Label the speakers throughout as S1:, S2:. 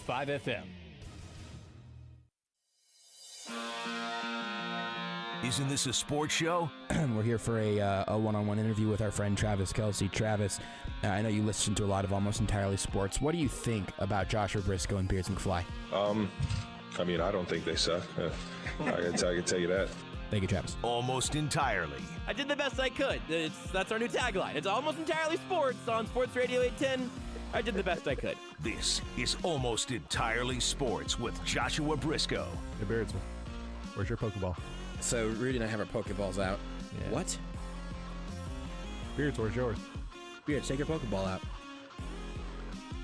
S1: FM.
S2: Isn't this a sports show?
S3: We're here for a one-on-one interview with our friend Travis Kelce. Travis, I know you listen to a lot of Almost Entirely Sports. What do you think about Joshua Brisco and Beards McFly?
S4: I don't think they suck. I can tell you that.
S3: Thank you, Travis.
S2: Almost Entirely.
S5: I did the best I could. That's our new tagline. It's Almost Entirely Sports on Sports Radio 810. I did the best I could.
S2: This is Almost Entirely Sports with Joshua Brisco.
S6: Hey, Beards, where's your Pokeball?
S3: So Rudy and I have our Pokeballs out. Yeah. What?
S6: Beards, where's yours?
S3: Beards, take your Pokeball out.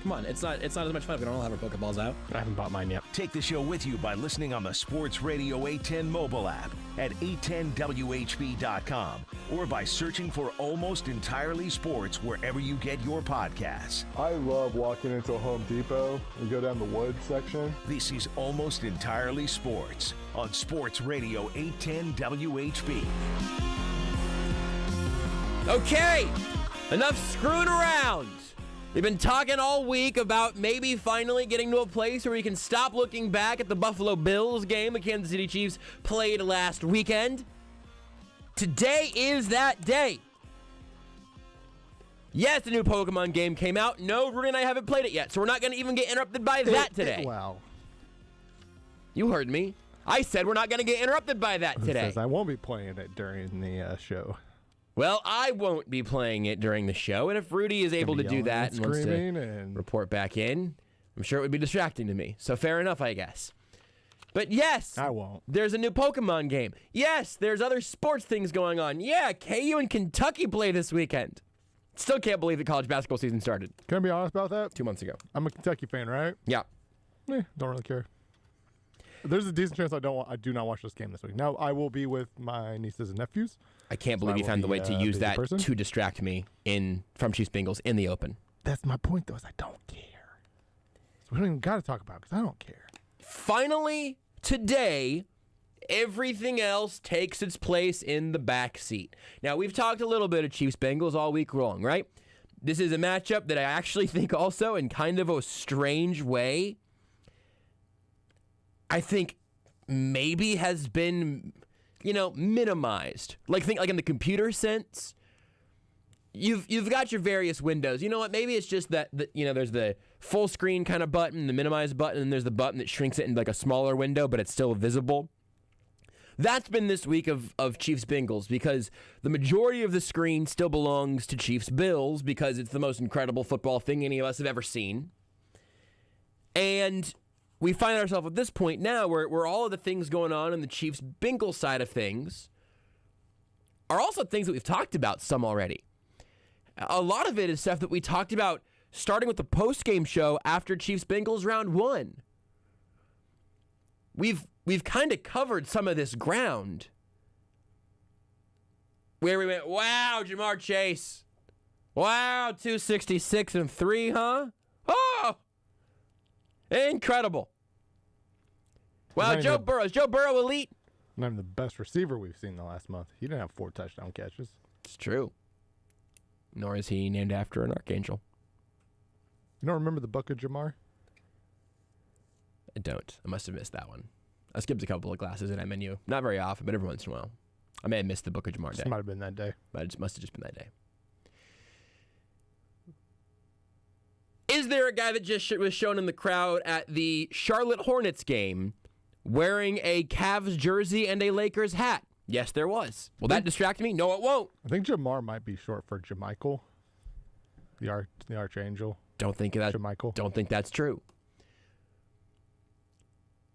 S3: Come on, it's not as much fun if we don't all have our Pokeballs out.
S6: I haven't bought mine yet.
S2: Take the show with you by listening on the Sports Radio 810 mobile app at 810WHB.com or by searching for Almost Entirely Sports wherever you get your podcasts.
S7: I love walking into a Home Depot and go down the wood section.
S2: This is Almost Entirely Sports on Sports Radio 810 WHB.
S5: Okay, enough screwing around. We've been talking all week about maybe finally getting to a place where we can stop looking back at the Buffalo Bills game the Kansas City Chiefs played last weekend. Today is that day. Yes, the new Pokemon game came out. No, Rudy and I haven't played it yet, so we're not going to even get interrupted by that today.
S6: Wow.
S5: You heard me. I said we're not going to get interrupted by that today.
S6: Says I won't be playing it during the show.
S5: Well, I won't be playing it during the show, and if Rudy is able to do that and wants to report back in, I'm sure it would be distracting to me. So fair enough, I guess. But yes,
S6: I won't.
S5: There's a new Pokemon game. Yes, there's other sports things going on. Yeah, KU and Kentucky play this weekend. Still can't believe the college basketball season started.
S6: Can I be honest about that?
S5: 2 months ago.
S6: I'm a Kentucky fan, right?
S5: Yeah.
S6: Don't really care. There's a decent chance I do not watch this game this week. Now, I will be with my nieces and nephews.
S5: I can't believe you found the way to use that to distract me from Chiefs Bengals in the open.
S6: That's my point, though, is I don't care. So we don't even got to talk about it because I don't care.
S5: Finally, today, everything else takes its place in the back seat. Now, we've talked a little bit of Chiefs Bengals all week long, right? This is a matchup that I actually think also, in kind of a strange way, I think maybe has been, minimized. Like in the computer sense, you've got your various windows. You know what? Maybe it's just that there's the full screen kind of button, the minimize button, and there's the button that shrinks it into like a smaller window, but it's still visible. That's been this week of Chiefs Bengals because the majority of the screen still belongs to Chiefs Bills because it's the most incredible football thing any of us have ever seen. And we find ourselves at this point now where all of the things going on in the Chiefs Bengals side of things are also things that we've talked about some already. A lot of it is stuff that we talked about starting with the post-game show after Chiefs Bengals round 1. We've kind of covered some of this ground where we went, wow, Jamar Chase. Wow, 266 and 3, huh? Oh! Incredible. Wow, Joe Burrow. Is Joe Burrow elite?
S6: Not even the best receiver we've seen the last month. He didn't have 4 touchdown catches.
S5: It's true. Nor is he named after an archangel.
S6: You don't remember the Book of Jamar?
S5: I don't. I must have missed that one. I skipped a couple of classes in MNU. Not very often, but every once in a while. I may have missed the Book of Jamar day.
S6: It might have been that day.
S5: But it must have just been that day. Is there a guy that just was shown in the crowd at the Charlotte Hornets game wearing a Cavs jersey and a Lakers hat? Yes, there was. Will that distract me? No, it won't.
S6: I think Jamar might be short for Jamichael, the Archangel.
S5: Don't think that.
S6: Jamichael.
S5: Don't think that's true.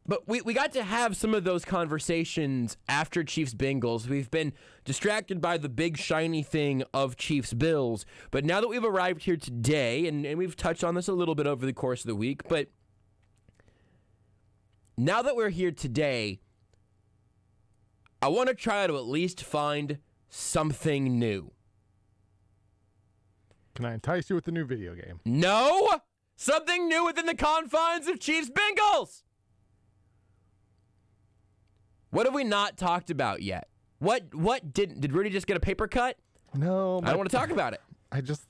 S5: But we got to have some of those conversations after Chiefs Bengals. We've been distracted by the big shiny thing of Chiefs Bills. But now that we've arrived here today, and we've touched on this a little bit over the course of the week, but now that we're here today, I want to try to at least find something new.
S6: Can I entice you with the new video game?
S5: No! Something new within the confines of Chiefs Bengals! What have we not talked about yet? What did Rudy just get a paper cut?
S6: No.
S5: I don't want to talk about it.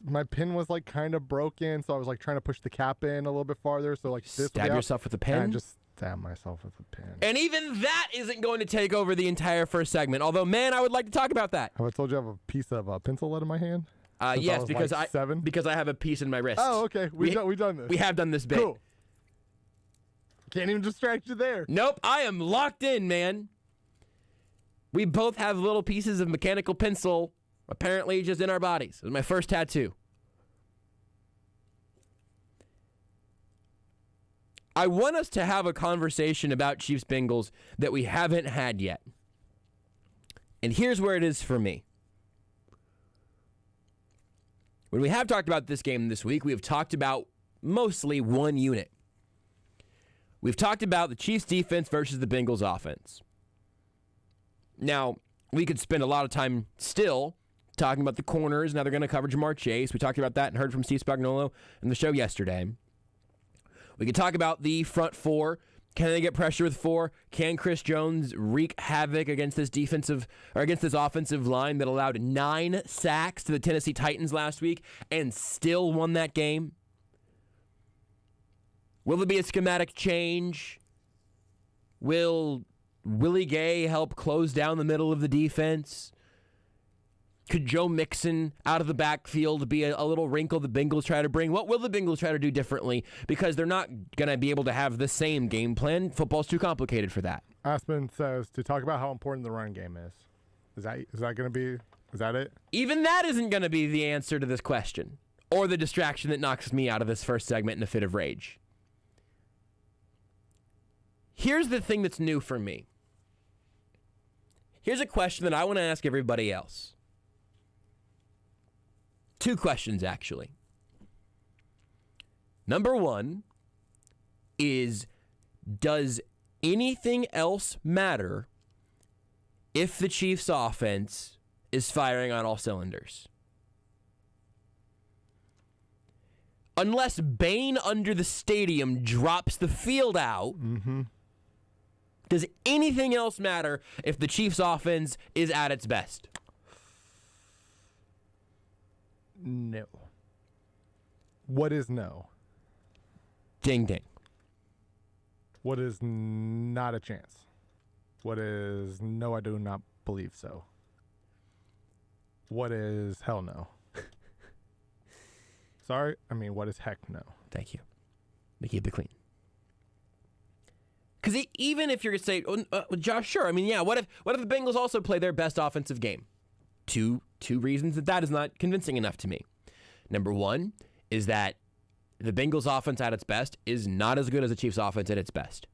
S6: my pin was like kind of broken, so I was like trying to push the cap in a little bit farther. So like this
S5: Stab yourself with a pin?
S6: And I just stabbed myself with a pin.
S5: And even that isn't going to take over the entire first segment. Although, man, I would like to talk about that.
S6: Have I told you I have a piece of pencil lead in my hand?
S5: Yes, because
S6: like 7?
S5: because I have a piece in my wrist.
S6: Oh, okay. We've done this.
S5: We have done this bit.
S6: Cool. Can't even distract you there.
S5: Nope, I am locked in, man. We both have little pieces of mechanical pencil, apparently just in our bodies. It was my first tattoo. I want us to have a conversation about Chiefs Bengals that we haven't had yet. And here's where it is for me. When we have talked about this game this week, we have talked about mostly one unit. We've talked about the Chiefs defense versus the Bengals offense. Now, we could spend a lot of time still talking about the corners and how they're going to cover Jamar Chase. We talked about that and heard from Steve Spagnuolo in the show yesterday. We could talk about the front four. Can they get pressure with 4? Can Chris Jones wreak havoc against this offensive line that allowed 9 sacks to the Tennessee Titans last week and still won that game? Will there be a schematic change? Will Willie Gay help close down the middle of the defense? Could Joe Mixon out of the backfield be a little wrinkle the Bengals try to bring? What will the Bengals try to do differently? Because they're not going to be able to have the same game plan. Football's too complicated for that.
S6: Aspen says to talk about how important the run game is. Is that it?
S5: Even that isn't going to be the answer to this question or the distraction that knocks me out of this first segment in a fit of rage. Here's the thing that's new for me. Here's a question that I want to ask everybody else. 2 questions, actually. Number 1 is, does anything else matter if the Chiefs' offense is firing on all cylinders? Unless Bane under the stadium drops the field out, does anything else matter if the Chiefs' offense is at its best?
S6: No. What is no?
S5: Ding, ding.
S6: What is not a chance? What is no, I do not believe so? What is hell no? Sorry, what is heck no?
S5: Thank you. They keep it clean. Because even if you're going to say, Josh, sure. What if the Bengals also play their best offensive game? Two reasons that is not convincing enough to me. Number 1 is that the Bengals offense at its best is not as good as the Chiefs offense at its best.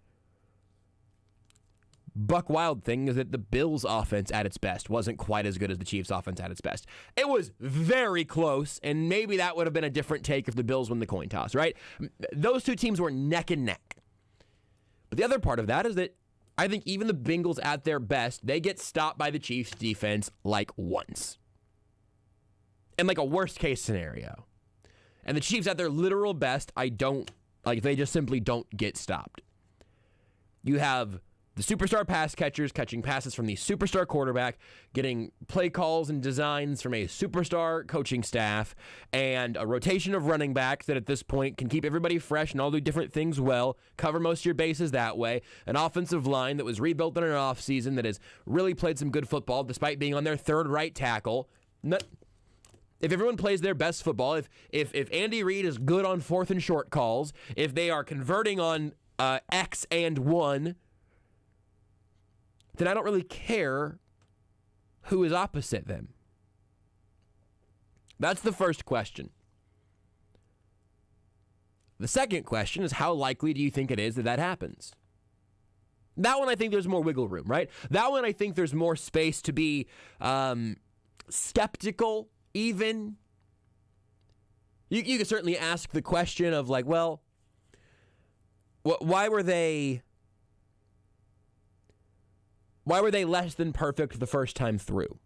S5: Buck wild thing is that the Bills offense at its best wasn't quite as good as the Chiefs offense at its best. It was very close, and maybe that would have been a different take if the Bills won the coin toss, right? Those 2 teams were neck and neck. But the other part of that is that I think even the Bengals at their best, they get stopped by the Chiefs defense like once. In like a worst case scenario. And the Chiefs at their literal best, they just simply don't get stopped. You have the superstar pass catchers catching passes from the superstar quarterback, getting play calls and designs from a superstar coaching staff, and a rotation of running backs that at this point can keep everybody fresh and all do different things well, cover most of your bases that way, an offensive line that was rebuilt in an offseason that has really played some good football despite being on their 3rd right tackle. If everyone plays their best football, if Andy Reid is good on 4th and short calls, if they are converting on X and 1, then I don't really care who is opposite them. That's the first question. The second question is, how likely do you think it is that happens? That one I think there's more wiggle room, right? That one I think there's more space to be skeptical even. You could certainly ask the question of why were they less than perfect the first time through?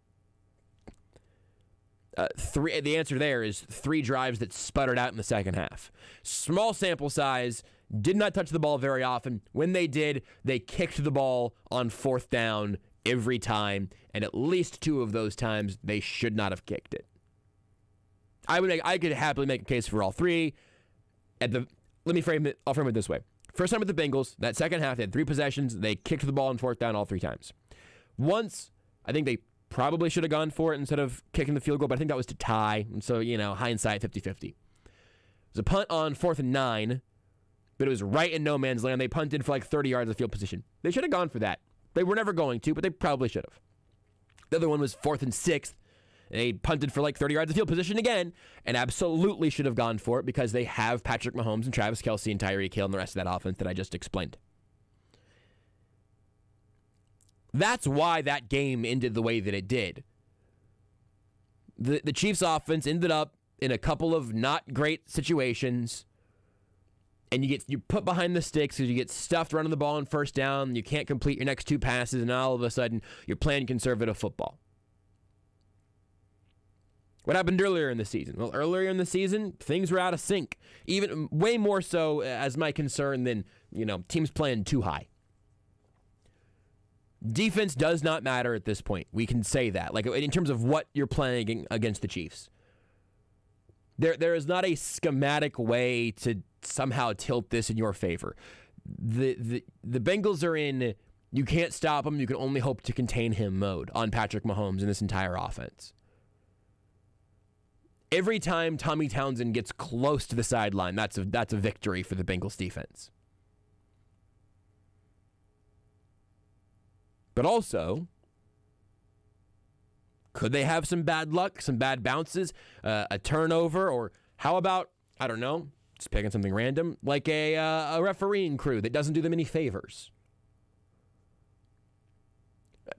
S5: The answer there is 3 drives that sputtered out in the second half. Small sample size, did not touch the ball very often. When they did, they kicked the ball on 4th down every time, and at least 2 of those times they should not have kicked it. I could happily make a case for all three. I'll frame it this way. First time with the Bengals, that second half, they had 3 possessions. They kicked the ball on 4th down all 3 times. Once, I think they probably should have gone for it instead of kicking the field goal, but I think that was to tie. And so, hindsight, 50-50. It was a punt on 4th and 9, but it was right in no man's land. They punted for like 30 yards of field position. They should have gone for that. They were never going to, but they probably should have. The other one was 4th and 6th. They punted for like 30 yards of field position again, and absolutely should have gone for it because they have Patrick Mahomes and Travis Kelce and Tyreek Hill and the rest of that offense that I just explained. That's why that game ended the way that it did. The Chiefs' offense ended up in a couple of not great situations, and you put behind the sticks because you get stuffed running the ball on 1st down, and you can't complete your next 2 passes, and all of a sudden you're playing conservative football. What happened earlier in the season? Well, earlier in the season, things were out of sync. Even way more so as my concern than, teams playing too high. Defense does not matter at this point. We can say that. Like, in terms of what you're playing against the Chiefs. There is not a schematic way to somehow tilt this in your favor. The Bengals are in you can't stop him, you can only hope to contain him mode on Patrick Mahomes and this entire offense. Every time Tommy Townsend gets close to the sideline, that's a victory for the Bengals defense. But also, could they have some bad luck, some bad bounces, a turnover, or how about, I don't know, just picking something random, like a refereeing crew that doesn't do them any favors?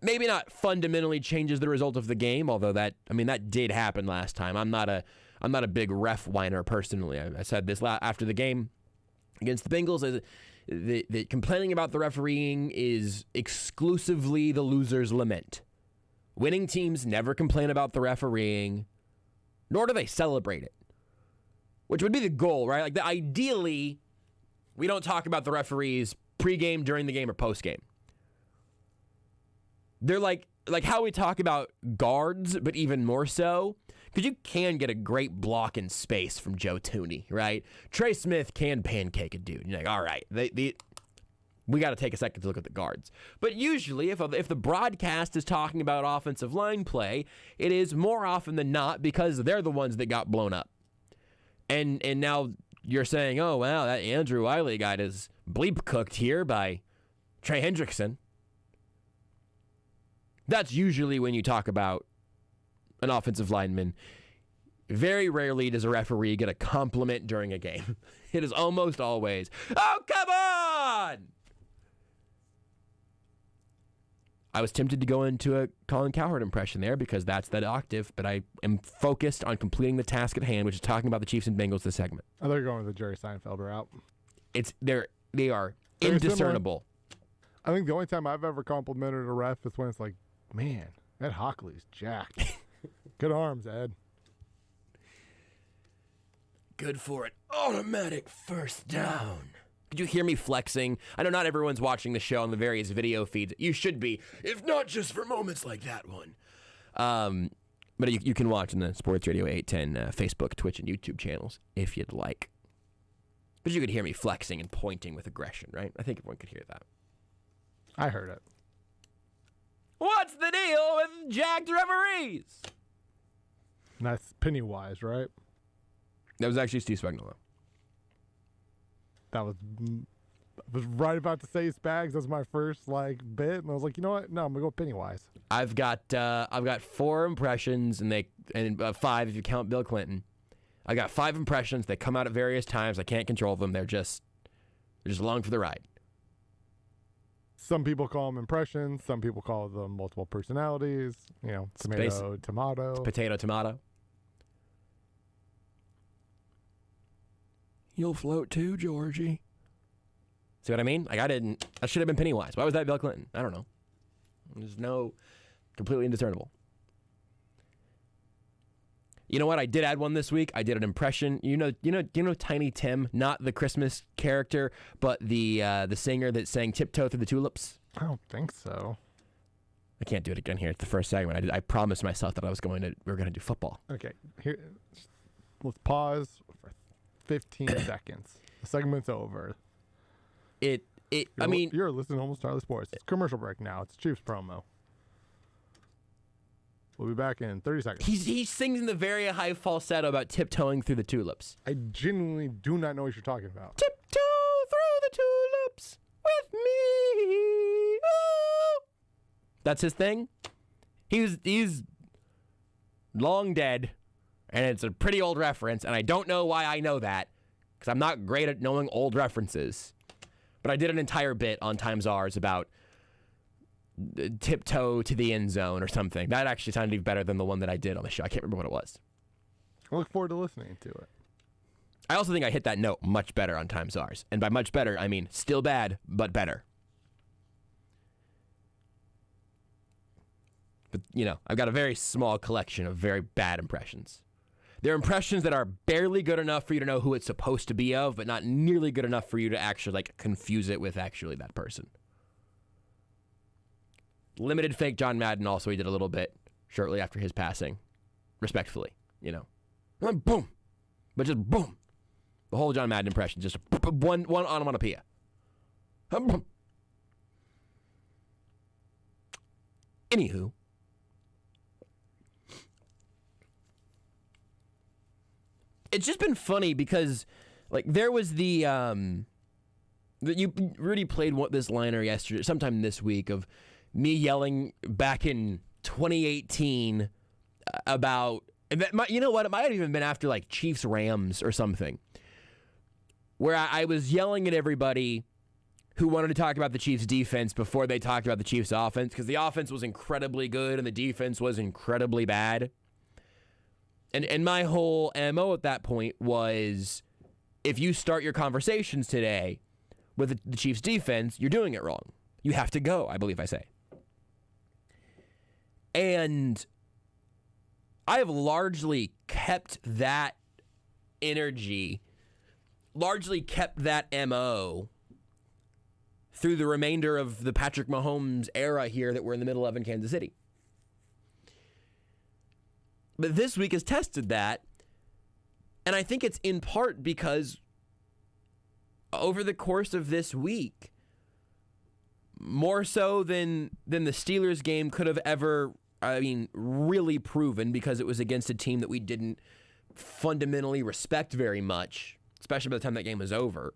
S5: Maybe not fundamentally changes the result of the game, although that did happen last time. I'm not a big ref whiner personally. I said this after the game against the Bengals. The complaining about the refereeing is exclusively the loser's lament. Winning teams never complain about the refereeing, nor do they celebrate it, which would be the goal, right? Like, ideally, we don't talk about the referees pregame, during the game, or postgame. They're like how we talk about guards, but even more so, because you can get a great block in space from Joe Tooney, right? Trey Smith can pancake a dude. You're like, all right, we got to take a second to look at the guards. But usually, if the broadcast is talking about offensive line play, it is more often than not because they're the ones that got blown up. And now you're saying, oh, wow, that Andrew Wiley guy is bleep cooked here by Trey Hendrickson. That's usually when you talk about an offensive lineman. Very rarely does a referee get a compliment during a game. It is almost always, oh, come on! I was tempted to go into a Colin Cowherd impression there because that's that octave, but I am focused on completing the task at hand, which is talking about the Chiefs and Bengals this segment.
S6: I thought you were going with the Jerry Seinfeld route.
S5: They are
S6: Very
S5: indiscernible.
S6: Similar. I think the only time I've ever complimented a ref is when it's like, man, Ed Hockley's jacked. Good arms, Ed.
S5: Good for an automatic 1st down. Could you hear me flexing? I know not everyone's watching the show on the various video feeds. You should be, if not just for moments like that one. But you can watch in the Sports Radio 810 Facebook, Twitch, and YouTube channels if you'd like. But you could hear me flexing and pointing with aggression, right? I think everyone could hear that.
S6: I heard it.
S5: What's the deal with jacked referees?
S6: That's Pennywise, right?
S5: That was actually Steve Spagnuolo.
S6: I was right about to say Spags as my first bit, and I was like, you know what? No, I'm gonna go with Pennywise.
S5: I've got 4 impressions, and 5 if you count Bill Clinton. I got 5 impressions. They come out at various times. I can't control them. They're just along for the ride.
S6: Some people call them impressions. Some people call them multiple personalities. Tomato, tomato.
S5: It's potato, tomato. You'll float too, Georgie. See what I mean? That should have been Pennywise. Why was that Bill Clinton? I don't know. There's completely indiscernible. You know what? I did add one this week. I did an impression. You know Tiny Tim, not the Christmas character, but the singer that sang "Tiptoe Through the Tulips."
S6: I don't think so.
S5: I can't do it again here. It's the first segment. I promised myself that we were going to do football.
S6: Okay, here, let's pause for 15 seconds. The segment's over. You're listening to Almost Entirely Sports. It's commercial break now. It's Chiefs promo. We'll be back in 30 seconds.
S5: He sings in the very high falsetto about tiptoeing through the tulips.
S6: I genuinely do not know what you're talking about.
S5: Tiptoe through the tulips with me. Oh. That's his thing. He's long dead, and it's a pretty old reference, and I don't know why I know that, because I'm not great at knowing old references. But I did an entire bit on Times Ours about tiptoe to the end zone or something. That actually sounded even better than the one that I did on the show. I can't remember what it was.
S6: I look forward to listening to it.
S5: I also think I hit that note much better on Times Ours. And by much better, I mean still bad, but better. But, I've got a very small collection of very bad impressions. They're impressions that are barely good enough for you to know who it's supposed to be of, but not nearly good enough for you to actually, confuse it with actually that person. Limited fake John Madden also he did a little bit shortly after his passing. Respectfully, Boom. But just boom. The whole John Madden impression, just one onomatopoeia. Anywho. It's just been funny because, there was the Rudy played this liner yesterday, sometime this week, of me yelling back in 2018 about, you know what, it might have even been after Chiefs Rams or something, where I was yelling at everybody who wanted to talk about the Chiefs defense before they talked about the Chiefs offense, because the offense was incredibly good and the defense was incredibly bad. And my whole MO at that point was, if you start your conversations today with the Chiefs defense, you're doing it wrong. You have to go, I believe I say. And I have largely kept that energy, largely kept that MO through the remainder of the Patrick Mahomes era here that we're in the middle of in Kansas City. But this week has tested that, and I think it's in part because over the course of this week, more so than the Steelers game could have ever, really proven, because it was against a team that we didn't fundamentally respect very much, especially by the time that game was over.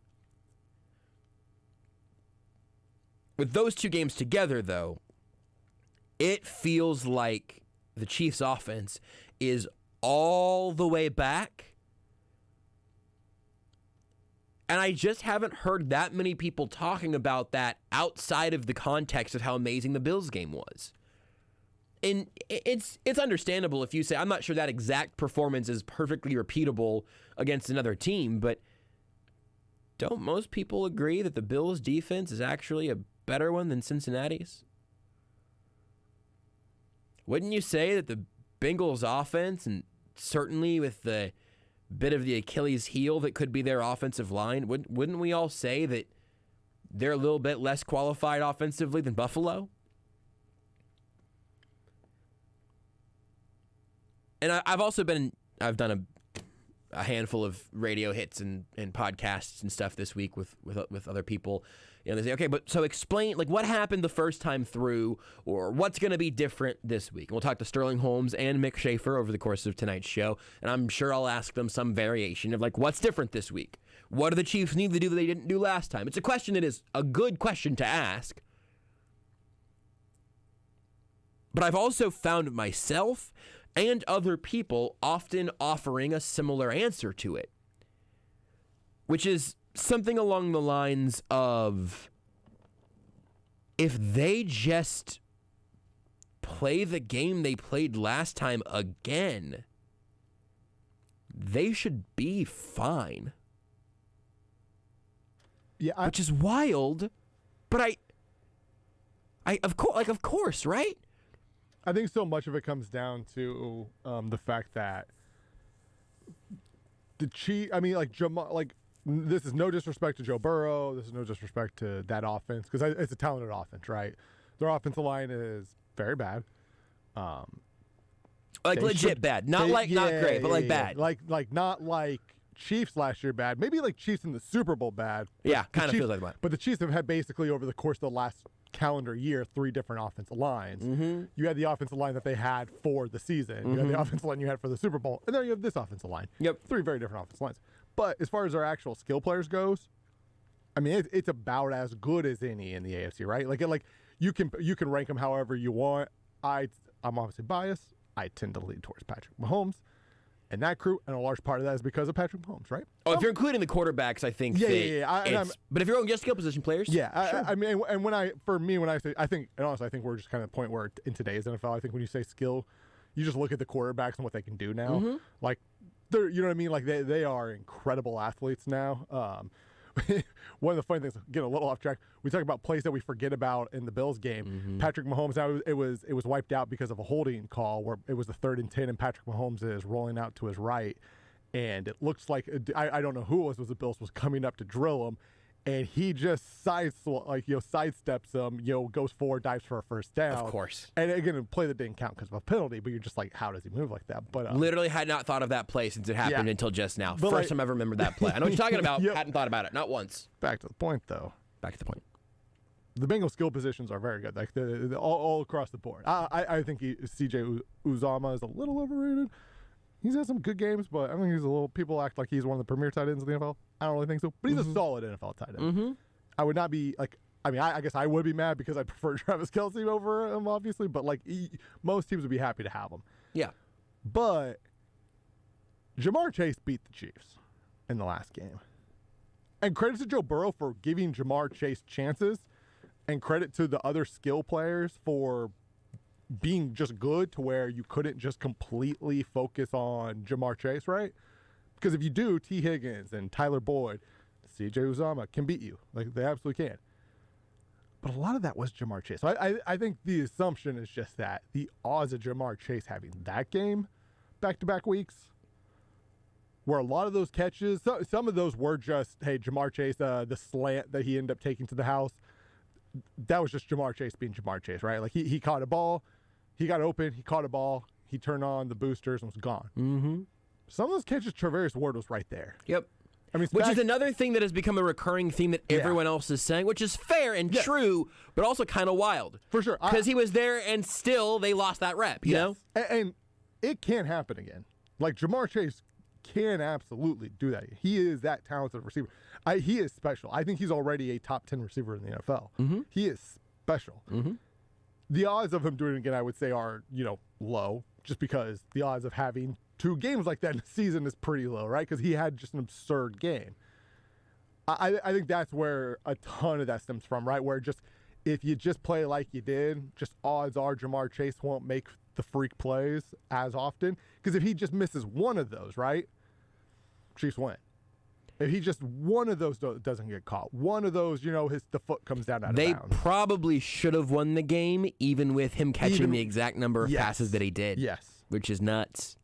S5: With those two games together, though, it feels like the Chiefs' offense is all the way back. And I just haven't heard that many people talking about that outside of the context of how amazing the Bills game was. And it's understandable if you say, I'm not sure that exact performance is perfectly repeatable against another team, but don't most people agree that the Bills' defense is actually a better one than Cincinnati's? Wouldn't you say that the Bengals offense, and certainly with the bit of the Achilles heel that could be their offensive line, wouldn't we all say that they're a little bit less qualified offensively than Buffalo? And I've done a handful of radio hits and podcasts and stuff this week with other people. They say, okay, but so explain, what happened the first time through, or what's going to be different this week? And we'll talk to Sterling Holmes and Mick Shaffer over the course of tonight's show, and I'm sure I'll ask them some variation of, what's different this week? What do the Chiefs need to do that they didn't do last time? It's a question that is a good question to ask. But I've also found myself and other people often offering a similar answer to it, which is something along the lines of, if they just play the game they played last time again, they should be fine.
S6: Yeah,
S5: which is wild, but of course, right?
S6: I think so much of it comes down to the fact that the Chiefs, this is no disrespect to Joe Burrow. This is no disrespect to that offense, because it's a talented offense, right? Their offensive line is very bad.
S5: Like legit bad. Not not great, but like bad.
S6: Like not like Chiefs last year bad. Maybe like Chiefs in the Super Bowl bad.
S5: Yeah, kind of feels like that.
S6: But the Chiefs have had basically over the course of the last calendar year 3 different offensive lines. Mm-hmm. You had the offensive line that they had for the season. Mm-hmm. You had the offensive line you had for the Super Bowl. And then you have this offensive line.
S5: Yep.
S6: 3 very different offensive lines. But as far as our actual skill players goes, I mean, it's about as good as any in the AFC, right? Like you can rank them however you want. I'm obviously biased. I tend to lean towards Patrick Mahomes and that crew, and a large part of that is because of Patrick Mahomes, right?
S5: Oh, if you're including the quarterbacks, I think. But if you're going just skill position players,
S6: sure. I mean, and when I say, I think, and honestly, I think we're just kind of the point where in today's NFL, I think when you say skill, you just look at the quarterbacks and what they can do now. Mm-hmm. Like, you know what I mean? Like they are incredible athletes now. One of the funny things, getting a little off track, we talk about plays that we forget about in the Bills game. Mm-hmm. Patrick Mahomes, now it was wiped out because of a holding call where it was the 3rd and 10, and Patrick Mahomes is rolling out to his right, and it looks like I don't know who it was the Bills was coming up to drill him, and he just sidesteps him, goes forward, dives for a first down.
S5: Of course.
S6: And again, a play that didn't count because of a penalty, but you're just like, how does he move like that? But
S5: literally had not thought of that play since it happened until just now. But First time I ever remembered that play. I know what you're talking about. Yep. Hadn't thought about it, not once.
S6: Back to the point, though.
S5: Back to the point.
S6: The Bengals skill positions are very good, like all across the board. I think CJ Uzomah is a little overrated. He's had some good games, but I think people act like he's one of the premier tight ends in the NFL. I don't really think so, but he's a solid NFL tight end. Mm-hmm. I would not be like, I mean, I guess I would be mad because I prefer Travis Kelce over him, obviously, but like most teams would be happy to have him.
S5: Yeah.
S6: But Jamar Chase beat the Chiefs in the last game. And credit to Joe Burrow for giving Jamar Chase chances, and credit to the other skill players for being just good to where you couldn't just completely focus on Jamar Chase, right? Because if you do, T. Higgins and Tyler Boyd, C.J. Uzomah can beat you. Like, they absolutely can. But a lot of that was Jamar Chase. So I think the assumption is just that the odds of Jamar Chase having that game back-to-back weeks, where a lot of those catches, some of those were just, hey, Jamar Chase, the slant that he ended up taking to the house, that was just Jamar Chase being Jamar Chase, right? Like, he caught a ball, he got open, he caught a ball, he turned on the boosters and was gone. Mm-hmm. Some of those catches, Travarius Ward was right there.
S5: Yep. I mean, which is another thing that has become a recurring theme that everyone else is saying, which is fair and true, but also kind of wild.
S6: For sure.
S5: Because he was there and still they lost that rep, you know?
S6: And it can happen again. Like, Jamar Chase can absolutely do that. He is that talented receiver. He is special. I think he's already a top 10 receiver in the NFL. Mm-hmm. He is special. Mm-hmm. The odds of him doing it again, I would say, are, low, just because the odds of having 2 games like that in a season is pretty low, right? Because he had just an absurd game. I think that's where a ton of that stems from, right? Where just if you just play like you did, just odds are Jamar Chase won't make the freak plays as often. Because if he just misses one of those, right, Chiefs win. If he just one of those doesn't get caught, one of those, the foot comes down out of bounds.
S5: They probably should have won the game, even with him catching the exact number of passes that he did.
S6: Yes.
S5: Which is nuts.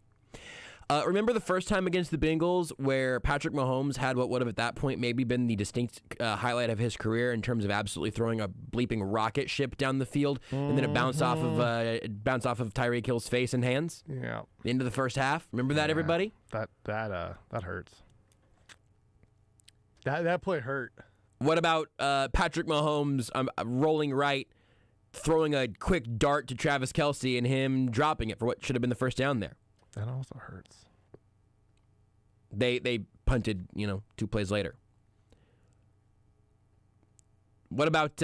S5: Remember the first time against the Bengals where Patrick Mahomes had what would have at that point maybe been the distinct highlight of his career in terms of absolutely throwing a bleeping rocket ship down the field, and then it bounced off of Tyreek Hill's face and hands?
S6: Yeah.
S5: Into the first half. Remember that, everybody?
S6: That hurts. That play hurt.
S5: What about Patrick Mahomes rolling right, throwing a quick dart to Travis Kelce and him dropping it for what should have been the first down there?
S6: That also hurts.
S5: They punted, 2 plays later. What about,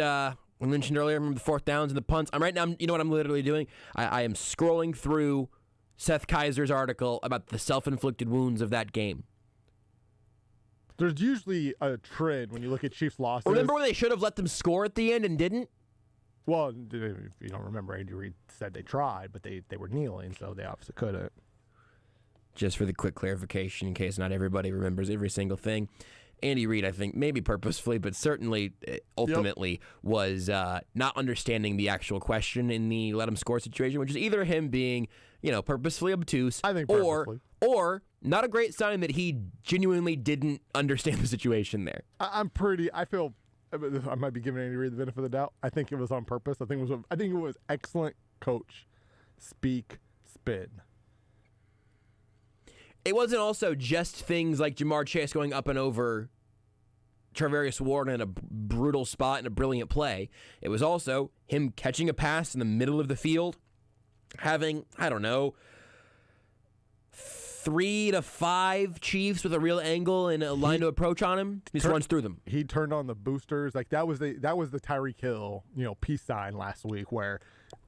S5: we mentioned earlier, remember the 4th downs and the punts? I'm right now, you know what I'm literally doing? I am scrolling through Seth Kaiser's article about the self-inflicted wounds of that game.
S6: There's usually a trend when you look at Chiefs losses.
S5: Remember when they should have let them score at the end and didn't?
S6: Well, if you don't remember, Andy Reid said they tried, but they were kneeling, so they obviously couldn't.
S5: Just for the quick clarification, in case not everybody remembers every single thing, Andy Reid, I think, maybe purposefully, but certainly ultimately was not understanding the actual question in the let him score situation, which is either him being, purposefully obtuse,
S6: I think purposefully.
S5: or not a great sign that he genuinely didn't understand the situation there.
S6: I might be giving Andy Reid the benefit of the doubt. I think it was on purpose. I think it was excellent coach speak spin.
S5: it wasn't also just things like Jamar Chase going up and over Charvarius Ward in a brutal spot and a brilliant play. It was also him catching a pass in the middle of the field, having, 3 to 5 Chiefs with a real angle and a line to approach on him. He just runs through them.
S6: He turned on the boosters. Like that was the Tyreek Hill, peace sign last week where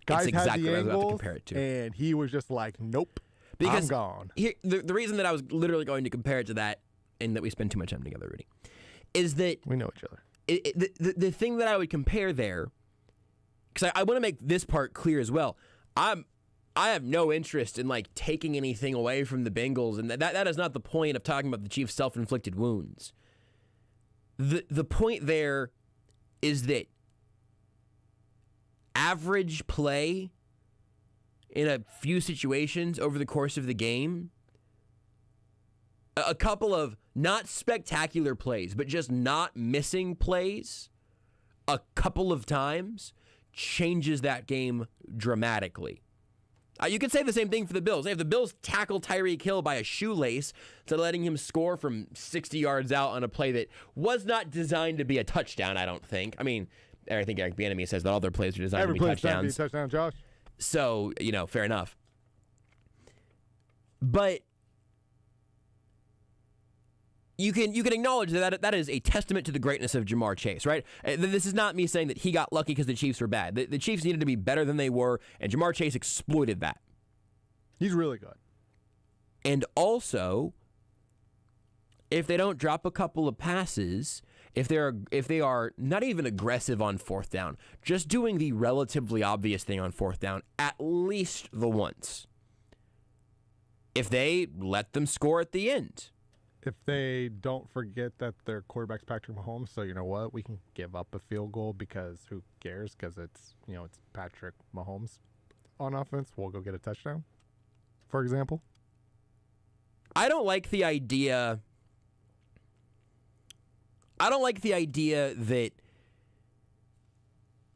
S6: guys
S5: exactly
S6: had the
S5: what I was about to
S6: angles
S5: compare it to.
S6: and he was just like, nope,
S5: Because
S6: I'm gone.
S5: Here, the reason that I was literally going to compare it to that, and that we spend too much time together, Rudy, is that
S6: We know each other.
S5: the thing that I would compare there, because I want to make this part clear as well. I have no interest in like taking anything away from the Bengals, and that is not the point of talking about the Chiefs' self-inflicted wounds. The point there is that average play in a few situations over the course of the game, a couple of not spectacular plays, but just not missing plays a couple of times changes that game dramatically. You could say the same thing for the Bills. If the Bills tackle Tyreek Hill by a shoelace to letting him score from 60 yards out on a play that was not designed to be a touchdown, I don't think. I mean, I think Eric Bieniemy says that all their plays are designed to be touchdowns.
S6: Touchdown, Josh.
S5: So, fair enough. But you can acknowledge that is a testament to the greatness of Jamar Chase, right? This is not me saying that he got lucky because the Chiefs were bad. The Chiefs needed to be better than they were, and Jamar Chase exploited that.
S6: He's really good.
S5: And also, if they don't drop a couple of passes, if they are not even aggressive on fourth down, just doing the relatively obvious thing on fourth down at least the once. If they let them score at the end.
S6: If they don't forget that their quarterback's Patrick Mahomes, so you know what? We can give up a field goal because who cares? Because it's Patrick Mahomes on offense. We'll go get a touchdown, for example.
S5: I don't like the idea that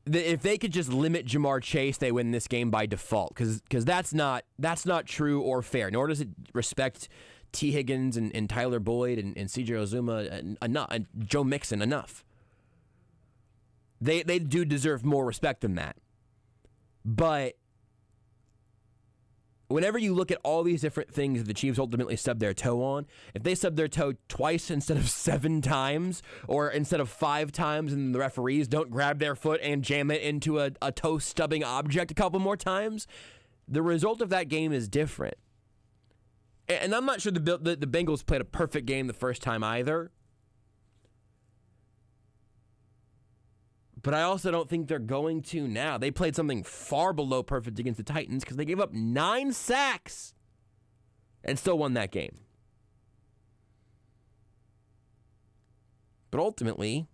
S5: if they could just limit Jamar Chase, they win this game by default. Because that's not true or fair. Nor does it respect T. Higgins and Tyler Boyd and C.J. Uzomah and Joe Mixon enough. They do deserve more respect than that. But whenever you look at all these different things that the Chiefs ultimately stubbed their toe on, if they stubbed their toe twice instead of 7 times, or instead of 5 times and the referees don't grab their foot and jam it into a toe-stubbing object a couple more times, the result of that game is different. And I'm not sure the Bengals played a perfect game the first time either. But I also don't think they're going to now. They played something far below perfect against the Titans because they gave up 9 sacks and still won that game. But ultimately,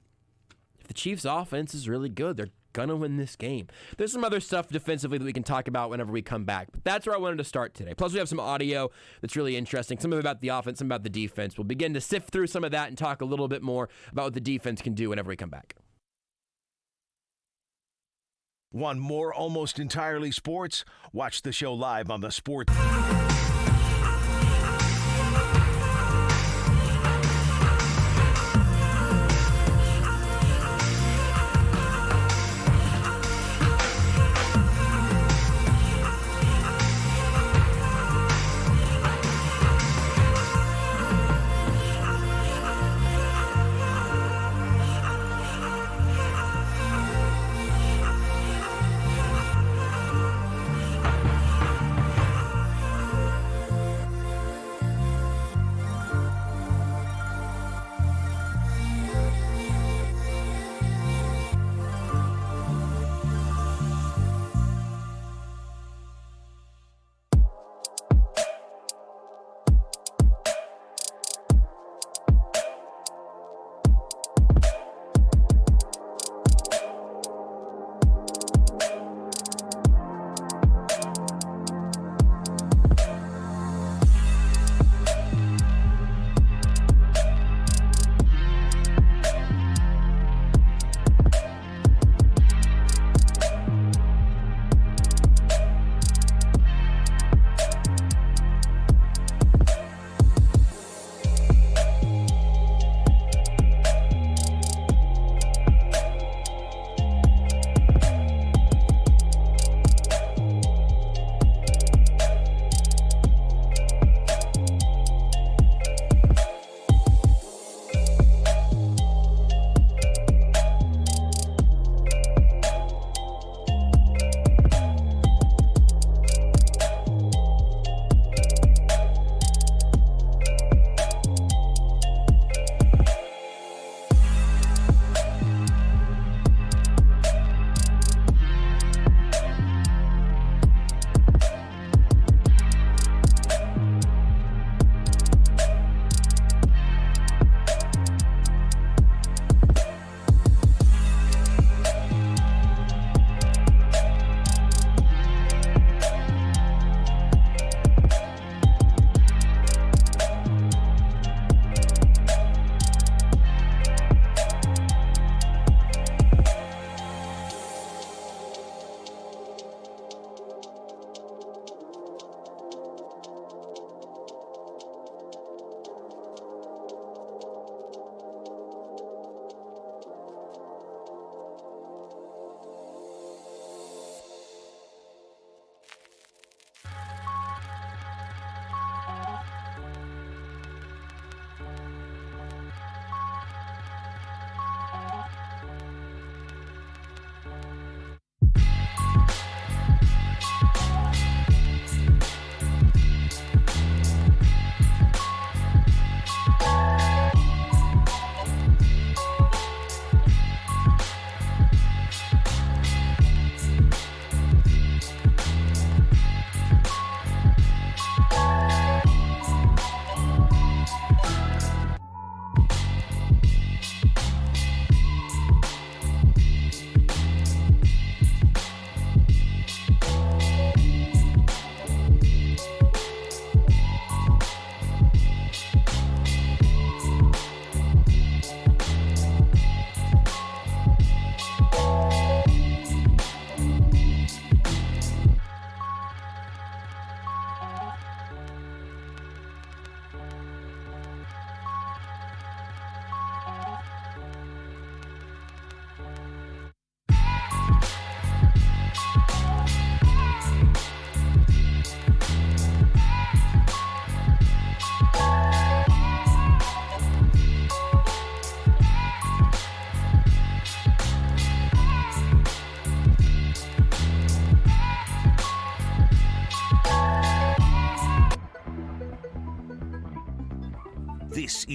S5: if the Chiefs' offense is really good, they're going to win this game. There's some other stuff defensively that we can talk about whenever we come back, but that's where I wanted to start today. Plus, we have some audio that's really interesting, some of it about the offense, some about the defense. We'll begin to sift through some of that and talk a little bit more about what the defense can do whenever we come back.
S2: Want more Almost Entirely Sports? Watch the show live on the Sports.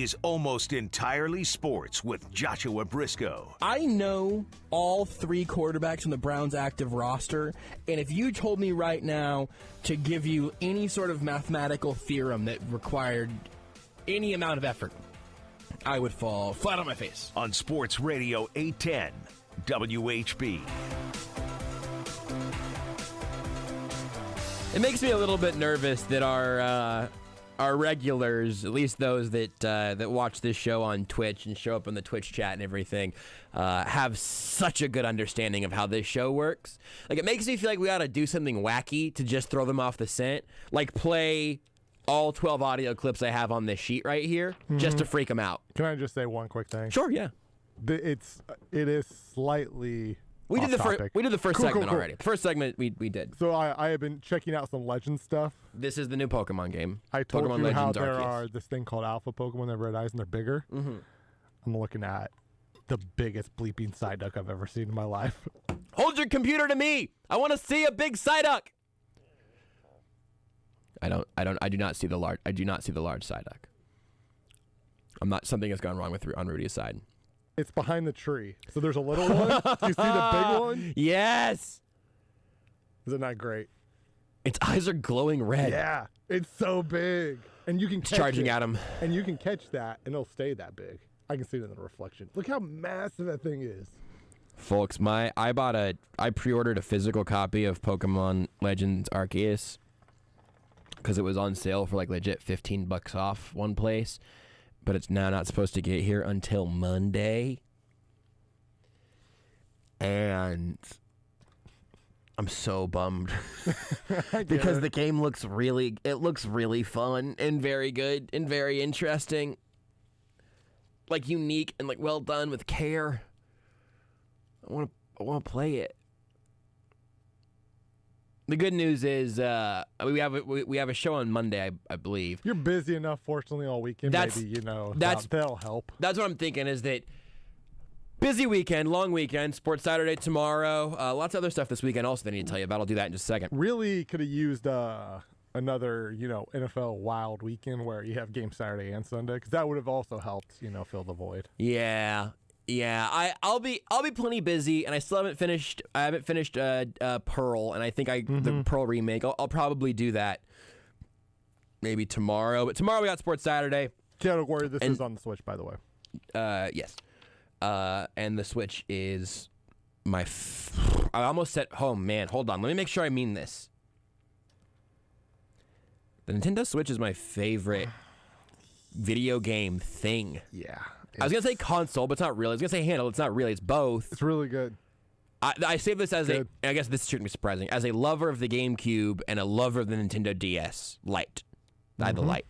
S2: is Almost Entirely Sports with Joshua Brisco.
S3: I know all 3 quarterbacks on the Browns' active roster, and if you told me right now to give you any sort of mathematical theorem that required any amount of effort, I would fall flat on my face.
S2: On Sports Radio 810 WHB.
S5: It makes me a little bit nervous that our regulars, at least those that watch this show on Twitch and show up in the Twitch chat and everything, have such a good understanding of how this show works. Like, it makes me feel like we ought to do something wacky to just throw them off the scent. Like, play all 12 audio clips I have on this sheet right here just to freak them out.
S6: Can I just say one quick thing?
S5: Sure, yeah.
S6: It is slightly
S5: We did the first segment
S6: cool.
S5: already. The first segment we did.
S6: So I have been checking out some Legend stuff.
S5: This is the new Pokemon game.
S6: I told
S5: Pokemon
S6: you
S5: Legends
S6: how there
S5: Arceus.
S6: are this thing called Alpha Pokemon that have red eyes and they're bigger. Mm-hmm. I'm looking at the biggest bleeping Psyduck I've ever seen in my life.
S5: Hold your computer to me. I want to see a big Psyduck. I do not see the large Psyduck. Something has gone wrong on Rudy's side.
S6: It's behind the tree. So there's a little one. Do you see the big one?
S5: Yes.
S6: Isn't that great?
S5: Its eyes are glowing red.
S6: Yeah. It's so big. And you can catch
S5: charging
S6: it.
S5: at him.
S6: And you can catch that and it'll stay that big. I can see it in the reflection. Look how massive that thing is.
S5: Folks, I pre-ordered a physical copy of Pokemon Legends Arceus because it was on sale for like legit $15 off one place. But it's now not supposed to get here until Monday. And I'm so bummed. Because the game looks really fun and very good and very interesting. Like unique and like well done with care. I want to play it. The good news is we have a show on Monday, I believe.
S6: You're busy enough, fortunately, all weekend. Maybe that'll help.
S5: That's what I'm thinking. Is that busy weekend, long weekend, Sports Saturday tomorrow, lots of other stuff this weekend also that I need to tell you about. I'll do that in just a second.
S6: Really could have used another NFL wild weekend where you have game Saturday and Sunday, because that would have also helped fill the void.
S5: Yeah, I'll be plenty busy, and I still haven't finished. Pearl, and I think the Pearl remake. I'll probably do that maybe tomorrow. But tomorrow we got Sports Saturday.
S6: Can't worry, this is on the Switch, by the way.
S5: Yes, and the Switch is my. I almost said, oh man, hold on. Let me make sure I mean this. The Nintendo Switch is my favorite video game thing.
S6: Yeah.
S5: I was going to say console, but it's not really. I was going to say handle. It's not really. It's both.
S6: It's really good.
S5: I say this as and I guess this shouldn't be surprising, as a lover of the GameCube and a lover of the Nintendo DS Lite. I had the Lite.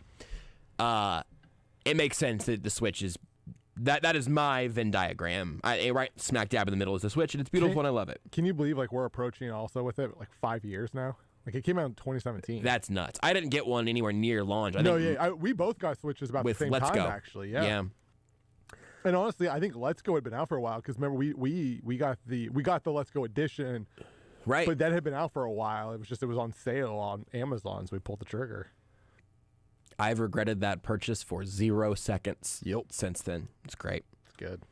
S5: It makes sense that the Switch is, that is my Venn diagram. Right smack dab in the middle is the Switch, and it's beautiful and I love it.
S6: Can you believe we're approaching also with it 5 years now? It came out in 2017.
S5: That's nuts. I didn't get one anywhere near launch.
S6: We both got Switches about the same time, actually. Yeah. And honestly, I think Let's Go had been out for a while, because remember we got the Let's Go edition,
S5: right?
S6: But that had been out for a while. It was on sale on Amazon, so we pulled the trigger.
S5: I've regretted that purchase for 0 seconds. Since then, it's great.
S6: It's good.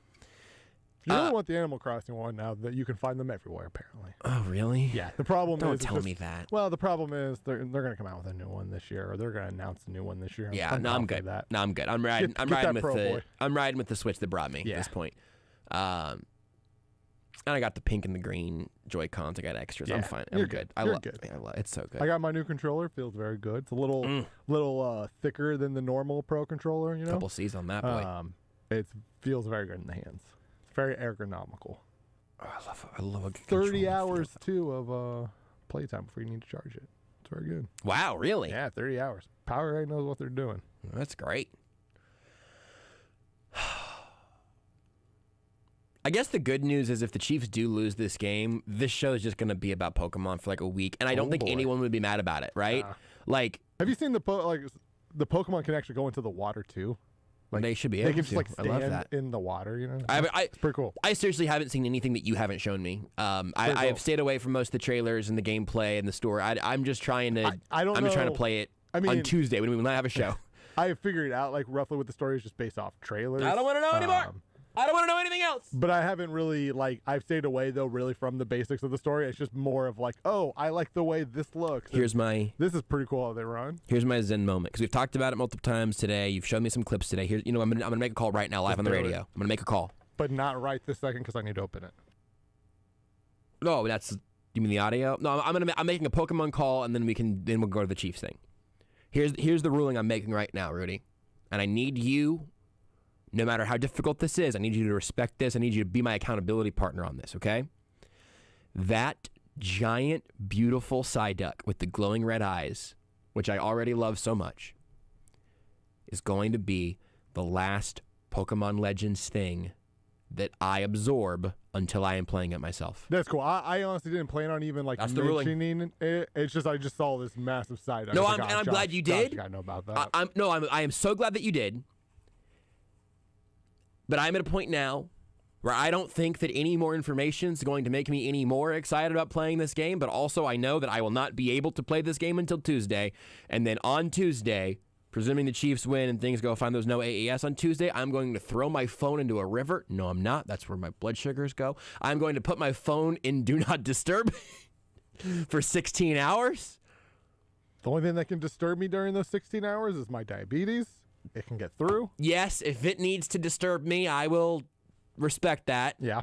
S6: You really want the Animal Crossing one now that you can find them everywhere, apparently.
S5: Oh, really?
S6: Yeah. The problem
S5: Don't tell me that.
S6: Well, the problem is they're going to come out with a new one this year, or they're going to announce a new one this year.
S5: Yeah, I'm good. No, I'm good. I'm riding with the Switch that brought me at this point. And I got the pink and the green Joy-Cons. I got extras. Yeah, I'm fine. I'm good. I love it. It's so good.
S6: I got my new controller. Feels very good. It's a little thicker than the normal Pro controller.
S5: Couple C's on that boy.
S6: It feels very good in the hands. Very ergonomical.
S5: Oh, I love a good
S6: 30 hours too of playtime before you need to charge it. It's very good.
S5: Wow, really?
S6: Yeah, 30 hours. PowerA knows what they're doing.
S5: That's great. I guess the good news is if the Chiefs do lose this game, this show is just going to be about Pokemon for a week, and I don't think anyone would be mad about it, right? Have
S6: you seen the Pokemon can actually go into the water too?
S5: They should be able to.
S6: They can just stand
S5: I love that.
S6: in the water,
S5: It's
S6: pretty cool.
S5: I seriously haven't seen anything that you haven't shown me. I have stayed away from most of the trailers and the gameplay and the story. I'm just trying to. I'm just trying to play it on Tuesday when we might have a show.
S6: I figured out like roughly what the story is just based off trailers.
S5: I don't want to know anymore. I don't want to know anything else.
S6: But I haven't really I've stayed away though really from the basics of the story. It's just more of like, oh, I like the way this looks.
S5: This
S6: is pretty cool how they run.
S5: Here's my Zen moment, because we've talked about it multiple times today. You've shown me some clips today. Here's, I'm gonna make a call right now live on the radio. I'm gonna make a call.
S6: But not right this second because I need to open it.
S5: No, you mean the audio? No, I'm making a Pokemon call, and then we'll go to the Chiefs thing. Here's the ruling I'm making right now, Rudy, and I need you. No matter how difficult this is, I need you to respect this. I need you to be my accountability partner on this, okay? That giant, beautiful Psyduck with the glowing red eyes, which I already love so much, is going to be the last Pokemon Legends thing that I absorb until I am playing it myself.
S6: That's cool. I honestly didn't plan on even mentioning it. It's just I just saw this massive Psyduck.
S5: No, I'm glad you did.
S6: I know about that.
S5: I am so glad that you did. But I'm at a point now where I don't think that any more information is going to make me any more excited about playing this game, but also I know that I will not be able to play this game until Tuesday. And then on Tuesday, presuming the Chiefs win and things go fine, there's no AES on Tuesday, I'm going to throw my phone into a river. No, I'm not. That's where my blood sugars go. I'm going to put my phone in Do Not Disturb for 16 hours.
S6: The only thing that can disturb me during those 16 hours is my diabetes. It can get through.
S5: Yes, if it needs to disturb me, I will respect that.
S6: Yeah.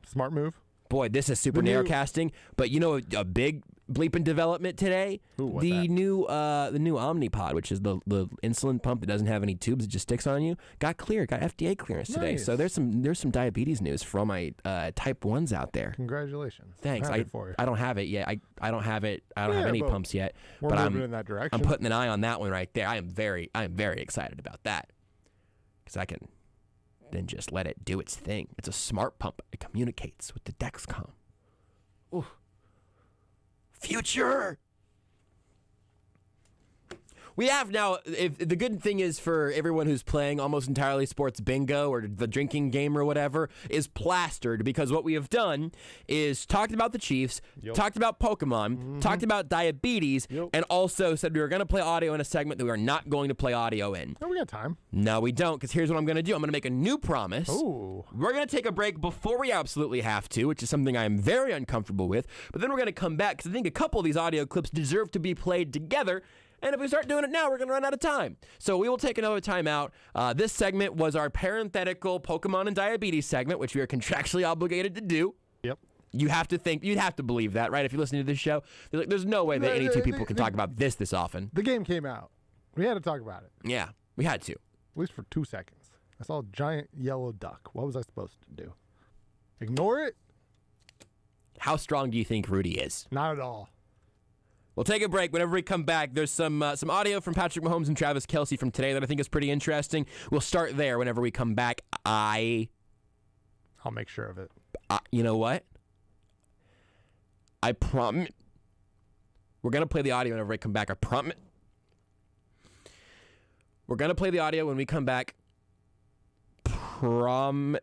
S6: Smart move.
S5: Boy, this is super narrowcasting. But a big bleeping development today? The new Omnipod, which is the insulin pump that doesn't have any tubes, it just sticks on you, got FDA clearance today. So there's some diabetes news for all my type 1s out there.
S6: Congratulations.
S5: Thanks. I don't have it yet. I don't have it. I don't have any pumps yet.
S6: We're moving in that direction.
S5: I'm putting an eye on that one right there. I am very excited about that, because I can then just let it do its thing. It's a smart pump. It communicates with the Dexcom. Ooh. Future. We have now, if the good thing is for everyone who's playing Almost Entirely Sports Bingo or the drinking game or whatever, is plastered, because what we have done is talked about the Chiefs, talked about Pokemon, talked about diabetes, and also said we were going to play audio in a segment that we are not going to play audio in.
S6: No, we got time.
S5: No, we don't, because here's what I'm going to do. I'm going to make a new promise.
S6: Ooh.
S5: We're going to take a break before we absolutely have to, which is something I am very uncomfortable with, but then we're going to come back, because I think a couple of these audio clips deserve to be played together. And if we start doing it now, we're going to run out of time. So we will take another time out. This segment was our parenthetical Pokemon and diabetes segment, which we are contractually obligated to do.
S6: Yep.
S5: You'd have to believe that, right? If you're listening to this show, there's no way that any two people can talk about this often.
S6: The game came out. We had to talk about it.
S5: Yeah, we had to.
S6: At least for 2 seconds. I saw a giant yellow duck. What was I supposed to do? Ignore it?
S5: How strong do you think Rudy is?
S6: Not at all.
S5: We'll take a break. Whenever we come back, there's some audio from Patrick Mahomes and Travis Kelce from today that I think is pretty interesting. We'll start there whenever we come back. I'll
S6: make sure of it.
S5: You know what? I promise. We're going to play the audio whenever we come back. I promise. We're going to play the audio when we come back. Probably.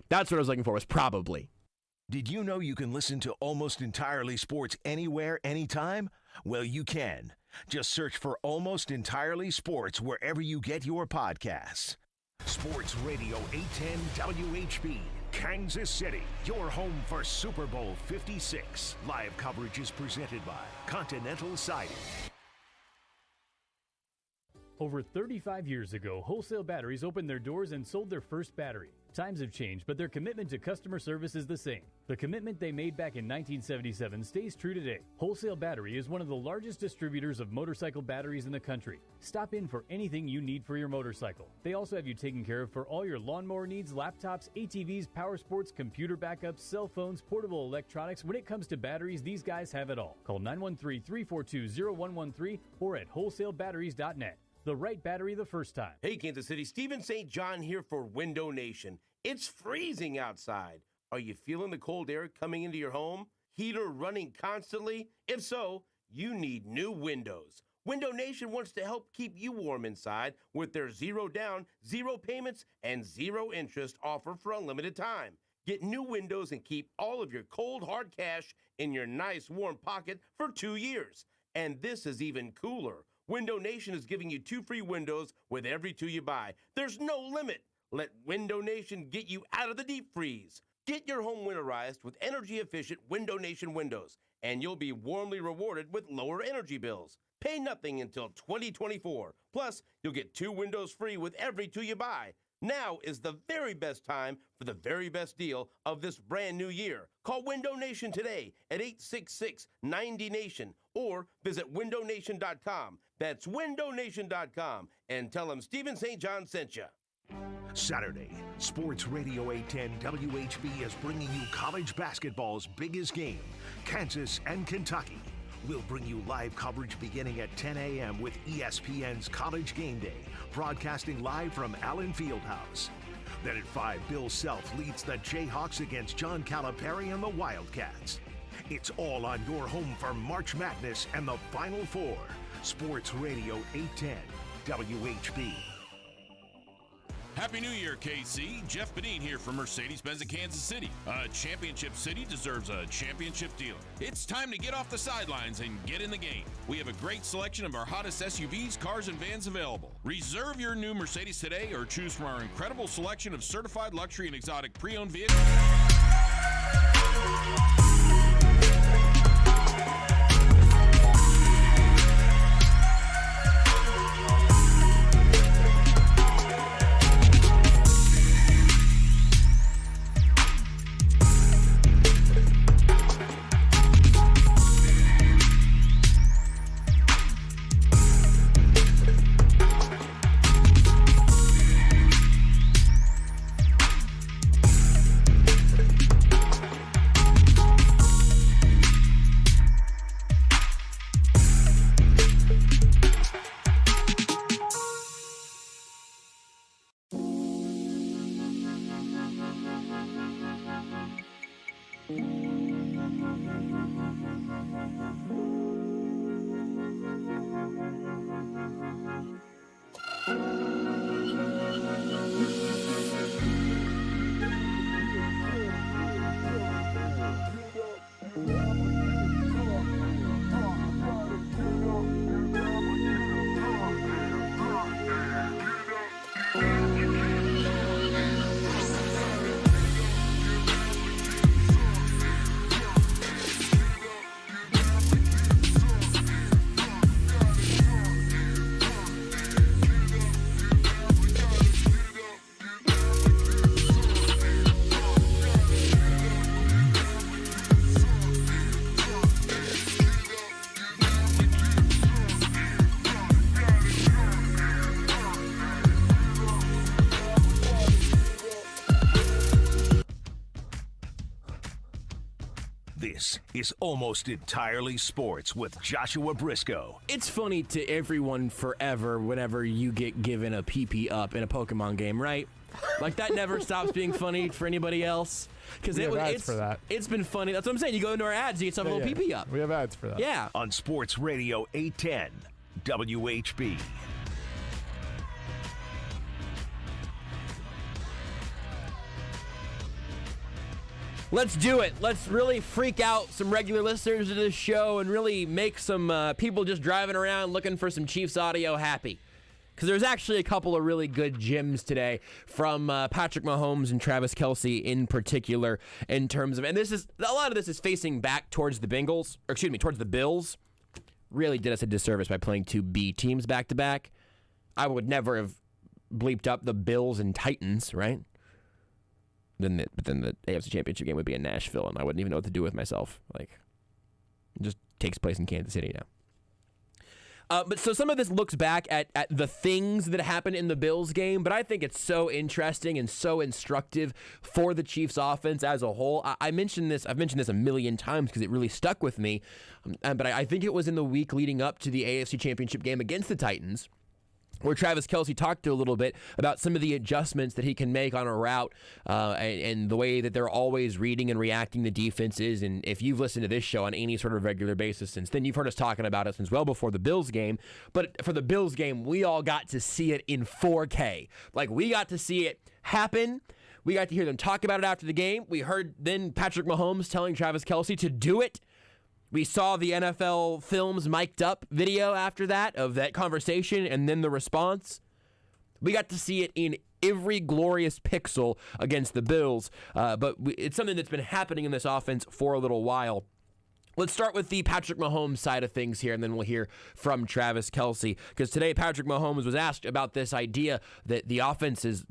S5: That's what I was looking for, was probably.
S2: Did you know you can listen to Almost Entirely Sports anywhere, anytime? Well, you can. Just search for Almost Entirely Sports wherever you get your podcasts. Sports Radio 810 WHB, Kansas City, your home for Super Bowl 56. Live coverage is presented by Continental Siding.
S1: Over 35 years ago, Wholesale Batteries opened their doors and sold their first battery. Times have changed, but their commitment to customer service is the same. The commitment they made back in 1977 stays true today. Wholesale Battery is one of the largest distributors of motorcycle batteries in the country. Stop in for anything you need for your motorcycle. They also have you taken care of for all your lawnmower needs, laptops, ATVs, power sports, computer backups, cell phones, portable electronics. When it comes to batteries, these guys have it all. Call 913-342-0113 or at wholesalebatteries.net. The right battery the first time.
S8: Hey, Kansas City, Steven St. John here for Window Nation. It's freezing outside. Are you feeling the cold air coming into your home? Heater running constantly? If so, you need new windows. Window Nation wants to help keep you warm inside with their 0 down, 0 payments, and 0 interest offer for a limited time. Get new windows and keep all of your cold, hard cash in your nice, warm pocket for 2 years. And this is even cooler. Window Nation is giving you 2 free windows with every 2 you buy. There's no limit. Let Window Nation get you out of the deep freeze. Get your home winterized with energy-efficient Window Nation windows, and you'll be warmly rewarded with lower energy bills. Pay nothing until 2024. Plus, you'll get 2 windows free with every 2 you buy. Now is the very best time for the very best deal of this brand new year. Call Window Nation today at 866-90NATION or visit windownation.com. That's windownation.com, and tell them Stephen St. John sent you.
S2: Saturday, Sports Radio 810 WHB is bringing you college basketball's biggest game, Kansas and Kentucky. We'll bring you live coverage beginning at 10 a.m. with ESPN's College Game Day, broadcasting live from Allen Fieldhouse. Then at 5, Bill Self leads the Jayhawks against John Calipari and the Wildcats. It's all on your home for March Madness and the Final Four. Sports Radio 810 WHB.
S9: Happy New Year, KC. Jeff Bedeen here from Mercedes-Benz of Kansas City. A championship city deserves a championship dealer. It's time to get off the sidelines and get in the game. We have a great selection of our hottest SUVs, cars, and vans available. Reserve your new Mercedes today or choose from our incredible selection of certified luxury and exotic pre-owned vehicles.
S2: This is Almost Entirely Sports with Joshua Brisco.
S3: It's funny to everyone forever whenever you get given a PP up in a Pokemon game, right? Like, that never stops being funny for anybody else. Because it's been funny. That's what I'm saying. You go into our ads, you get some little PP up.
S6: We have ads for that.
S3: Yeah.
S2: On Sports Radio 810 WHB.
S5: Let's do it. Let's really freak out some regular listeners to this show and really make some people just driving around looking for some Chiefs audio happy. Because there's actually a couple of really good gems today from Patrick Mahomes and Travis Kelce in particular in terms of, and this is, a lot of this is facing back towards the Bengals, or excuse me, towards the Bills. Really did us a disservice by playing 2 B teams back to back. I would never have bleeped up the Bills and Titans, right? But then the AFC Championship game would be in Nashville, and I wouldn't even know what to do with myself. Like, it just takes place in Kansas City now. But so some of this looks back at the things that happened in the Bills game, but I think it's so interesting and so instructive for the Chiefs offense as a whole. I've mentioned this a million times because it really stuck with me. But I think it was in the week leading up to the AFC Championship game against the Titans, where Travis Kelce talked a little bit about some of the adjustments that he can make on a route and the way that they're always reading and reacting to defenses. And if you've listened to this show on any sort of regular basis since then, you've heard us talking about it since well before the Bills game. But for the Bills game, we all got to see it in 4K. Like, we got to see it happen. We got to hear them talk about it after the game. We heard then Patrick Mahomes telling Travis Kelce to do it. We saw the NFL Films mic'd up video after that of that conversation and then the response. We got to see it in every glorious pixel against the Bills, but it's something that's been happening in this offense for a little while. Let's start with the Patrick Mahomes side of things here, and then we'll hear from Travis Kelce. Because today, Patrick Mahomes was asked about this idea that the offense is,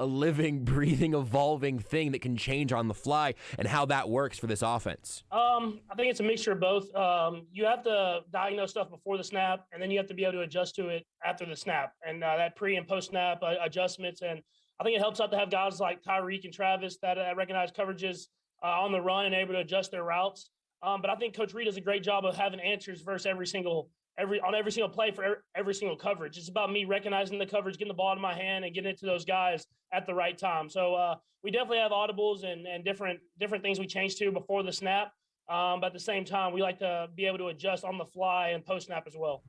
S5: a living, breathing, evolving thing that can change on the fly, and how that works for this offense.
S10: I think it's a mixture of both. You have to diagnose stuff before the snap, and then you have to be able to adjust to it after the snap, and that pre- and post-snap adjustments. And I think it helps out to have guys like Tyreek and Travis that recognize coverages on the run and able to adjust their routes. But I think Coach Reid does a great job of having answers versus every single play for every single coverage. It's about me recognizing the coverage, getting the ball in my hand, and getting it to those guys at the right time. So we definitely have audibles and different things we change to before the snap. But at the same time, we like to be able to adjust on the fly and post snap as well.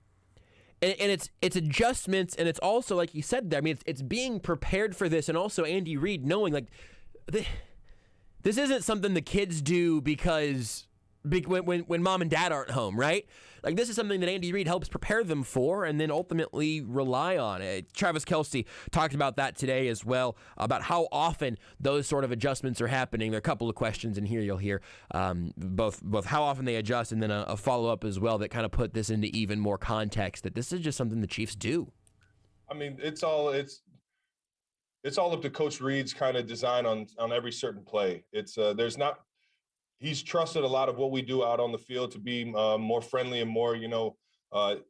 S5: And it's adjustments, and it's also, like you said there, I mean, it's being prepared for this, and also Andy Reid knowing, like, this isn't something the kids do because when mom and dad aren't home, right? Like, this is something that Andy Reid helps prepare them for and then ultimately rely on. Travis Kelce talked about that today as well, about how often those sort of adjustments are happening. There are a couple of questions in here you'll hear, both how often they adjust, and then a follow-up as well that kind of put this into even more context, that this is just something the Chiefs do.
S4: I mean, it's all up to Coach Reid's kind of design on every certain play. He's trusted a lot of what we do out on the field to be more friendly and more,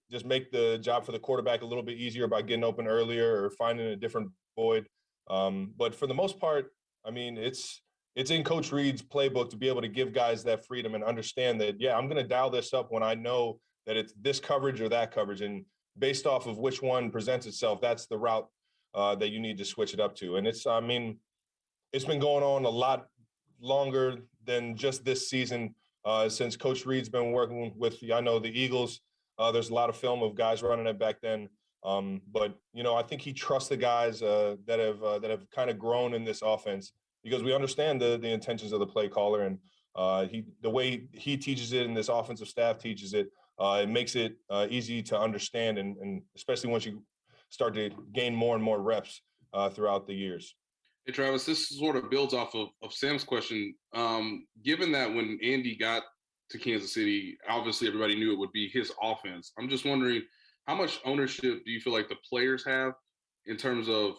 S4: just make the job for the quarterback a little bit easier by getting open earlier or finding a different void. But for the most part, I mean, it's in Coach Reid's playbook to be able to give guys that freedom and understand that, yeah, I'm going to dial this up when I know that it's this coverage or that coverage. And based off of which one presents itself, that's the route that you need to switch it up to. And it's been going on a lot longer than just this season, since Coach Reid's been working with, the Eagles. There's a lot of film of guys running it back then. But I think he trusts the guys that have kind of grown in this offense, because we understand the intentions of the play caller, and the way he teaches it and this offensive staff teaches it, it makes it easy to understand, and especially once you start to gain more and more reps throughout the years.
S11: Hey, Travis, this sort of builds off of Sam's question. Given that when Andy got to Kansas City, obviously everybody knew it would be his offense. I'm just wondering, how much ownership do you feel like the players have in terms of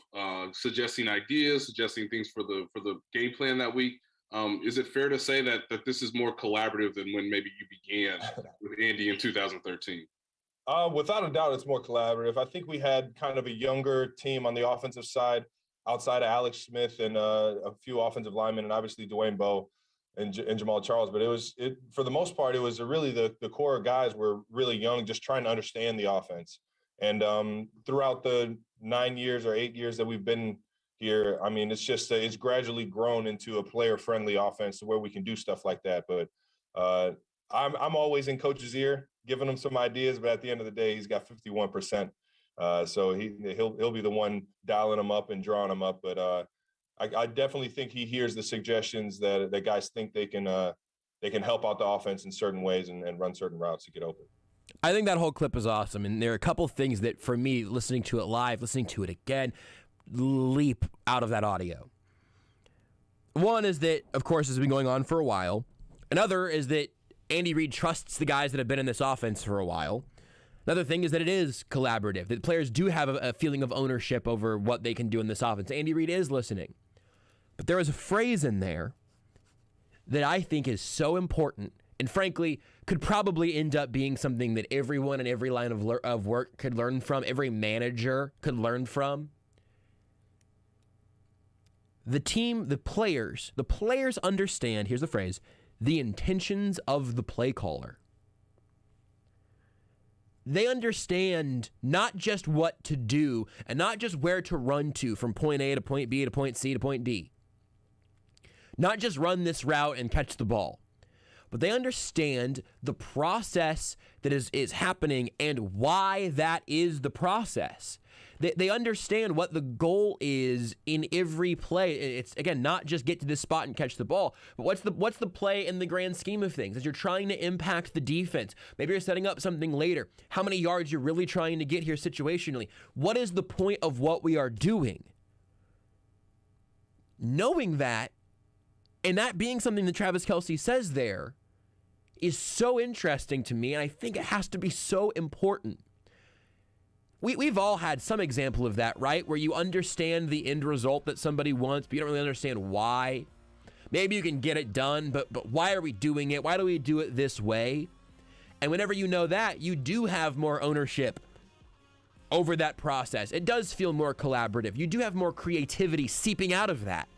S11: suggesting ideas, suggesting things for the game plan that week? Is it fair to say that this is more collaborative than when maybe you began with Andy in 2013?
S4: Without a doubt, it's more collaborative. I think we had kind of a younger team on the offensive side, outside of Alex Smith and a few offensive linemen, and obviously Dwayne Bowe and Jamal Charles. But for the most part, it was really the core guys were really young, just trying to understand the offense. And throughout the 9 years or 8 years that we've been here, I mean, it's gradually grown into a player-friendly offense to where we can do stuff like that. But I'm always in Coach's ear, giving him some ideas. But at the end of the day, he's got 51%. So he'll be the one dialing them up and drawing them up. But I definitely think he hears the suggestions that guys think they can help out the offense in certain ways and run certain routes to get open.
S5: I think that whole clip is awesome. And there are a couple things that, for me, listening to it live, listening to it again, leap out of that audio. One is that, of course, has been going on for a while. Another is that Andy Reid trusts the guys that have been in this offense for a while. Another thing is that it is collaborative, that players do have a feeling of ownership over what they can do in this offense. Andy Reid is listening. But there is a phrase in there that I think is so important, and frankly, could probably end up being something that everyone in every line of work could learn from, every manager could learn from. The team, the players understand, here's the phrase, the intentions of the play caller. They understand not just what to do and not just where to run to from point A to point B to point C to point D. Not just run this route and catch the ball, but they understand the process that is happening and why that is the process. They understand what the goal is in every play. It's, again, not just get to this spot and catch the ball, but what's the play in the grand scheme of things? As you're trying to impact the defense, maybe you're setting up something later, how many yards you're really trying to get here situationally. What is the point of what we are doing? Knowing that, and that being something that Travis Kelce says there, is so interesting to me, and I think it has to be so important. We've all had some example of that, right? Where you understand the end result that somebody wants, but you don't really understand why. Maybe you can get it done, but why are we doing it? Why do we do it this way? And whenever you know that, you do have more ownership over that process. It does feel more collaborative. You do have more creativity seeping out of that.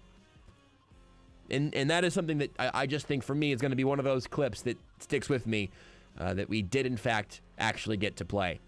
S5: And that is something that I just think, for me, is going to be one of those clips that sticks with me, that we did, in fact, actually get to play.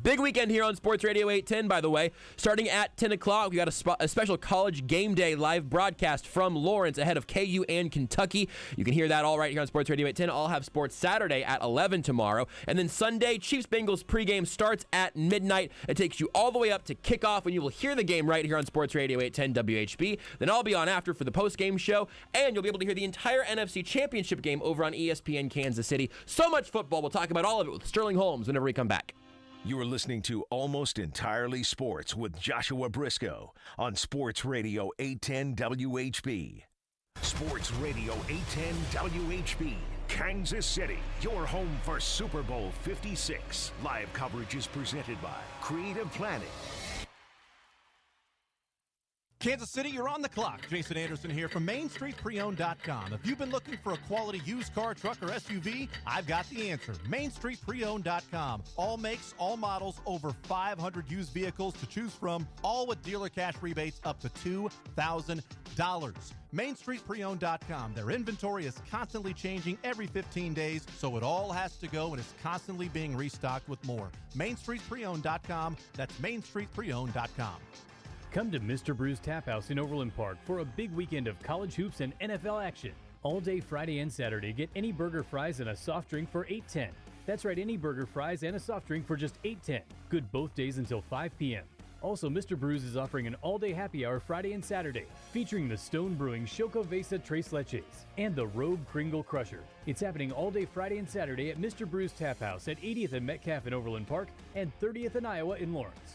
S5: Big weekend here on Sports Radio 810, by the way. Starting at 10 o'clock, we got a special college game day live broadcast from Lawrence ahead of KU and Kentucky. You can hear that all right here on Sports Radio 810. I'll have Sports Saturday at 11 tomorrow. And then Sunday, Chiefs-Bengals pregame starts at midnight. It takes you all the way up to kickoff, and you will hear the game right here on Sports Radio 810 WHB. Then I'll be on after for the postgame show, and you'll be able to hear the entire NFC Championship game over on ESPN Kansas City. So much football. We'll talk about all of it with Sterling Holmes whenever we come back.
S2: You are listening to Almost Entirely Sports with Joshua Brisco on Sports Radio 810 WHB. Sports Radio 810 WHB, Kansas City, your home for Super Bowl 56. Live coverage is presented by Creative Planning.
S12: Kansas City, you're on the clock. Jason Anderson here from MainStreetPreowned.com. If you've been looking for a quality used car, truck, or SUV, I've got the answer. MainStreetPreowned.com. All makes, all models, over 500 used vehicles to choose from, all with dealer cash rebates up to $2,000. MainStreetPreowned.com. Their inventory is constantly changing every 15 days, so it all has to go and is constantly being restocked with more. MainStreetPreowned.com. That's MainStreetPreowned.com.
S1: Come to Mr. Brew's Tap House in Overland Park for a big weekend of college hoops and NFL action. All day Friday and Saturday, get any burger, fries, and a soft drink for $8.10. That's right, any burger, fries, and a soft drink for just $8.10. Good both days until 5 p.m. Also, Mr. Brews is offering an all-day happy hour Friday and Saturday, featuring the Stone Brewing Choco Vesa Tres Leches and the Rogue Kringle Crusher. It's happening all day Friday and Saturday at Mr. Brew's Tap House at 80th and Metcalf in Overland Park and 30th and Iowa in Lawrence.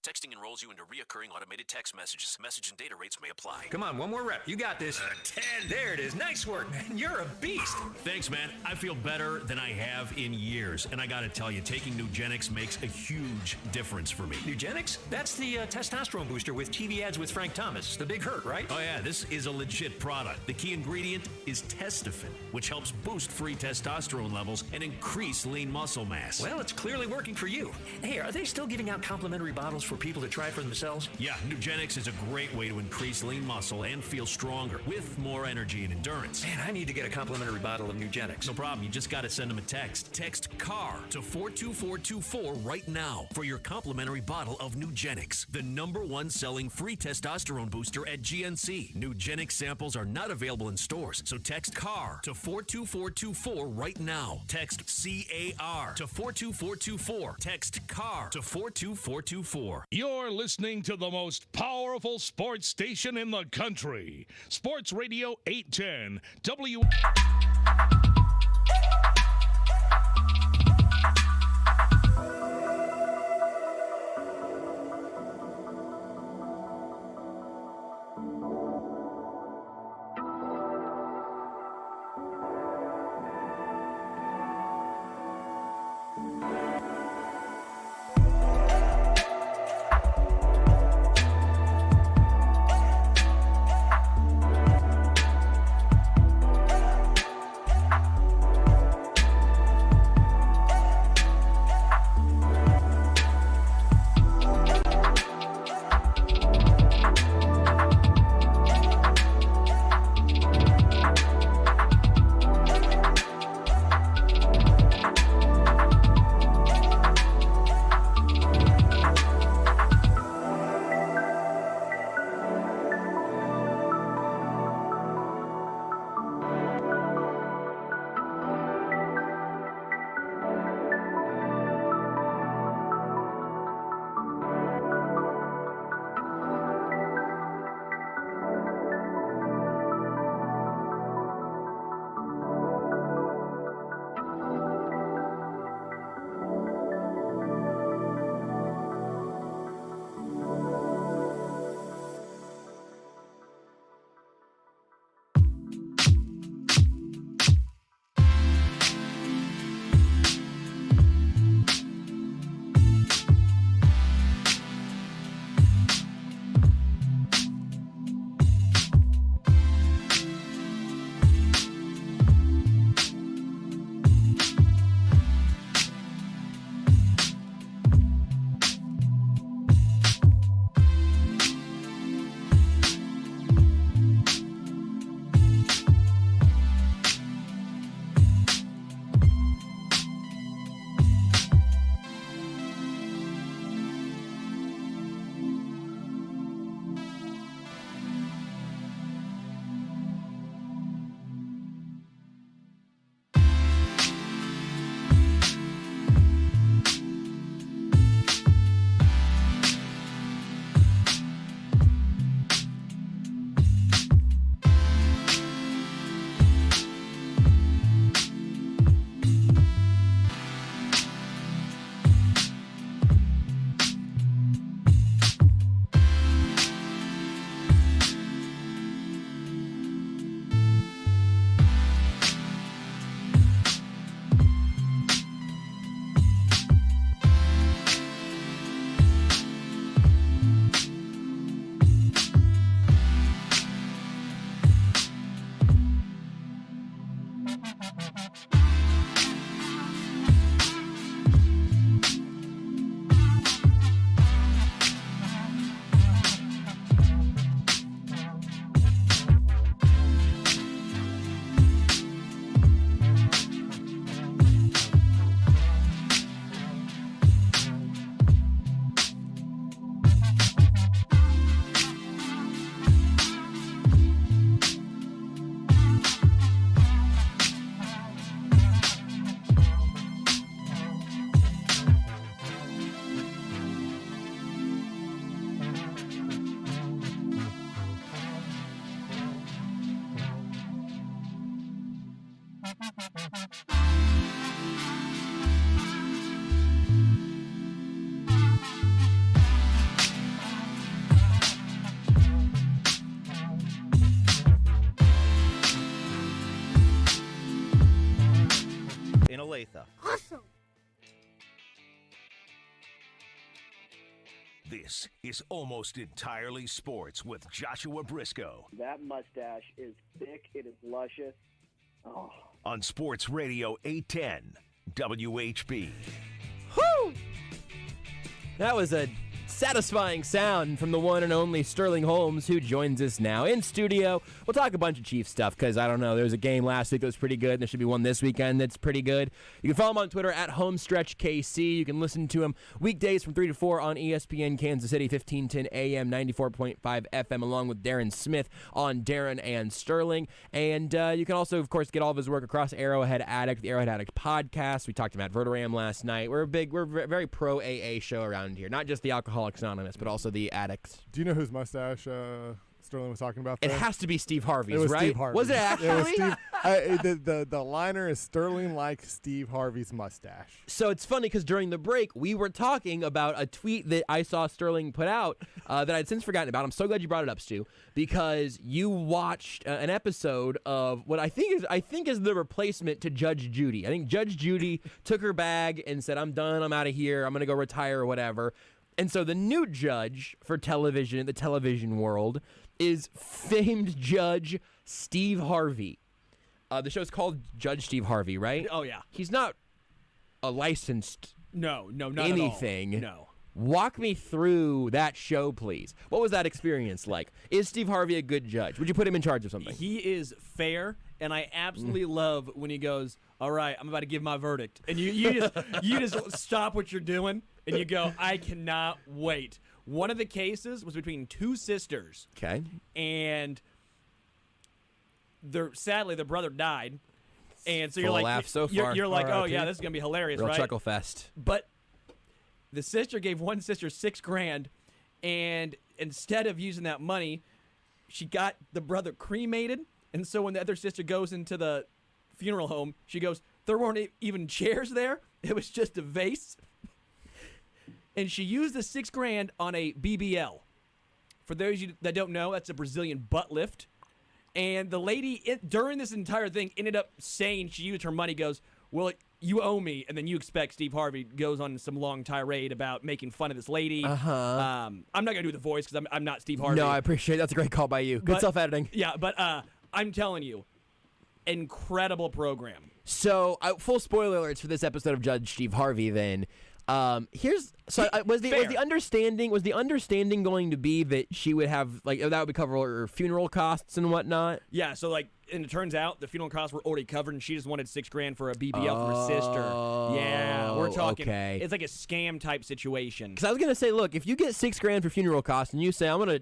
S13: Texting enrolls you into reoccurring automated text messages. Message and data rates may apply.
S14: Come on, one more rep. You got this. 10. There it is. Nice work, man. You're a beast.
S9: Thanks, man. I feel better than I have in years. And I got to tell you, taking Nugenix makes a huge difference for me.
S14: Nugenix? That's the testosterone booster with TV ads with Frank Thomas. The Big Hurt, right?
S9: Oh, yeah. This is a legit product. The key ingredient is Testofen, which helps boost free testosterone levels and increase lean muscle mass.
S14: Well, it's clearly working for you. Hey, are they still giving out complimentary bottles for people to try for themselves?
S9: Yeah, Nugenix is a great way to increase lean muscle and feel stronger with more energy and endurance.
S14: Man, I need to get a complimentary bottle of Nugenix.
S9: No problem. You just got to send them a text. Text CAR to 42424 right now for your complimentary bottle of Nugenix, the #1 selling free testosterone booster at GNC. Nugenix samples are not available in stores, so text CAR to 42424 right now. Text CAR to 42424. Text CAR to 42424.
S15: You're listening to the most powerful sports station in the country. Sports Radio 810 W.
S2: This is Almost Entirely Sports with Joshua Brisco.
S16: That mustache is thick. It is luscious. Oh.
S2: On Sports Radio 810 WHB.
S5: Whew! That was a satisfying sound from the one and only Sterling Holmes, who joins us now in studio. We'll talk a bunch of Chiefs stuff because, I don't know, there was a game last week that was pretty good, and there should be one this weekend that's pretty good. You can follow him on Twitter at HomestretchKC. You can listen to him weekdays from 3 to 4 on ESPN Kansas City, 1510 AM, 94.5 FM, along with Darren Smith on Darren and Sterling. And you can also, of course, get all of his work across Arrowhead Addict, the Arrowhead Addict podcast. We talked to Matt Verderam last night. We're a very pro AA show around here, not just the Alcoholics Anonymous, but also the addicts.
S6: Do you know whose mustache Sterling was talking about there?
S5: It has to be Steve Harvey's,
S6: it was
S5: right?
S6: Steve Harvey.
S5: Was it actually?
S6: It was Steve, the liner is Sterling like Steve Harvey's mustache.
S5: So it's funny because during the break, we were talking about a tweet that I saw Sterling put out that I'd since forgotten about. I'm so glad you brought it up, Stu, because you watched an episode of what I think is the replacement to Judge Judy. I think Judge Judy took her bag and said, "I'm done. I'm out of here. I'm going to go retire or whatever." And so the new judge for television in the television world is famed Judge Steve Harvey. The show's called Judge Steve Harvey, right?
S17: Oh, yeah.
S5: He's not a licensed
S17: not
S5: anything.
S17: at all. No.
S5: Walk me through that show, please. What was that experience like? Is Steve Harvey a good judge? Would you put him in charge of something?
S17: He is fair, and I absolutely love when he goes, "All right, I'm about to give my verdict." And you just stop what you're doing, and you go, "I cannot wait." One of the cases was between two sisters.
S5: Okay.
S17: And sadly, the brother died. And so
S5: Full laugh so far.
S17: You're like,
S6: R.I.P.
S17: oh, yeah, this is going to be hilarious,
S5: Real
S17: right?
S5: chuckle fest.
S17: But the sister gave one sister $6,000, and instead of using that money, she got the brother cremated. And so when the other sister goes into the funeral home, she goes, there weren't even chairs there. It was just a vase. And she used the $6,000 on a BBL. For those of you that don't know, that's a Brazilian butt lift. And the lady, during this entire thing, ended up saying she used her money, goes, well, you owe me. And then you expect Steve Harvey goes on some long tirade about making fun of this lady.
S5: Uh-huh.
S17: I'm not going to do the voice because I'm not Steve Harvey.
S5: No, I appreciate it. That's a great call by you. Good self-editing.
S17: Yeah, but I'm telling you, incredible program.
S5: So, full spoiler alerts for this episode of Judge Steve Harvey then. Was the understanding going to be that she would have, like, that would cover her funeral costs and whatnot?
S17: Yeah, so, like, and it turns out the funeral costs were already covered, and she just wanted $6,000 for a BBL for her sister. Yeah, we're talking.
S5: Okay.
S17: It's like a scam type situation.
S5: Because I was gonna say, look, if you get $6,000 for funeral costs, and you say I'm gonna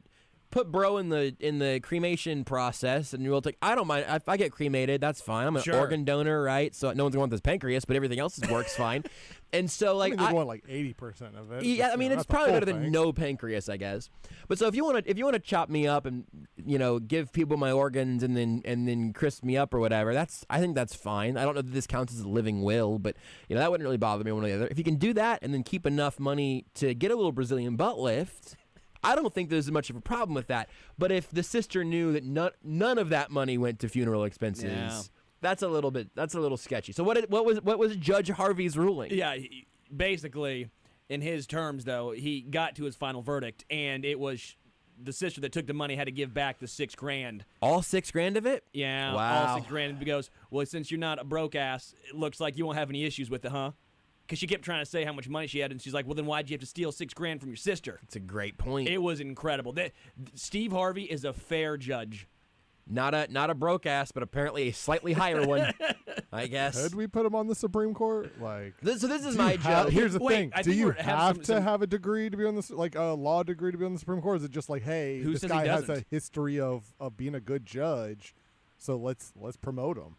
S5: put bro in the cremation process, and you'll take, I don't mind if I get cremated, that's fine. I'm an organ donor, right? So no one's gonna want this pancreas, but everything else works fine. And so, like,
S6: I want like 80% of it.
S5: Yeah, I mean, it's probably better than no pancreas, I guess. But so if you want to chop me up and, you know, give people my organs and then crisp me up or whatever, I think that's fine. I don't know that this counts as a living will, but, you know, that wouldn't really bother me one or the other. If you can do that and then keep enough money to get a little Brazilian butt lift, I don't think there's much of a problem with that. But if the sister knew that none of that money went to funeral expenses. Yeah. That's a little sketchy. So what was Judge Harvey's ruling?
S17: Yeah, basically, in his terms, though, he got to his final verdict, and it was the sister that took the money had to give back the $6,000.
S5: All $6,000 of it?
S17: Yeah,
S5: wow.
S17: All $6,000. He goes, well, since you're not a broke ass, it looks like you won't have any issues with it, huh? Because she kept trying to say how much money she had, and she's like, well, then why'd you have to steal $6,000 from your sister?
S5: That's a great point.
S17: It was incredible. Steve Harvey is a fair judge.
S5: Not a broke ass, but apparently a slightly higher one, I guess.
S6: Could we put him on the Supreme Court? Like,
S5: this is my job.
S6: Here's the thing: do you have to have a degree to be on this, like a law degree to be on the Supreme Court? Or is it just like, hey, this guy has a history of being a good judge, so let's promote him?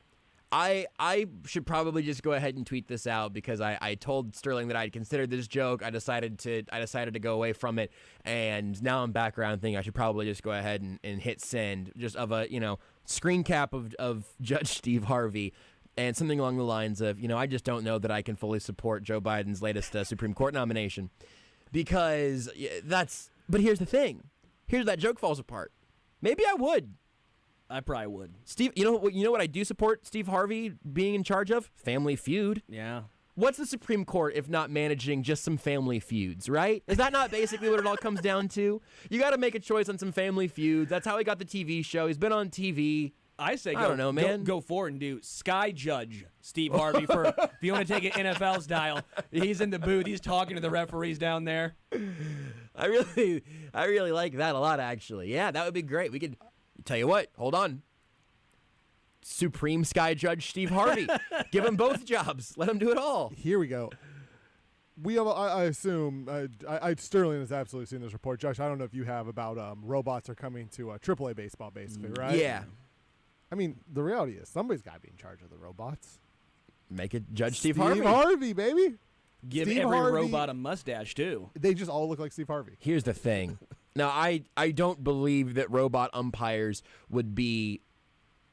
S5: I should probably just go ahead and tweet this out because I told Sterling that I'd considered this joke. I decided to go away from it, and now I'm back around thinking I should probably just go ahead and hit send, just of a, you know, screen cap of Judge Steve Harvey, and something along the lines of, you know, I just don't know that I can fully support Joe Biden's latest Supreme Court nomination, because but here's the thing, here's that joke falls apart. Maybe I would.
S17: I probably would.
S5: Steve, you know what I do support Steve Harvey being in charge of? Family Feud.
S17: Yeah.
S5: What's the Supreme Court if not managing just some family feuds, right? Is that not basically what it all comes down to? You got to make a choice on some family feuds. That's how he got the TV show. He's been on TV.
S17: I say,
S5: I don't know, man.
S17: Go forward and do Sky Judge Steve Harvey for if you want to take it NFL style. He's in the booth. He's talking to the referees down there.
S5: I really like that a lot, actually. Yeah, that would be great. We could tell you what. Hold on. Supreme Sky Judge Steve Harvey. Give him both jobs. Let him do it all.
S6: Here we go. We have, I assume, Sterling has absolutely seen this report. Josh, I don't know if you have about robots are coming to AAA baseball, basically, right?
S5: Yeah.
S6: I mean, the reality is somebody's got to be in charge of the robots.
S5: Make it Judge Steve Harvey.
S6: Steve Harvey, baby.
S17: Give
S6: Steve
S17: every
S6: Harvey,
S17: robot a mustache, too.
S6: They just all look like Steve Harvey.
S5: Here's the thing. Now, I don't believe that robot umpires would be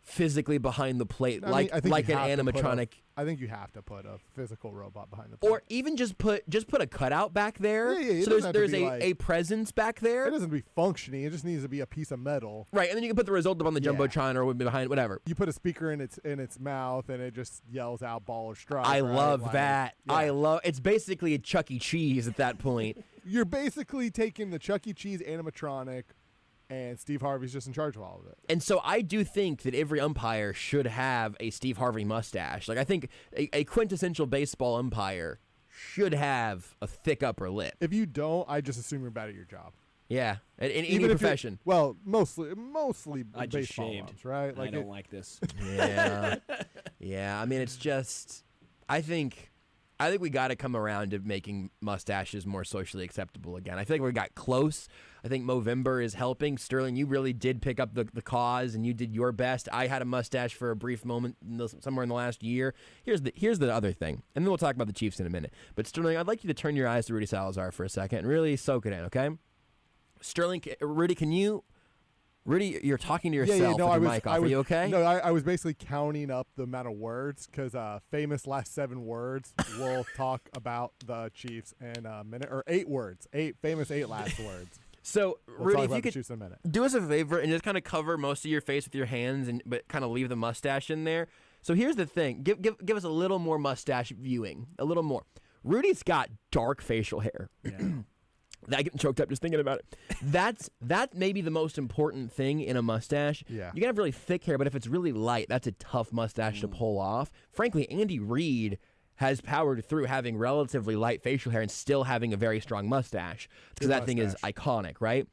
S5: physically behind the plate like an animatronic.
S6: I think you have to put a physical robot behind the plate.
S5: Or even just put a cutout back there.
S6: Yeah,
S5: so there's a presence back there.
S6: It doesn't be functioning. It just needs to be a piece of metal.
S5: Right, and then you can put the result up on the Jumbotron or behind whatever.
S6: You put a speaker in its mouth and it just yells out ball or strike.
S5: I
S6: right?
S5: love that.
S6: Yeah.
S5: It's basically a Chuck E. Cheese at that point.
S6: You're basically taking the Chuck E. Cheese animatronic, and Steve Harvey's just in charge of all of it.
S5: And so I do think that every umpire should have a Steve Harvey mustache. Like, I think a quintessential baseball umpire should have a thick upper lip.
S6: If you don't, I just assume you're bad at your job.
S5: Yeah, in any profession.
S6: Well, mostly
S17: I just
S6: baseball
S17: shaved.
S6: ones, right?
S17: I don't like this.
S5: Yeah. Yeah, I mean, it's just, I think we got to come around to making mustaches more socially acceptable again. I feel like we got close. I think Movember is helping. Sterling, you really did pick up the cause, and you did your best. I had a mustache for a brief moment somewhere in the last year. Here's the other thing, and then we'll talk about the Chiefs in a minute. But Sterling, I'd like you to turn your eyes to Rudy Salazar for a second and really soak it in, okay? Sterling, Rudy, you're talking to yourself with your mic off. Are you okay?
S6: No, I was basically counting up the amount of words because famous last 7 words. We'll talk about the Chiefs in a minute, or 8 words. 8 last words.
S5: So,
S6: we'll
S5: Rudy, if you could do us a favor and just kind of cover most of your face with your hands, but kind of leave the mustache in there. So here's the thing: give us a little more mustache viewing, a little more. Rudy's got dark facial hair. Yeah. I get choked up just thinking about it. That may be the most important thing in a mustache.
S6: Yeah.
S5: You can have really thick hair, but if it's really light, that's a tough mustache to pull off. Frankly, Andy Reid has powered through having relatively light facial hair and still having a very strong mustache because that thing is iconic, right?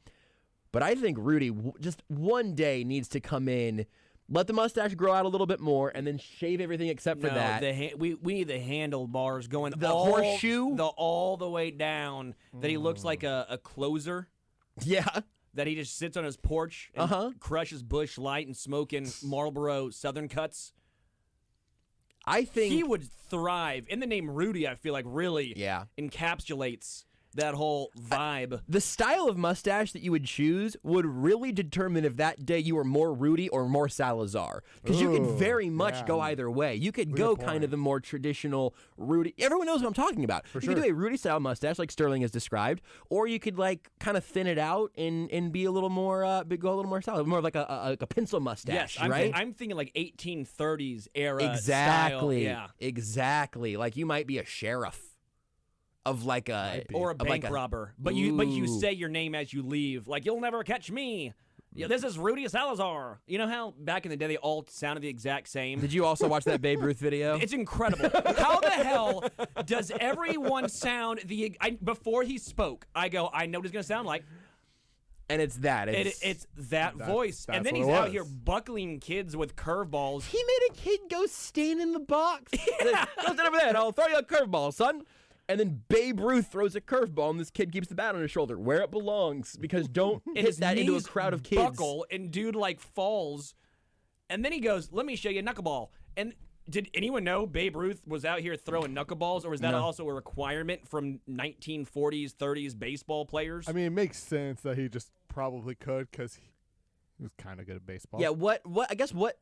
S5: But I think Rudy just one day needs to come in, let the mustache grow out a little bit more, and then shave everything except for that.
S17: We need the handlebars going
S5: horseshoe
S17: all the way down. That he looks like a closer.
S5: Yeah.
S17: That he just sits on his porch and crushes Bush Light and smoking Marlboro Southern Cuts.
S5: I think
S17: he would thrive. In the name Rudy, I feel like really encapsulates that whole vibe.
S5: The style of mustache that you would choose would really determine if that day you were more Rudy or more Salazar. Because you could very much go either way. You could go kind of the more traditional Rudy. Everyone knows what I'm talking about. You could do a Rudy-style mustache like Sterling has described, or you could like kind of thin it out and be a little more, go a little more style, more of like a pencil mustache, right?
S17: I'm thinking like 1830s era
S5: exactly,
S17: style. Yeah.
S5: Exactly. Like you might be a sheriff. Of like a
S17: bank robber, but you say your name as you leave, like you'll never catch me. Yeah, this is Rudy Salazar. You know how back in the day they all sounded the exact same?
S5: Did you also watch that Babe Ruth video?
S17: It's incredible. How the hell does everyone sound before he spoke? I go, I know what he's gonna sound like.
S5: And it's that.
S17: It's that voice. And then he's out here buckling kids with curveballs.
S5: He made a kid go stand in the box. Yeah. Go stand over there and I'll throw you a curveball, son. And then Babe Ruth throws a curveball, and this kid keeps the bat on his shoulder where it belongs because don't hit that into a crowd of kids.
S17: Buckle, and dude like falls, and then he goes, "Let me show you a knuckleball." And did anyone know Babe Ruth was out here throwing knuckleballs, or was that also a requirement from 1940s, 30s baseball players?
S6: I mean, it makes sense that he just probably could because he was kind of good at baseball.
S5: Yeah,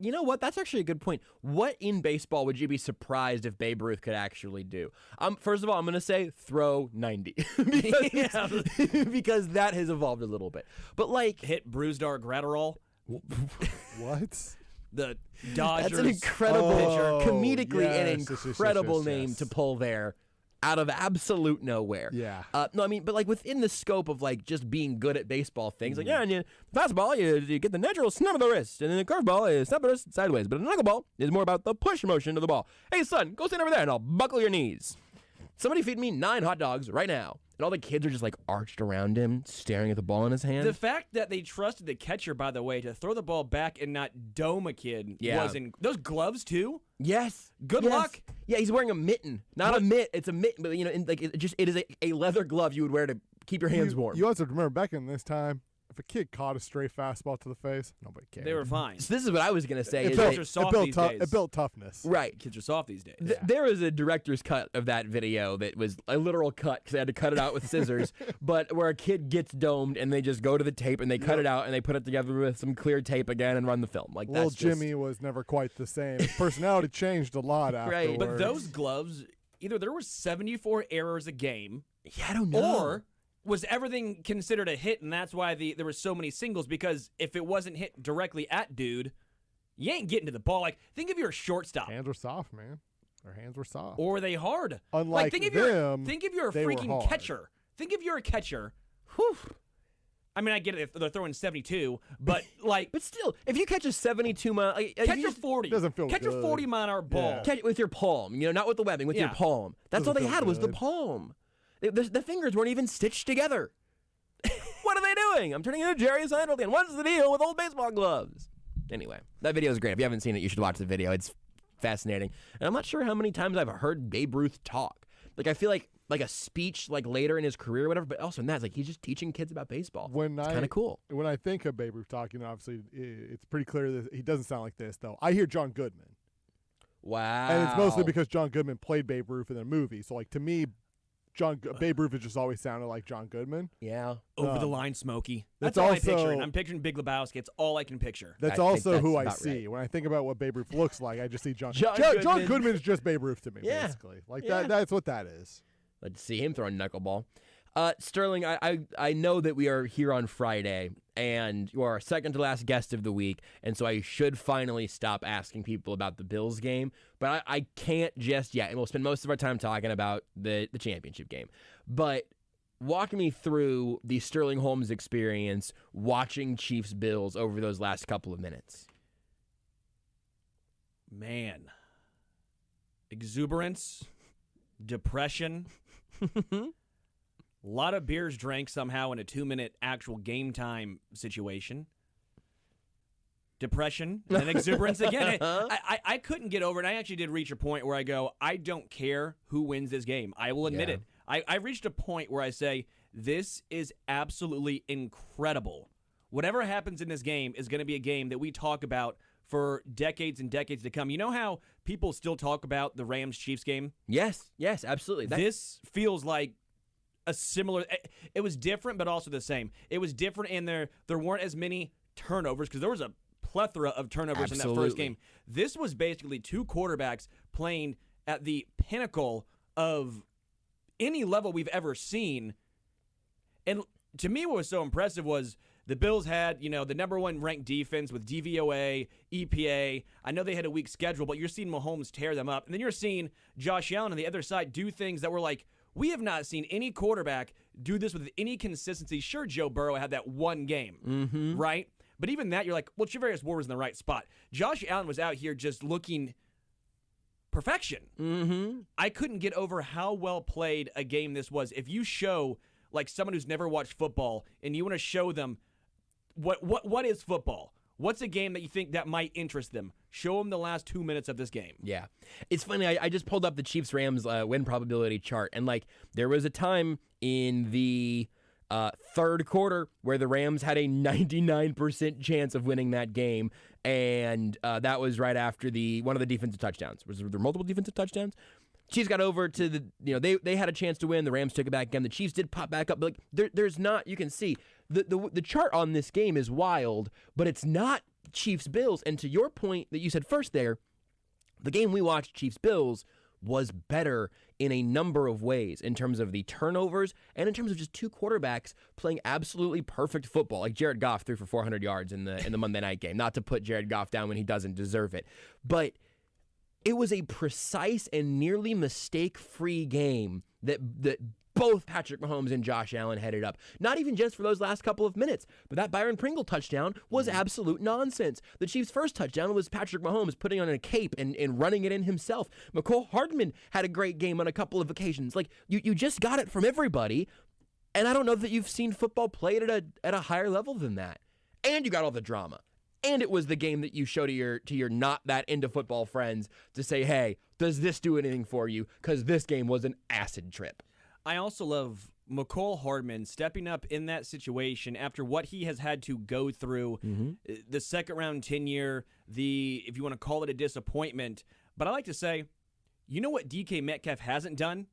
S5: you know what? That's actually a good point. What in baseball would you be surprised if Babe Ruth could actually do? First of all, I'm going to say throw 90 because that has evolved a little bit. But like
S17: hit Bruised Gratterall.
S6: What?
S17: the Dodgers.
S5: That's an incredible, comedically an
S6: yes,
S5: incredible name to pull there out of absolute nowhere.
S6: Yeah.
S5: No, I mean, but like within the scope of like just being good at baseball things, like, yeah, and you fastball, you get the natural snap of the wrist, and then the curveball is snap of the wrist sideways, but a knuckleball is more about the push motion of the ball. Hey, son, go stand over there, and I'll buckle your knees. Somebody feed me 9 hot dogs right now. And all the kids are just like arched around him, staring at the ball in his hand.
S17: The fact that they trusted the catcher, by the way, to throw the ball back and not dome a kid was in those gloves too.
S5: Yes.
S17: Good luck.
S5: Yeah, he's wearing a mitten, not a mitt. It's a mitten, but it is a leather glove you would wear to keep your hands warm.
S6: You also remember back in this time, if a kid caught a stray fastball to the face, nobody cared.
S17: They were fine.
S5: So this is what I was going to say.
S6: It built toughness.
S5: Right.
S17: Kids are soft these days.
S5: There was a director's cut of that video that was a literal cut because they had to cut it out with scissors, but where a kid gets domed and they just go to the tape and they cut it out and they put it together with some clear tape again and run the film. Like
S6: Little Jimmy was never quite the same. His personality changed a lot afterwards.
S17: Right. But those gloves, either there were 74 errors a game.
S5: Yeah, I don't know.
S17: Or was everything considered a hit, and that's why there were so many singles? Because if it wasn't hit directly at dude, you ain't getting to the ball. Like, think of your shortstop.
S6: Hands were soft, man. Their hands were soft.
S17: Or were they hard?
S6: Unlike
S17: think of
S6: them,
S17: think if you're a
S6: they were
S17: freaking
S6: hard.
S17: catcher. Think if you're a catcher. Whew. I mean, I get it if they're throwing 72, but like,
S5: but still, if you catch a 72-mile,
S17: catch a 40,
S6: doesn't feel
S17: catch
S6: good.
S17: a 40-mile-an-hour ball,
S5: catch it with your palm. Not with the webbing, with your palm. That's all they had was the palm. The fingers weren't even stitched together. What are they doing? I'm turning into Jerry Seinfeld again. What's the deal with old baseball gloves? Anyway, that video is great. If you haven't seen it, you should watch the video. It's fascinating. And I'm not sure how many times I've heard Babe Ruth talk. Like, I feel like a speech like later in his career or whatever, but also in that, it's like he's just teaching kids about baseball. It's kind of cool.
S6: When I think of Babe Ruth talking, obviously it's pretty clear that he doesn't sound like this, though. I hear John Goodman.
S5: Wow.
S6: And it's mostly because John Goodman played Babe Ruth in a movie. So, like, to me, Babe Ruth has just always sounded like John Goodman.
S5: Yeah.
S17: Over the line, Smokey.
S6: That's
S17: all
S6: also,
S17: I'm picturing. I'm picturing Big Lebowski. It's all I can picture.
S6: That's also who I see. Right. When I think about what Babe Ruth looks like, I just see John
S5: Goodman.
S6: John Goodman is just Babe Ruth to me, basically. Like, that's what that is.
S5: Let's see him throwing knuckleball. Sterling, I know that we are here on Friday, and you are our second to last guest of the week, and so I should finally stop asking people about the Bills game, but I can't just yet, and we'll spend most of our time talking about the championship game. But walk me through the Sterling Holmes experience watching Chiefs-Bills over those last couple of minutes.
S17: Man. Exuberance. Depression. A lot of beers drank somehow in a 2-minute actual game time situation. Depression and exuberance again. I couldn't get over it. I actually did reach a point where I go, I don't care who wins this game. I will admit it. I reached a point where I say, this is absolutely incredible. Whatever happens in this game is going to be a game that we talk about for decades and decades to come. You know how people still talk about the Rams-Chiefs game?
S5: Yes, absolutely.
S17: This feels like a similar. It was different, but also the same. It was different in there weren't as many turnovers because there was a plethora of turnovers in that first game. This was basically two quarterbacks playing at the pinnacle of any level we've ever seen. And to me, what was so impressive was the Bills had, the number one ranked defense with DVOA, EPA. I know they had a weak schedule, but you're seeing Mahomes tear them up. And then you're seeing Josh Allen on the other side do things that were like, we have not seen any quarterback do this with any consistency. Sure, Joe Burrow had that one game, right? But even that, you're like, well, Charvarius Ward was in the right spot. Josh Allen was out here just looking perfection. I couldn't get over how well played a game this was. If you show, like, someone who's never watched football and you want to show them what is football, what's a game that you think that might interest them, show them the last 2 minutes of this game.
S5: Yeah. It's funny. I just pulled up the Chiefs-Rams win probability chart, and, like, there was a time in the third quarter where the Rams had a 99% chance of winning that game, and that was right after one of the defensive touchdowns. Was there multiple defensive touchdowns? Chiefs got over to they had a chance to win. The Rams took it back again. The Chiefs did pop back up, but like there's not. You can see the chart on this game is wild, but it's not Chiefs Bills. And to your point that you said first there, the game we watched, Chiefs Bills, was better in a number of ways in terms of the turnovers and in terms of just two quarterbacks playing absolutely perfect football. Like Jared Goff threw for 400 yards in the Monday night game. Not to put Jared Goff down when he doesn't deserve it, but it was a precise and nearly mistake-free game that both Patrick Mahomes and Josh Allen headed up. Not even just for those last couple of minutes, but that Byron Pringle touchdown was absolute nonsense. The Chiefs' first touchdown was Patrick Mahomes putting on a cape and running it in himself. McCole Hardman had a great game on a couple of occasions. Like, you just got it from everybody, and I don't know that you've seen football played at a higher level than that. And you got all the drama. And it was the game that you show to your not that into football friends to say, hey, does this do anything for you? Because this game was an acid trip.
S17: I also love McCole Hardman stepping up in that situation after what he has had to go through, the second-round tenure, if you want to call it a disappointment. But I like to say, you know what DK Metcalf hasn't done?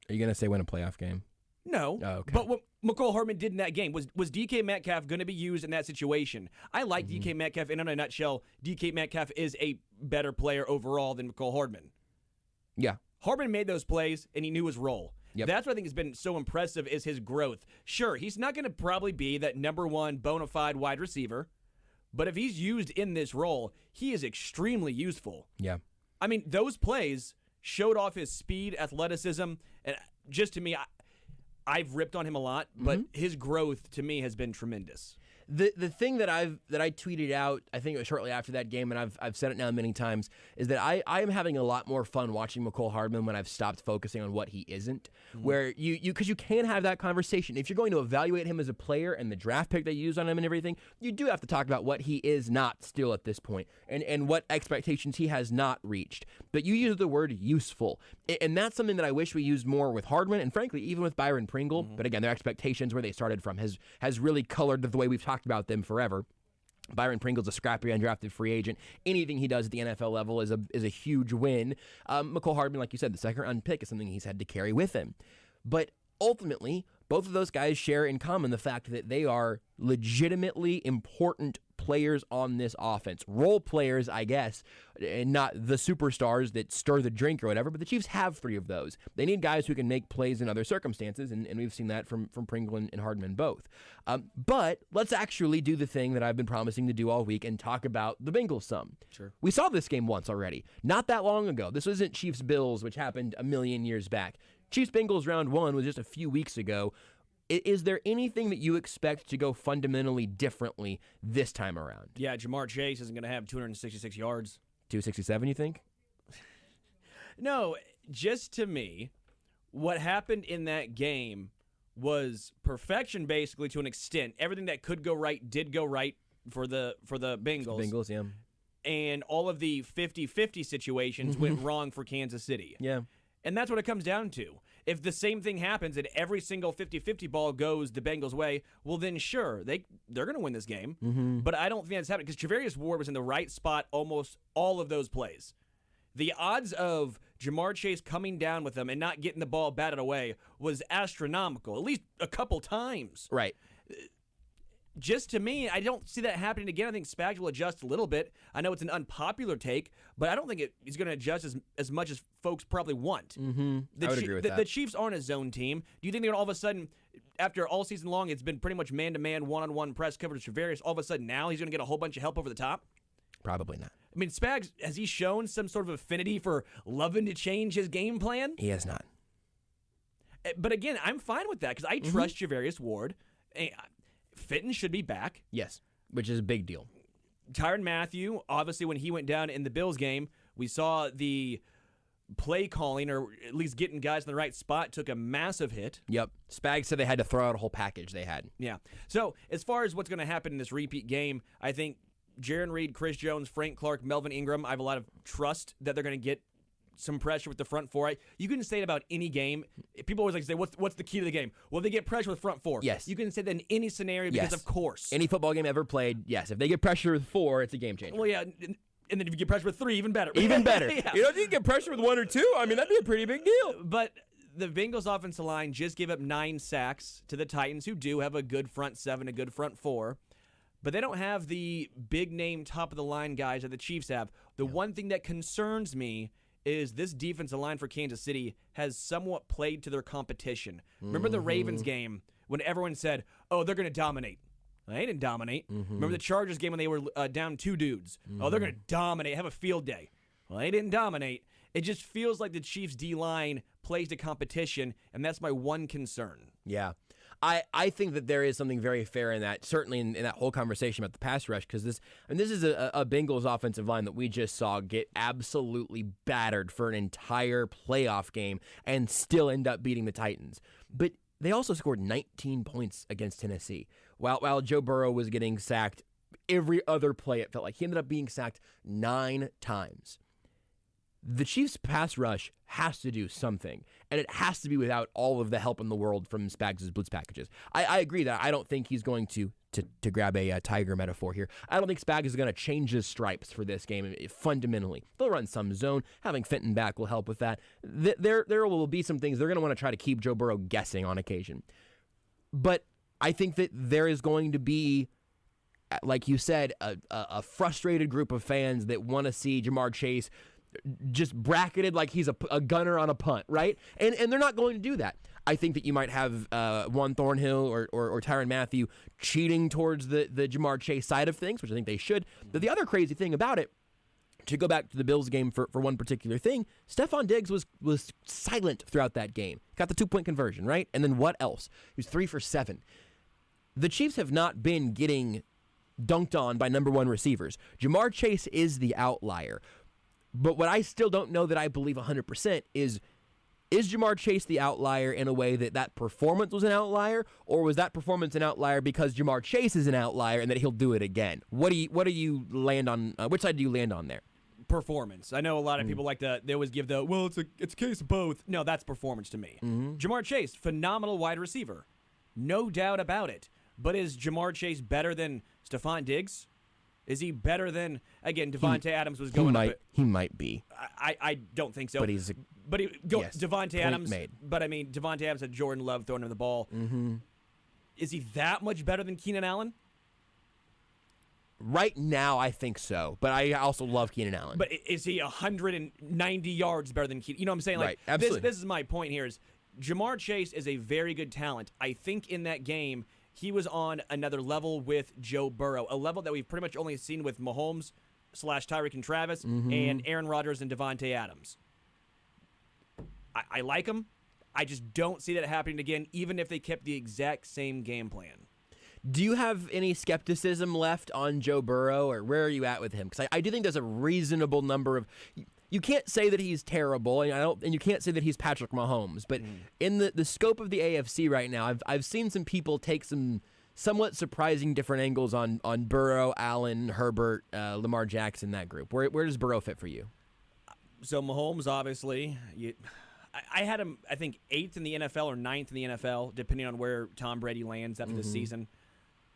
S5: Are you going to say win a playoff game?
S17: No.
S5: Oh, okay.
S17: But what McCole Hardman did in that game, was DK Metcalf going to be used in that situation? I like DK Metcalf, and in a nutshell, DK Metcalf is a better player overall than McCole Hardman.
S5: Yeah.
S17: Hardman made those plays, and he knew his role.
S5: Yep.
S17: That's what I think has been so impressive is his growth. Sure, he's not going to probably be that number one bona fide wide receiver, but if he's used in this role, he is extremely useful.
S5: Yeah.
S17: I mean, those plays showed off his speed, athleticism, and just to me, I've ripped on him a lot, but his growth to me has been tremendous.
S5: The thing that I tweeted out, I think it was shortly after that game, and I've said it now many times, is that I am having a lot more fun watching McCole Hardman when I've stopped focusing on what he isn't. Where because you can have that conversation. If you're going to evaluate him as a player and the draft pick they use on him and everything, you do have to talk about what he is not still at this point and what expectations he has not reached. But you use the word useful, and that's something that I wish we used more with Hardman, and frankly, even with Byron Pringle. But again, their expectations, where they started from, has really colored the way we've talked about them forever. Byron Pringle's a scrappy undrafted free agent. Anything he does at the NFL level is a huge win. McCole Hardman, like you said, the second-round pick is something he's had to carry with him. But ultimately, both of those guys share in common the fact that they are legitimately important players on this offense. Role players, I guess, and not the superstars that stir the drink or whatever, but the Chiefs have three of those. They need guys who can make plays in other circumstances, and we've seen that from Pringle and Hardman both. But let's actually do the thing that I've been promising to do all week and talk about the Bengals some.
S17: Sure.
S5: We saw this game once already, not that long ago. This wasn't Chiefs-Bills, which happened a million years back. Chiefs-Bengals round one was just a few weeks ago. Is there anything that you expect to go fundamentally differently this time around?
S17: Yeah, Jamar Chase isn't going to have 266 yards.
S5: 267, you think?
S17: No, just to me, what happened in that game was perfection, basically, to an extent. Everything that could go right did go right for the Bengals.
S5: Bengals, yeah.
S17: And all of the 50-50 situations went wrong for Kansas City.
S5: Yeah.
S17: And that's what it comes down to. If the same thing happens and every single 50-50 ball goes the Bengals' way, well, then sure, they're going to win this game. But I don't think that's happening because Travarius Ward was in the right spot almost all of those plays. The odds of Jamar Chase coming down with them and not getting the ball batted away was astronomical, at least a couple times.
S5: Right.
S17: Just to me, I don't see that happening again. I think Spags will adjust a little bit. I know it's an unpopular take, but I don't think he's going to adjust as much as folks probably want.
S5: I would agree with that.
S17: The Chiefs aren't a zone team. Do you think they're all of a sudden, after all season long, it's been pretty much man-to-man, one-on-one press coverage for Travarius, all of a sudden now he's going to get a whole bunch of help over the top?
S5: Probably not.
S17: I mean, Spags, has he shown some sort of affinity for loving to change his game plan?
S5: He has not.
S17: But again, I'm fine with that because I trust Travarius Ward. Fitton should be back.
S5: Yes, which is a big deal.
S17: Tyrann Mathieu, obviously, when he went down in the Bills game, we saw the play calling, or at least getting guys in the right spot, took a massive hit.
S5: Yep. Spags said they had to throw out a whole package they had.
S17: Yeah. So as far as what's going to happen in this repeat game, I think Jaron Reed, Chris Jones, Frank Clark, Melvin Ingram, I have a lot of trust that they're going to get some pressure with the front four. You can say it about any game. People always like to say, what's the key to the game? Well, they get pressure with front four.
S5: Yes.
S17: You can say that in any scenario because, of course.
S5: Any football game ever played, yes. If they get pressure with four, it's a game changer.
S17: Well, yeah. And then if you get pressure with three, even better.
S5: Even better.
S17: Yeah.
S5: You know, if you get pressure with one or two, I mean, that'd be a pretty big deal.
S17: But the Bengals offensive line just gave up 9 sacks to the Titans, who do have a good front seven, a good front four. But they don't have the big-name, top-of-the-line guys that the Chiefs have. The one thing that concerns me is this defensive line for Kansas City has somewhat played to their competition. Remember the Ravens game when everyone said, oh, they're going to dominate. Well, they didn't dominate. Remember the Chargers game when they were down 2 dudes. Oh, they're going to dominate, have a field day. Well, they didn't dominate. It just feels like the Chiefs' D-line plays to competition, and that's my one concern.
S5: Yeah. I think that there is something very fair in that, certainly in that whole conversation about the pass rush, because this is a Bengals offensive line that we just saw get absolutely battered for an entire playoff game and still end up beating the Titans. But they also scored 19 points against Tennessee. While Joe Burrow was getting sacked every other play, it felt like he ended up being sacked 9 times. The Chiefs' pass rush has to do something, and it has to be without all of the help in the world from Spags' blitz packages. I agree that I don't think he's going to grab a tiger metaphor here. I don't think Spags is going to change his stripes for this game fundamentally. They'll run some zone. Having Fenton back will help with that. There will be some things they're going to want to try to keep Joe Burrow guessing on occasion. But I think that there is going to be, like you said, a frustrated group of fans that want to see Jamar Chase just bracketed like he's a gunner on a punt, right? And they're not going to do that. I think that you might have Juan Thornhill or Tyrann Mathieu cheating towards the Jamar Chase side of things, which I think they should. But the other crazy thing about it, to go back to the Bills game for one particular thing, Stephon Diggs was silent throughout that game. Got the 2-point conversion, right? And then what else? He was 3 for 7. The Chiefs have not been getting dunked on by number 1 receivers. Jamar Chase is the outlier. But what I still don't know that I believe 100% is Jamar Chase the outlier in a way that performance was an outlier, or was that performance an outlier because Jamar Chase is an outlier and that he'll do it again? What do you land on? Which side do you land on there?
S17: Performance. I know a lot of people they always give it's a case of both. No, that's performance to me. Jamar Chase, phenomenal wide receiver, no doubt about it. But is Jamar Chase better than Stephon Diggs? Is he better than, again, Devontae Adams was going up?
S5: He might be.
S17: I don't think so.
S5: But yes,
S17: Devontae Adams.
S5: Made.
S17: But I mean, Devontae Adams had Jordan Love throwing him the ball. Is he that much better than Keenan Allen?
S5: Right now, I think so. But I also love Keenan Allen.
S17: But is he 190 yards better than Keenan? You know what I'm saying? Like,
S5: right. Absolutely.
S17: This is my point here is Jamar Chase is a very good talent. I think in that game, he was on another level with Joe Burrow, a level that we've pretty much only seen with Mahomes / Tyreek and Travis and Aaron Rodgers and Devontae Adams. I like him. I just don't see that happening again, even if they kept the exact same game plan.
S5: Do you have any skepticism left on Joe Burrow, or where are you at with him? Because I do think there's a reasonable number of... You can't say that he's terrible, and you can't say that he's Patrick Mahomes. But in the scope of the AFC right now, I've seen some people take some somewhat surprising different angles on Burrow, Allen, Herbert, Lamar Jackson, that group. Where does Burrow fit for you?
S17: So Mahomes, obviously, I had him, I think, 8th in the NFL or 9th in the NFL, depending on where Tom Brady lands after this season.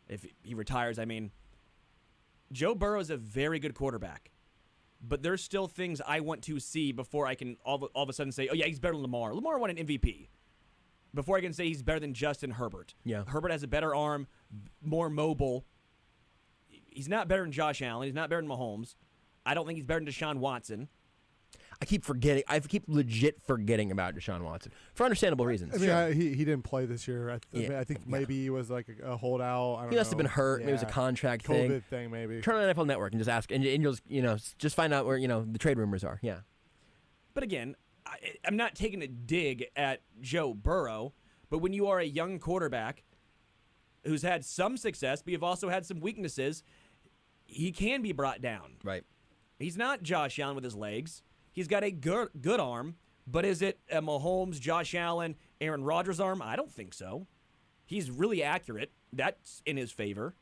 S17: If he retires, I mean, Joe Burrow is a very good quarterback. But there's still things I want to see before I can all of a sudden say, oh, yeah, he's better than Lamar. Lamar won an MVP. Before I can say he's better than Justin Herbert.
S5: Yeah.
S17: Herbert has a better arm, more mobile. He's not better than Josh Allen. He's not better than Mahomes. I don't think he's better than Deshaun Watson.
S5: I keep legit forgetting about Deshaun Watson for understandable reasons.
S6: I mean, he didn't play this year. I think maybe he was like a holdout. I don't know.
S5: He must have been hurt. Maybe it was a contract thing.
S6: COVID thing, maybe.
S5: Turn on NFL Network and just ask, and you'll just find out where the trade rumors are. Yeah.
S17: But again, I'm not taking a dig at Joe Burrow, but when you are a young quarterback who's had some success, but you've also had some weaknesses, he can be brought down.
S5: Right.
S17: He's not Josh Allen with his legs. He's got a good arm, but is it a Mahomes, Josh Allen, Aaron Rodgers arm? I don't think so. He's really accurate. That's in his favor.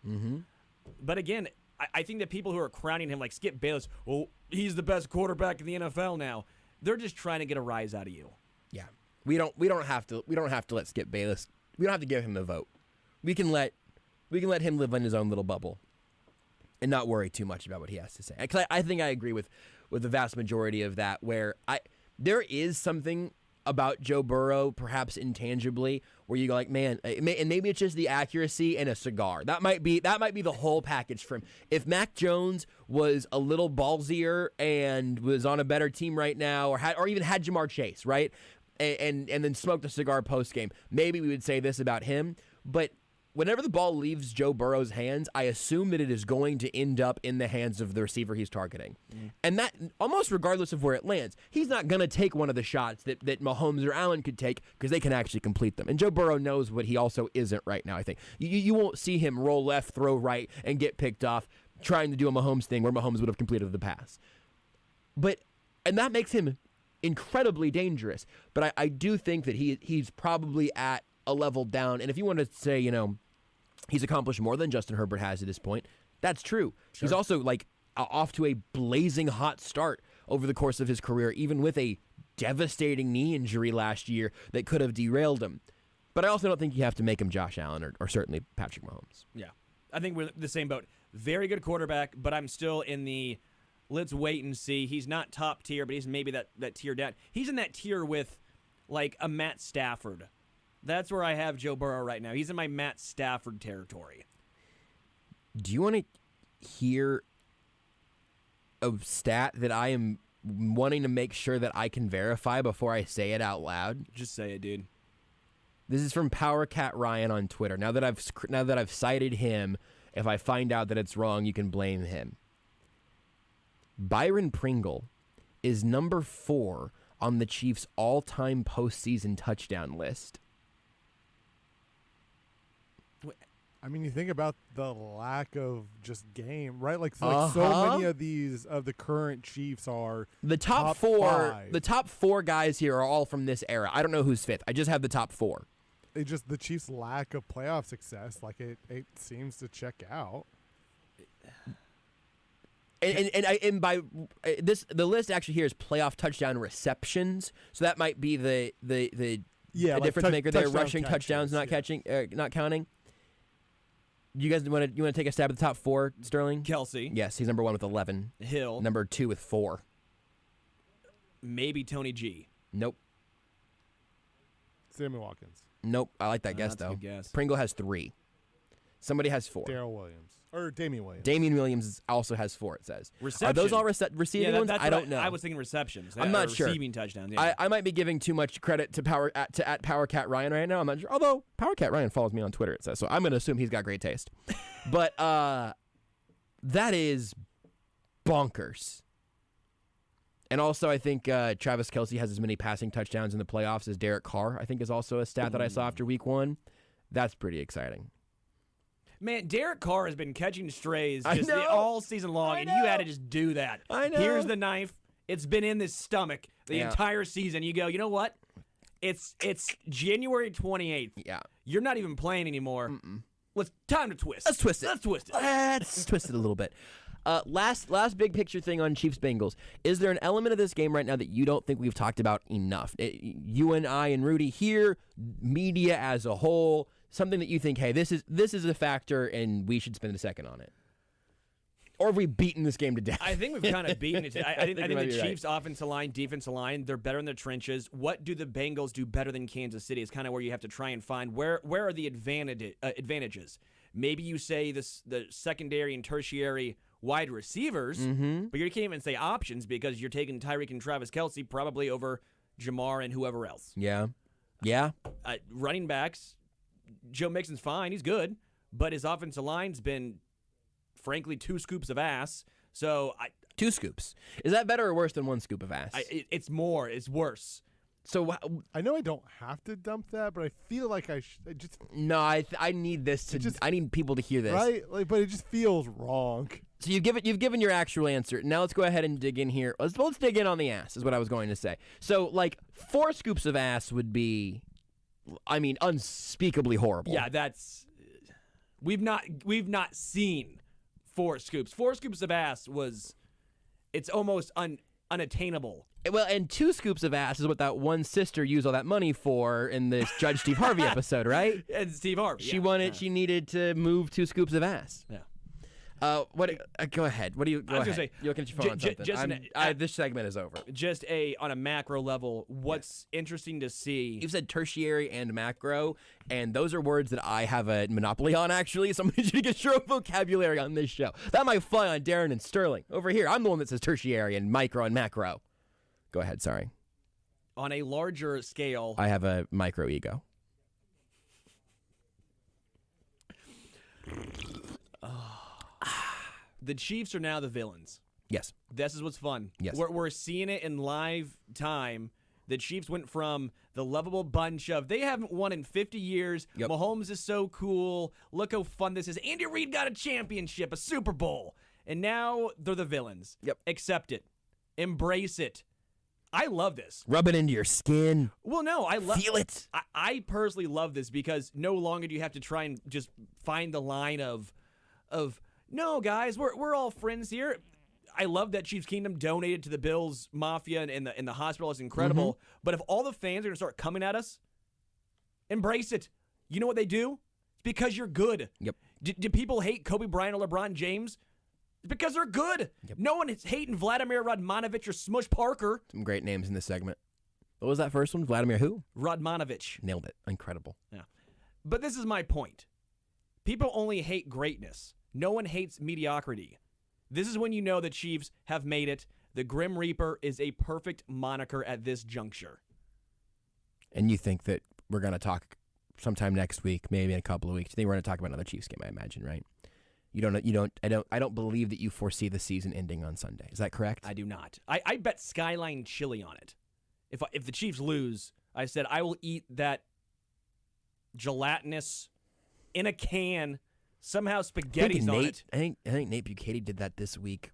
S17: But again, I think that people who are crowning him like Skip Bayless, oh, he's the best quarterback in the NFL now. They're just trying to get a rise out of you.
S5: Yeah. We don't have to let Skip Bayless. We don't have to give him the vote. We can let him live in his own little bubble and not worry too much about what he has to say. Because I think I agree with the vast majority of that, where there is something about Joe Burrow, perhaps intangibly, where you go like, man, and maybe it's just the accuracy and a cigar. That might be the whole package for him. If Mac Jones was a little ballsier and was on a better team right now, or even had Jamar Chase, right, and then smoked a cigar post game, maybe we would say this about him. But whenever the ball leaves Joe Burrow's hands, I assume that it is going to end up in the hands of the receiver he's targeting. And that, almost regardless of where it lands, he's not going to take one of the shots that Mahomes or Allen could take because they can actually complete them. And Joe Burrow knows what he also isn't right now, I think. You won't see him roll left, throw right, and get picked off trying to do a Mahomes thing where Mahomes would have completed the pass. And that makes him incredibly dangerous. But I do think that he's probably at a level down. And if you want to say, he's accomplished more than Justin Herbert has at this point, that's true. Sure. He's also off to a blazing hot start over the course of his career, even with a devastating knee injury last year that could have derailed him. But I also don't think you have to make him Josh Allen or certainly Patrick Mahomes.
S17: Yeah. I think we're the same boat. Very good quarterback, but I'm still in the let's wait and see. He's not top tier, but he's maybe that tier down. He's in that tier with a Matt Stafford. That's where I have Joe Burrow right now. He's in my Matt Stafford territory.
S5: Do you want to hear a stat that I am wanting to make sure that I can verify before I say it out loud?
S17: Just say it, dude.
S5: This is from Power Cat Ryan on Twitter. Now that I've cited him, if I find out that it's wrong, you can blame him. Byron Pringle is number 4 on the Chiefs' all-time postseason touchdown list.
S6: I mean, you think about the lack of just game, right? So many of the current Chiefs are
S5: the top 4. 5. The top 4 guys here are all from this era. I don't know who's 5th. I just have the top 4.
S6: The Chiefs' lack of playoff success, it seems to check out.
S5: And by this, the list actually here is playoff touchdown receptions. So that might be the difference maker there. Rushing touchdowns, not counting. You guys want to take a stab at the top 4, Sterling?
S17: Kelsey.
S5: Yes, he's number 1 with 11.
S17: Hill.
S5: Number 2 with 4.
S17: Maybe Tony G.
S5: Nope.
S6: Sammy Watkins.
S5: Nope. I like that guess,
S17: that's
S5: though.
S17: A good guess.
S5: Pringle has 3. Somebody has 4.
S6: Darrell Williams. Or Damian Williams.
S5: Damian Williams also has 4, it says.
S17: Reception.
S5: Are those all receiving ones? I don't know.
S17: I was thinking receptions.
S5: I'm not sure.
S17: Receiving touchdowns. Yeah.
S5: I might be giving too much credit to Power Cat Ryan right now. I'm not sure. Although Power Cat Ryan follows me on Twitter, it says. So I'm going to assume he's got great taste. But that is bonkers. And also, I think Travis Kelce has as many passing touchdowns in the playoffs as Derek Carr, I think is also a stat that I saw after week 1. That's pretty exciting.
S17: Man, Derek Carr has been catching strays all season long, and you had to just do that.
S5: I know.
S17: Here's the knife. It's been in his stomach the entire season. You go, you know what? It's January 28th.
S5: Yeah.
S17: You're not even playing anymore. Time to twist.
S5: Let's twist it.
S17: Let's twist it.
S5: Let's twist it a little bit. Last big picture thing on Chiefs Bengals. Is there an element of this game right now that you don't think we've talked about enough? You and I and Rudy here, media as a whole, something that you think, hey, this is a factor and we should spend a second on it. Or have we beaten this game to death?
S17: I think we've kind of beaten it. I think the Chiefs' offensive line, defensive line, they're better in the trenches. What do the Bengals do better than Kansas City is kind of where you have to try and find where are the advantages. Maybe you say the secondary and tertiary wide receivers, but you can't even say options because you're taking Tyreek and Travis Kelce probably over Jamar and whoever else.
S5: Yeah.
S17: Running backs, Joe Mixon's fine. He's good. But his offensive line's been, frankly, 2 scoops of ass. So
S5: 2 scoops. Is that better or worse than 1 scoop of ass?
S17: It's more. It's worse.
S6: So I know I don't have to dump that, but I feel like I just.
S5: No, I need this to. I need people to hear this.
S6: Right, but it just feels wrong.
S5: So you've given your actual answer. Now let's go ahead and dig in here. Let's dig in on the ass. Is what I was going to say. So 4 scoops of ass would be, unspeakably horrible.
S17: Yeah, that's. We've not seen 4 scoops. 4 scoops of ass it's almost unattainable.
S5: Well, and 2 scoops of ass is what that one sister used all that money for in this Judge Steve Harvey episode, right?
S17: And Steve Harvey.
S5: She wanted. She needed to move 2 scoops of ass.
S17: Yeah.
S5: Go ahead. What do you? Go ahead.
S17: Say,
S5: you're looking at your phone on something. This segment is over.
S17: Just on a macro level, what's interesting to see?
S5: You've said tertiary and macro, and those are words that I have a monopoly on. Actually, so I'm going to get your vocabulary on this show. That might fly on Darren and Sterling. Over here, I'm the one that says tertiary and micro and macro. Go ahead. Sorry.
S17: On a larger scale,
S5: I have a micro ego.
S17: The Chiefs are now the villains.
S5: Yes.
S17: This is what's fun.
S5: Yes.
S17: We're seeing it in live time. The Chiefs went from the lovable bunch of, they haven't won in 50 years.
S5: Yep.
S17: Mahomes is so cool. Look how fun this is. Andy Reid got a championship, a Super Bowl. And now they're the villains.
S5: Yep.
S17: Accept it. Embrace it. I love this.
S5: Rub it into your skin.
S17: Well, no, I love
S5: Feel it.
S17: I personally love this because no longer do you have to try and just find the line of no, guys, we're all friends here. I love that Chiefs Kingdom donated to the Bills Mafia and the hospital is incredible. Mm-hmm. But if all the fans are going to start coming at us, embrace it. You know what they do? It's because you're good.
S5: Yep.
S17: Do people hate Kobe Bryant or LeBron James? It's because they're good.
S5: Yep.
S17: No one is hating Vladimir Radmanovich or Smush Parker.
S5: Some great names in this segment. What was that first one? Vladimir who?
S17: Radmanovich.
S5: Nailed it. Incredible.
S17: Yeah. But this is my point. People only hate greatness. No one hates mediocrity. This is when you know the Chiefs have made it. The Grim Reaper is a perfect moniker at this juncture.
S5: And you think that we're going to talk sometime next week, maybe in a couple of weeks. You think we're going to talk about another Chiefs game, I imagine, right? I don't believe that you foresee the season ending on Sunday. Is that correct?
S17: I do not. I bet Skyline chili on it. If the Chiefs lose, I said I will eat that gelatinous in a can, somehow spaghetti's on it.
S5: I think Nate Bukaty did that this week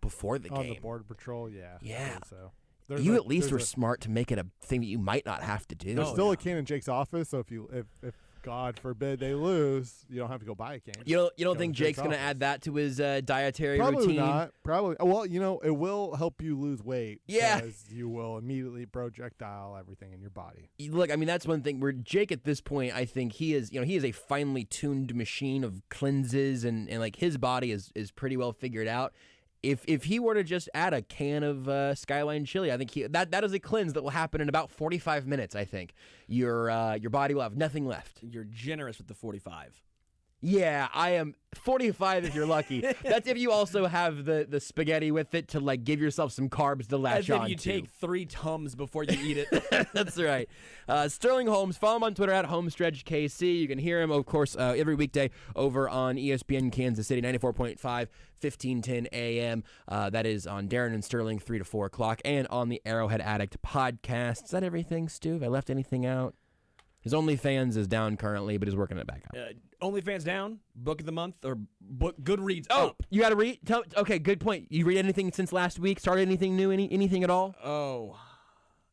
S5: before the game.
S6: On the Border Patrol, yeah.
S5: Yeah.
S6: So
S5: you at least were smart to make it a thing that you might not have to do.
S6: There's still a can in Jake's office, so if God forbid they lose, you don't have to go buy a can.
S5: You don't think Jake's going to add that to his dietary
S6: Probably
S5: routine?
S6: Not. Probably. Well, it will help you lose weight.
S5: Yeah.
S6: Because you will immediately projectile everything in your body.
S5: Look, I mean, that's one thing where Jake at this point, I think he is a finely tuned machine of cleanses and like his body is pretty well figured out. If he were to just add a can of Skyline chili, I think that is a cleanse that will happen in about 45 minutes, I think. Your body will have nothing left.
S17: You're generous with the 45.
S5: Yeah, I am 45 if you're lucky. That's if you also have the spaghetti with it to like give yourself some carbs to latch on to.
S17: As if you take 3 Tums before you eat it.
S5: That's right. Sterling Holmes, follow him on Twitter at HomestretchKC. You can hear him, of course, every weekday over on ESPN Kansas City, 94.5, 1510 AM. That is on Darren and Sterling, 3 to 4 o'clock, and on the Arrowhead Addict podcast. Is that everything, Stu? Have I left anything out? His OnlyFans is down currently, but he's working it back up.
S17: OnlyFans down, book of the month, or book Goodreads up.
S5: You got to read? Okay, good point. You read anything since last week? Started anything new? Anything at all?
S17: Oh.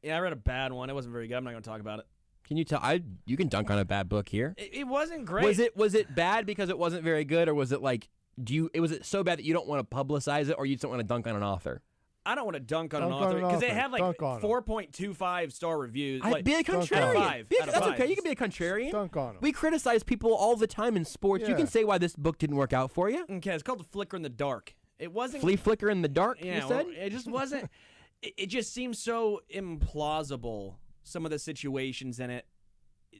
S17: Yeah, I read a bad one. It wasn't very good. I'm not going to talk about it.
S5: Can you tell? You can dunk on a bad book here.
S17: It wasn't great.
S5: Was it bad because it wasn't very good, or was it like, was it so bad that you don't want to publicize it, or you just don't want to dunk on an author?
S17: I don't want to dunk on an author because they have like 4.25 star reviews. Like,
S5: be a contrarian. That's okay. You can be a contrarian.
S6: Dunk on them.
S5: We criticize people all the time in sports. Yeah. You can say why this book didn't work out for you.
S17: Okay, it's called The Flicker in the Dark. It wasn't
S5: Flea Flicker in the Dark.
S17: Yeah,
S5: you said
S17: it just wasn't. It just seems so implausible. Some of the situations in it.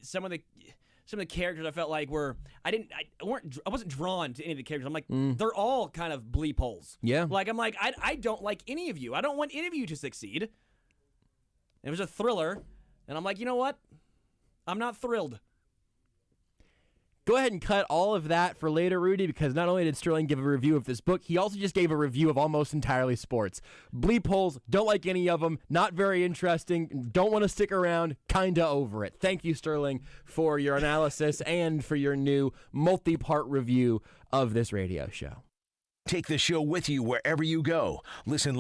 S17: Some of the characters I felt like I wasn't drawn to any of the characters. I'm like, they're all kind of bleep holes.
S5: Yeah.
S17: Like, I'm like, I don't like any of you. I don't want any of you to succeed. It was a thriller, and I'm like, you know what? I'm not thrilled.
S5: Go ahead and cut all of that for later, Rudy, because not only did Sterling give a review of this book, he also just gave a review of Almost Entirely Sports. Bleep holes, don't like any of them, not very interesting, don't want to stick around, kinda over it. Thank you, Sterling, for your analysis and for your new multi-part review of this radio show.
S2: Take the show with you wherever you go. Listen.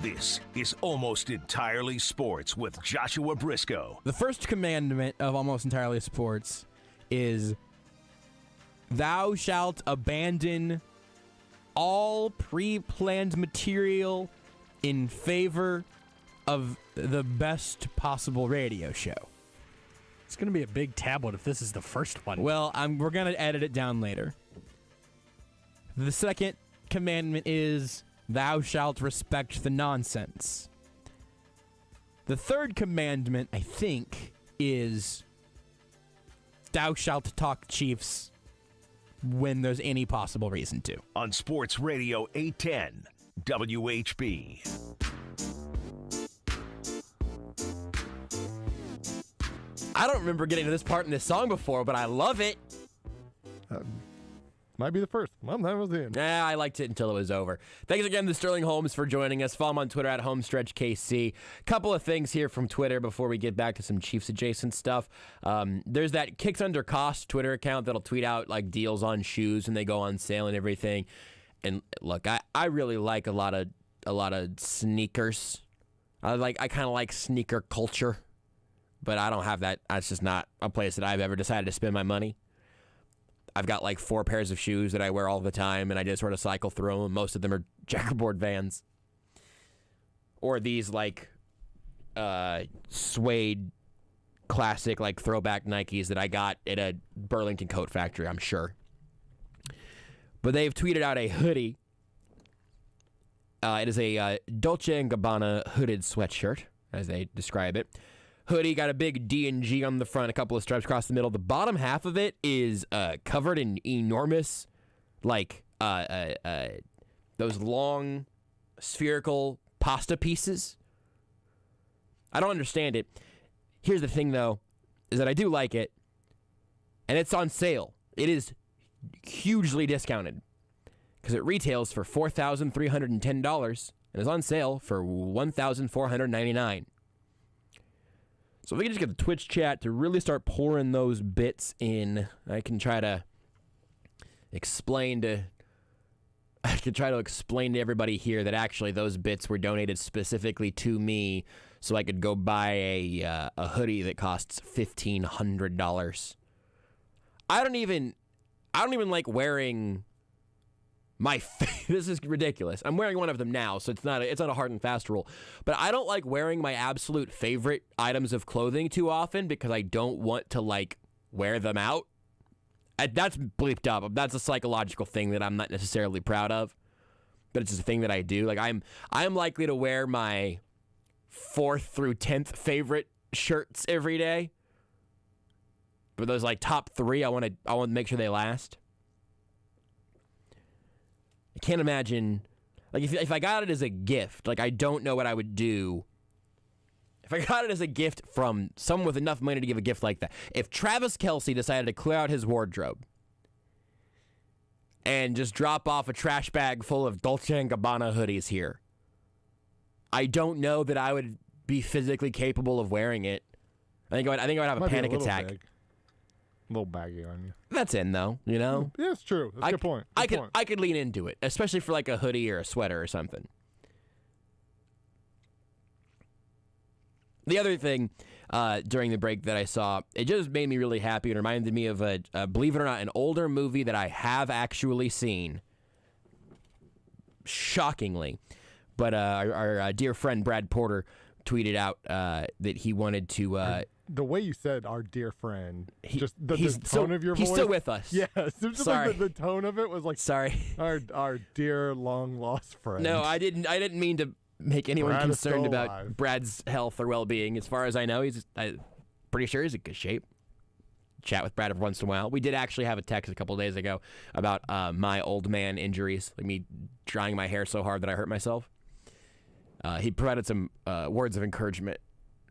S2: This is Almost Entirely Sports with Joshua Brisco.
S3: The first commandment of Almost Entirely Sports is, thou shalt abandon all pre-planned material in favor of the best possible radio show.
S18: It's going to be a big tablet if this is the first one.
S3: Well, we're going to edit it down later. The second commandment is, thou shalt respect the nonsense. The third commandment, I think, is, thou shalt talk Chiefs when there's any possible reason to.
S2: On Sports Radio 810, WHB.
S5: I don't remember getting to this part in this song before, but I love it.
S6: Might be the first. Well, that was the end.
S5: Yeah, I liked it until it was over. Thanks again to Sterling Holmes for joining us. Follow him on Twitter at HomestretchKC. Couple of things here from Twitter before we get back to some Chiefs-adjacent stuff. There's that Kicks Under Cost Twitter account that'll tweet out like deals on shoes and they go on sale and everything. And look, I really like a lot of sneakers. I kind of like sneaker culture, but I don't have that. That's just not a place that I've ever decided to spend my money. I've got like 4 pairs of shoes that I wear all the time, and I just sort of cycle through them. Most of them are checkerboard Vans. Or these like suede classic, like, throwback Nikes that I got at a Burlington Coat Factory, I'm sure. But they've tweeted out a hoodie. It is a Dolce & Gabbana hooded sweatshirt, as they describe it. Hoodie got a big D&G on the front, a couple of stripes across the middle. The bottom half of it is covered in enormous, like, those long spherical pasta pieces. I don't understand it. Here's the thing, though, is that I do like it, and it's on sale. It is hugely discounted because it retails for $4,310 and is on sale for $1,499. So if we can just get the Twitch chat to really start pouring those bits in, I can try to explain to everybody here that actually those bits were donated specifically to me so I could go buy a hoodie that costs $1,500. I don't even like wearing my this is ridiculous. I'm wearing one of them now, so it's not a hard and fast rule. But I don't like wearing my absolute favorite items of clothing too often because I don't want to, like, wear them out. That's bleeped up. That's a psychological thing that I'm not necessarily proud of, but it's just a thing that I do. Like, I'm likely to wear my 4th through 10th favorite shirts every day. But those, like, top 3, I want to make sure they last. I can't imagine, like, if I got it as a gift, like, I don't know what I would do. If I got it as a gift from someone with enough money to give a gift like that. If Travis Kelce decided to clear out his wardrobe and just drop off a trash bag full of Dolce & Gabbana hoodies here, I don't know that I would be physically capable of wearing it. I think I would have a panic attack.
S6: Big. A little baggy on you.
S5: That's in, though, you know?
S6: Yeah, it's true. That's a good point.
S5: I could lean into it, especially for, like, a hoodie or a sweater or something. The other thing during the break that I saw, it just made me really happy. It reminded me of, believe it or not, an older movie that I have actually seen. Shockingly. But our dear friend Brad Porter tweeted out that he wanted to...
S6: the way you said "our dear friend," just the tone
S5: still,
S6: of your voice.
S5: He's still with us.
S6: Yes, just
S5: sorry.
S6: Like the tone of it was like,
S5: sorry,
S6: our deir long lost friend.
S5: No, I didn't mean to make anyone
S6: Brad
S5: concerned about Brad's health or well-being. As far as I know, I'm pretty sure he's in good shape. Chat with Brad every once in a while. We did actually have a text a couple of days ago about my old man injuries, like me drying my hair so hard that I hurt myself. He provided some words of encouragement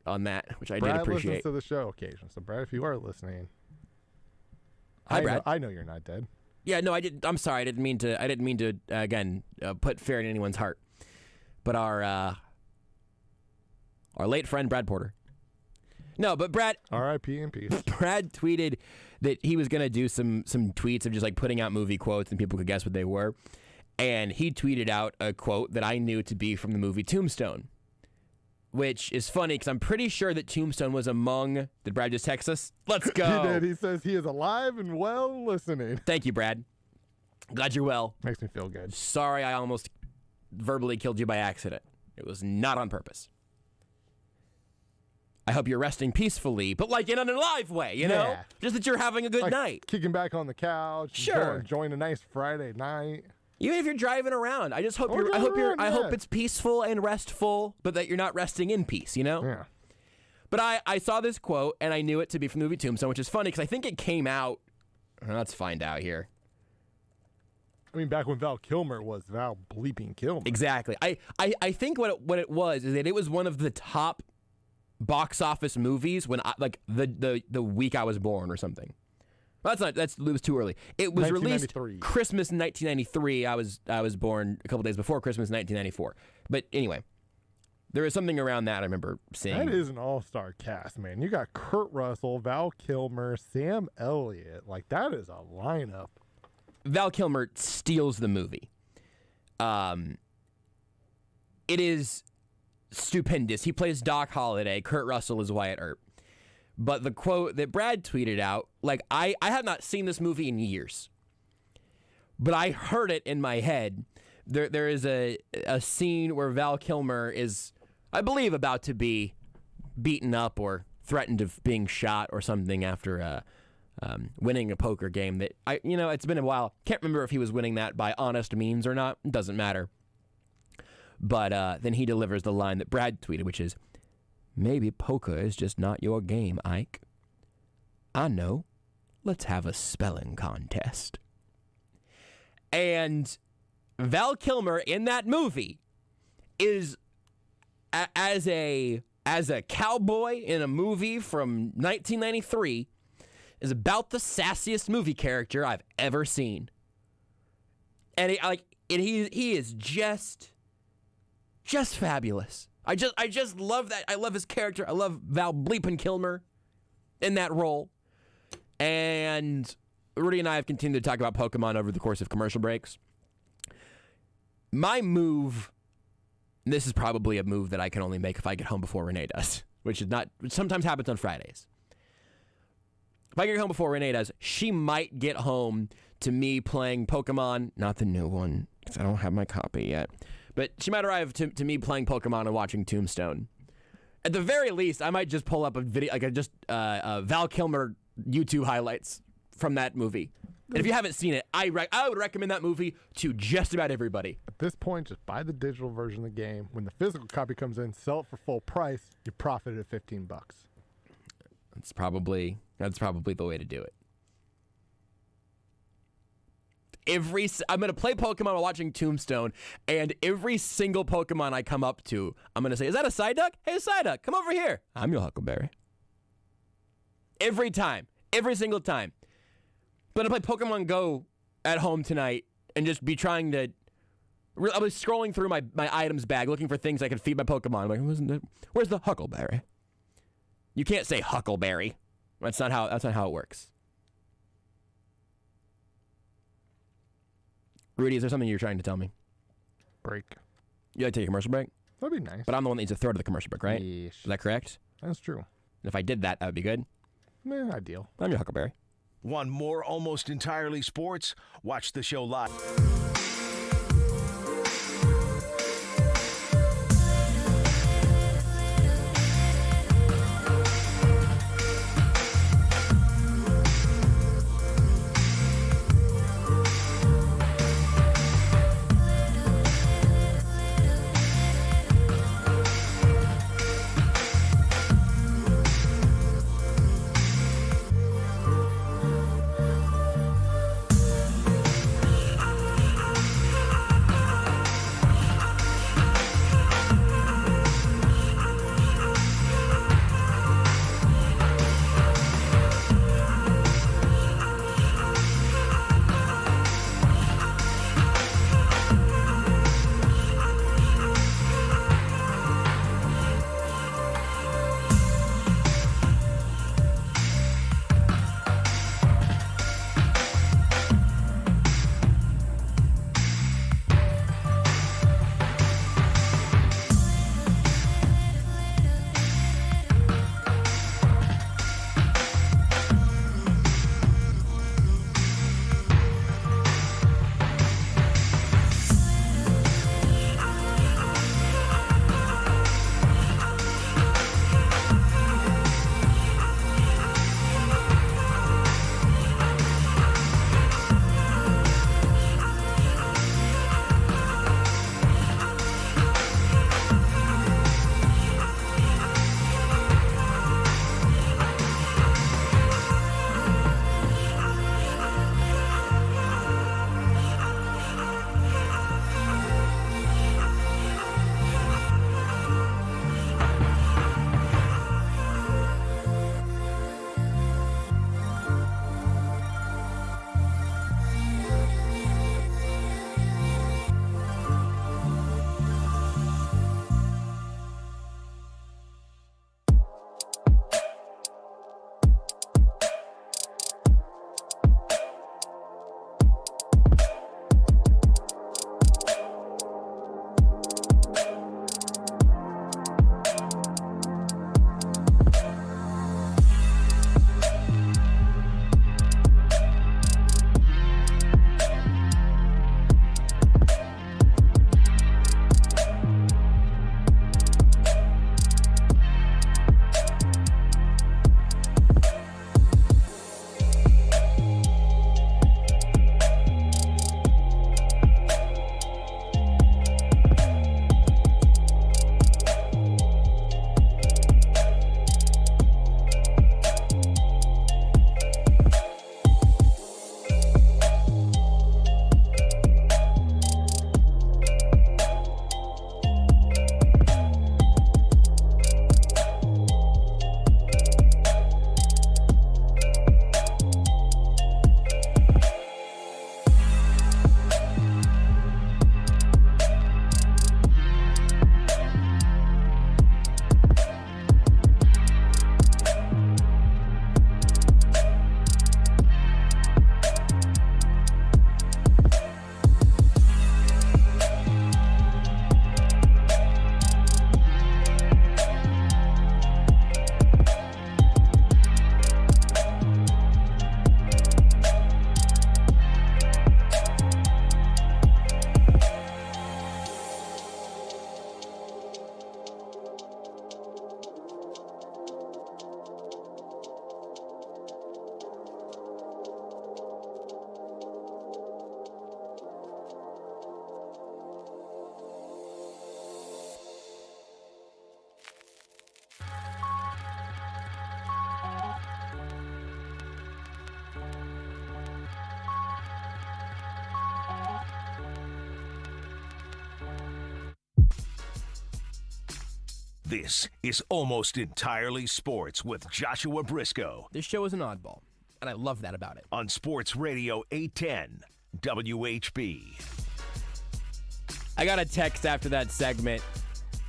S5: on that, which I did appreciate.
S6: Brad listens to the show occasionally, so Brad, if you are listening,
S5: hi, Brad.
S6: I know you're not dead.
S5: Yeah, no, I did. I'm sorry. I didn't mean to again put fear in anyone's heart. But our late friend Brad Porter. No, but Brad.
S6: R.I.P. in peace.
S5: Brad tweeted that he was gonna do some tweets of just like putting out movie quotes and people could guess what they were. And he tweeted out a quote that I knew to be from the movie Tombstone. Which is funny because I'm pretty sure that Tombstone was among... Did Brad just text us? Let's go.
S6: He did. He says he is alive and well listening.
S5: Thank you, Brad. Glad you're well.
S6: Makes me feel good.
S5: Sorry I almost verbally killed you by accident. It was not on purpose. I hope you're resting peacefully, but like in an alive way, you know? Just that you're having a good night.
S6: Kicking back on the couch.
S5: Sure.
S6: Enjoying a nice Friday night.
S5: Even if you're driving around, I just hope I hope it's peaceful and restful, but that you're not resting in peace, you know?
S6: Yeah.
S5: But I saw this quote and I knew it to be from the movie Tombstone, which is funny because I think it came out. Let's find out here.
S6: I mean, back when Val Kilmer was Val bleeping Kilmer.
S5: Exactly. I think what it was is that it was one of the top box office movies when the week I was born or something. Well, it was too early. It was released Christmas 1993. I was born a couple days before Christmas 1994. But anyway, there was something around that I remember seeing.
S6: That is an all-star cast, man. You got Kurt Russell, Val Kilmer, Sam Elliott. Like, that is a lineup.
S5: Val Kilmer steals the movie. It is stupendous. He plays Doc Holliday. Kurt Russell is Wyatt Earp. But the quote that Brad tweeted out, like, I have not seen this movie in years, but I heard it in my head. There is a scene where Val Kilmer is, I believe, about to be beaten up or threatened of being shot or something after winning a poker game that it's been a while. Can't remember if he was winning that by honest means or not. It doesn't matter. But then he delivers the line that Brad tweeted, which is, "Maybe poker is just not your game, Ike. I know. Let's have a spelling contest." And Val Kilmer in that movie is as a cowboy in a movie from 1993 is about the sassiest movie character I've ever seen. And he is just fabulous. I just love that. I love his character. I love Val bleeping Kilmer in that role. And Rudy and I have continued to talk about Pokemon over the course of commercial breaks. My move, and this is probably a move that I can only make if I get home before Renee does, which sometimes happens on Fridays. If I get home before Renee does, she might get home to me playing Pokemon, not the new one, because I don't have my copy yet. But she might arrive to me playing Pokemon and watching Tombstone. At the very least, I might just pull up a video, Val Kilmer YouTube highlights from that movie. And if you haven't seen it, I would recommend that movie to just about everybody.
S6: At this point, just buy the digital version of the game. When the physical copy comes in, sell it for full price. You profit at $15.
S5: That's probably the way to do it. I'm going to play Pokemon while watching Tombstone, and every single Pokemon I come up to, I'm going to say, "Is that a Psyduck? Hey, Psyduck, come over here. I'm your Huckleberry." Every time. Every single time. But I'm going to play Pokemon Go at home tonight and just be trying to... I was scrolling through my items bag looking for things I could feed my Pokemon. I'm like, where's the Huckleberry? You can't say Huckleberry. That's not how it works. Rudy, is there something you're trying to tell me?
S6: Break.
S5: You like to take a commercial break?
S6: That'd be nice.
S5: But I'm the one that needs to throw to the commercial break, right?
S6: Yes.
S5: Is that correct?
S6: That's true.
S5: And if I did that would be good?
S6: Ideal.
S5: I'm your Huckleberry.
S2: Want more Almost Entirely Sports? Watch the show live. This is Almost Entirely Sports with Joshua Brisco.
S3: This show is an oddball, and I love that about it.
S2: On Sports Radio 810 WHB.
S5: I got a text after that segment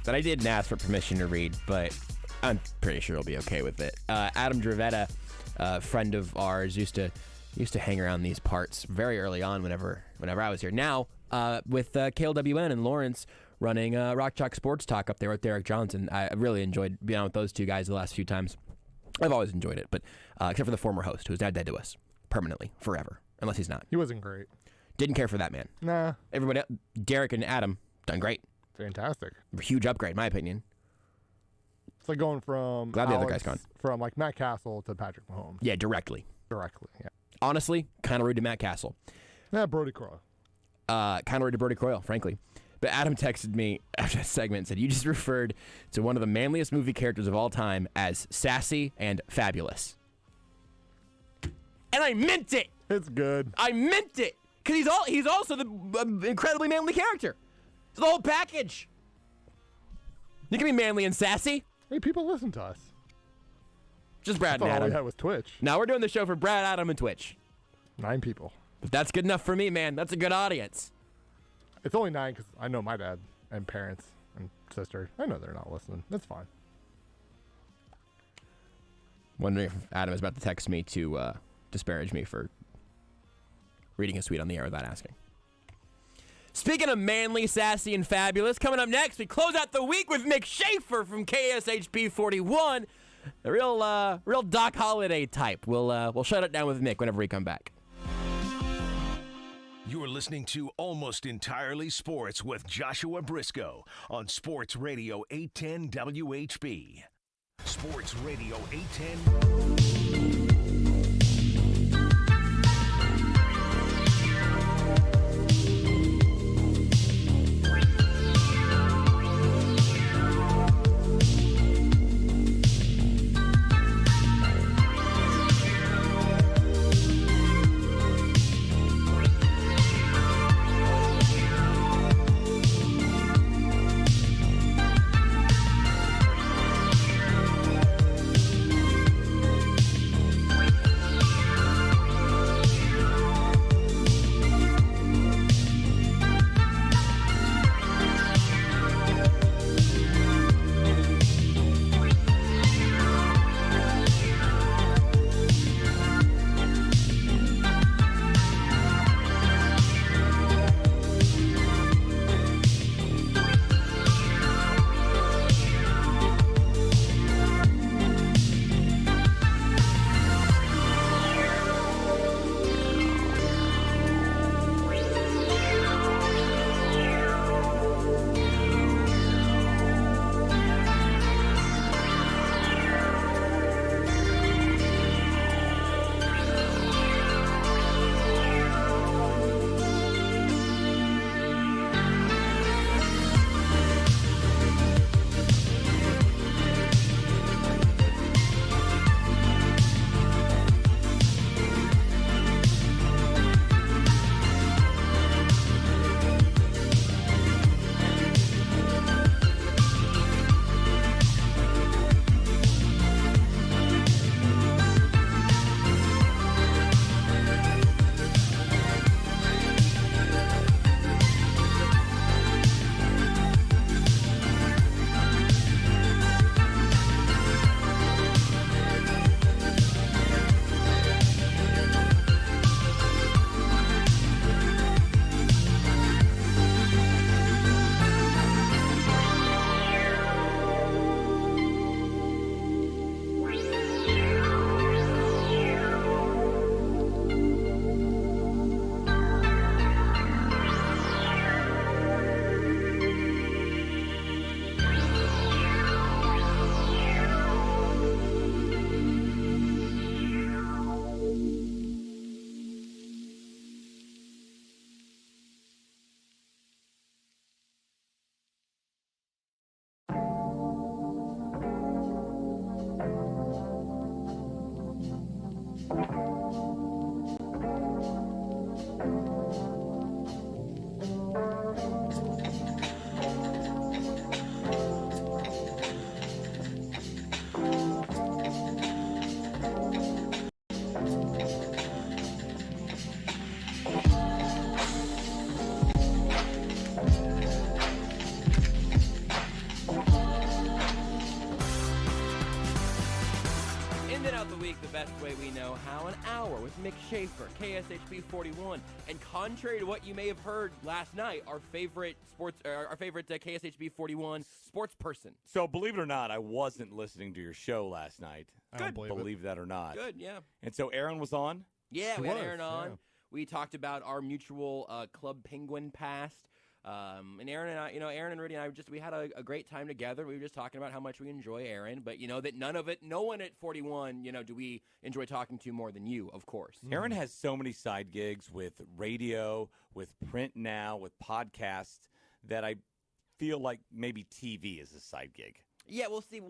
S5: that I didn't ask for permission to read, but I'm pretty sure he'll be okay with it. Adam Dravetta, a friend of ours, used to hang around these parts very early on whenever I was here. Now, with KLWN and Lawrence running Rock Chalk Sports Talk up there with Derek Johnson, I really enjoyed being on with those two guys the last few times. I've always enjoyed it, but except for the former host, who's now dead to us permanently, forever, unless he's not.
S6: He wasn't great.
S5: Didn't care for that man.
S6: Nah.
S5: Everybody, Derek and Adam, done great.
S6: Fantastic.
S5: Huge upgrade, in my opinion.
S6: It's like going from
S5: Glad the other guy's gone.
S6: From like Matt Castle to Patrick Mahomes.
S5: Yeah, directly.
S6: Yeah.
S5: Honestly, kind of rude to Matt Castle.
S6: Yeah, Brody Croyle.
S5: Kind of rude to Brody Croyle, frankly. But Adam texted me after that segment and said, you just referred to one of the manliest movie characters of all time as sassy and fabulous. And I meant it.
S6: It's good.
S5: I meant it. Because he's also the incredibly manly character. It's the whole package. You can be manly and sassy.
S6: Hey, people listen to us.
S5: Just Brad and
S6: all
S5: Adam.
S6: we had was Twitch.
S5: Now we're doing the show for Brad, Adam, and Twitch.
S6: 9 people.
S5: But that's good enough for me, man. That's a good audience.
S6: It's only 9 because I know my dad and parents and sister. I know they're not listening. That's fine.
S5: Wondering if Adam is about to text me to disparage me for reading his tweet on the air without asking. Speaking of manly, sassy, and fabulous, coming up next, we close out the week with Mick Shaffer from KSHB 41. A real Doc Holliday type. We'll shut it down with Mick whenever we come back.
S2: You're listening to Almost Entirely Sports with Joshua Brisco on Sports Radio 810 WHB. Sports Radio 810.
S5: Know How, an hour with Mick Shaffer, KSHB 41. And contrary to what you may have heard last night, our favorite KSHB 41 sports person.
S19: So believe it or not, I wasn't listening to your show last night.
S5: Good.
S19: Believe that or not.
S5: Good, yeah.
S19: And so Aaron was on?
S5: Yeah, we had Aaron on. Yeah. We talked about our mutual Club Penguin past. And Aaron and I, Aaron and Rudy and I we had a great time together. We were just talking about how much we enjoy Aaron, but that no one at 41, do we enjoy talking to more than you, of course.
S19: Aaron has so many side gigs with radio, with print now, with podcasts that I feel like maybe TV is a side gig.
S5: Yeah, well, see,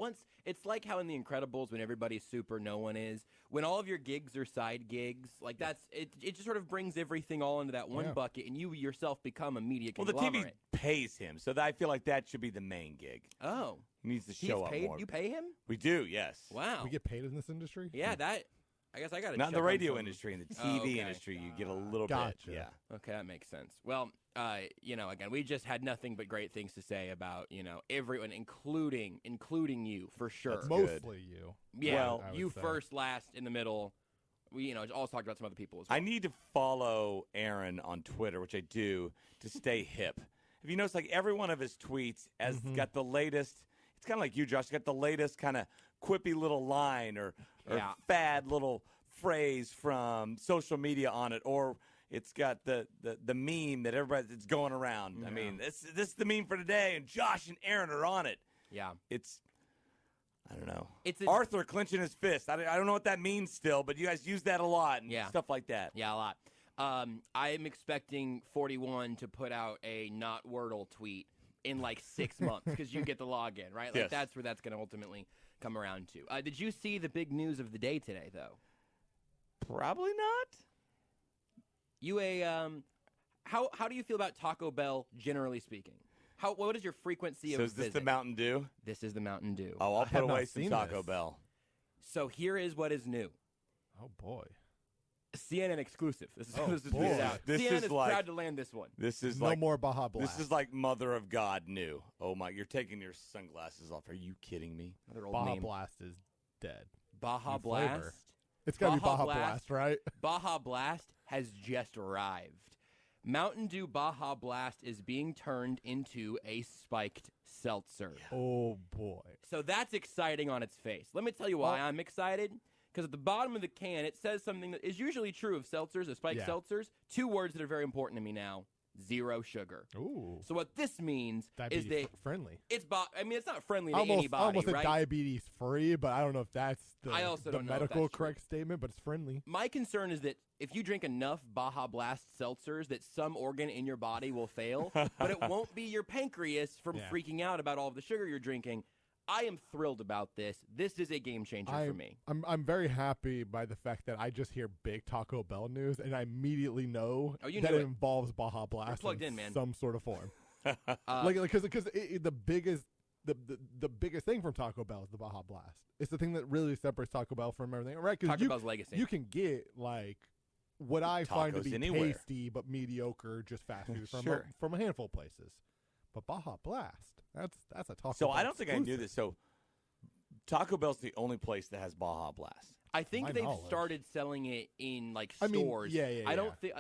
S5: it's like how in The Incredibles, when everybody's super, no one is. When all of your gigs are side gigs, like it just sort of brings everything all into that one bucket, and you yourself become a media conglomerate.
S19: Well, the TV pays him, so I feel like that should be the main gig.
S5: Oh.
S19: He needs to show up more.
S5: You pay him?
S19: We do, yes.
S5: Wow.
S6: We get paid in this industry?
S5: Yeah, I guess I got to
S19: Not in the radio industry, in the TV industry, you get a little bit. Yeah.
S5: Okay, that makes sense. Well, again, we just had nothing but great things to say about, everyone, including you, for sure.
S6: That's mostly you.
S5: Yeah,
S6: well,
S5: you first, last, in the middle. We, also talked about some other people as well.
S19: I need to follow Aaron on Twitter, which I do, to stay hip. If you notice, like, every one of his tweets has got the latest, it's kind of like you, Josh, got the latest kind of quippy little line or fad little phrase from social media on it, or it's got the meme that everybody's going around. Yeah. I mean, this is the meme for today, and Josh and Aaron are on it.
S5: Yeah.
S19: I don't know. Arthur clenching his fist. I don't know what that means still, but you guys use that a lot and stuff like that.
S5: Yeah, a lot. I am expecting 41 to put out a not Wordle tweet in like 6 months because you get the login, right? Like that's where that's going to ultimately come around to. Did you see the big news of the day today, though?
S19: Probably not.
S5: How do you feel about Taco Bell, generally speaking? What is your frequency of
S19: visit? So is this the Mountain Dew?
S5: This is the Mountain Dew.
S19: Oh, I'll put away some Taco Bell.
S5: So here is what is new.
S6: Oh, boy.
S5: CNN exclusive. This is out.
S19: This
S5: CNN
S19: is like,
S5: proud to land this one.
S19: This is
S6: no more Baja Blast.
S19: This is like Mother of God new. Oh, my. You're taking your sunglasses off. Are you kidding me?
S6: Baja Blast is dead.
S5: Baja Blast?
S6: It's got to be Baja Blast, right?
S5: Baja Blast has just arrived. Mountain Dew Baja Blast is being turned into a spiked seltzer.
S6: Oh, boy.
S5: So that's exciting on its face. Let me tell you why I'm excited. Because at the bottom of the can, it says something that is usually true of seltzers, of spiked seltzers. 2 words that are very important to me now. 0 sugar.
S6: Ooh.
S5: So what this means
S6: diabetes
S5: is that
S6: friendly.
S5: It's not friendly to anybody,
S6: almost
S5: right?
S6: diabetes free, but I don't know if that's the medical correct
S5: true.
S6: statement, but it's friendly.
S5: My concern is that if you drink enough Baja Blast seltzers, that some organ in your body will fail, but it won't be your pancreas from freaking out about all of the sugar you're drinking. I am thrilled about this. This is a game changer for me.
S6: I'm very happy by the fact that I just hear big Taco Bell news and I immediately know that it involves Baja Blast in some sort of form. Because the biggest thing from Taco Bell is the Baja Blast. It's the thing that really separates Taco Bell from everything, right?
S5: Taco Bell's legacy.
S6: You can get like what I find to be
S19: anywhere.
S6: tasty but mediocre, just fast food from a handful of places. But Baja Blast. That's a Taco Bell.
S19: So I don't think I knew this. So Taco Bell's the only place that has Baja Blast.
S5: I think they've started selling it in like stores. I don't think,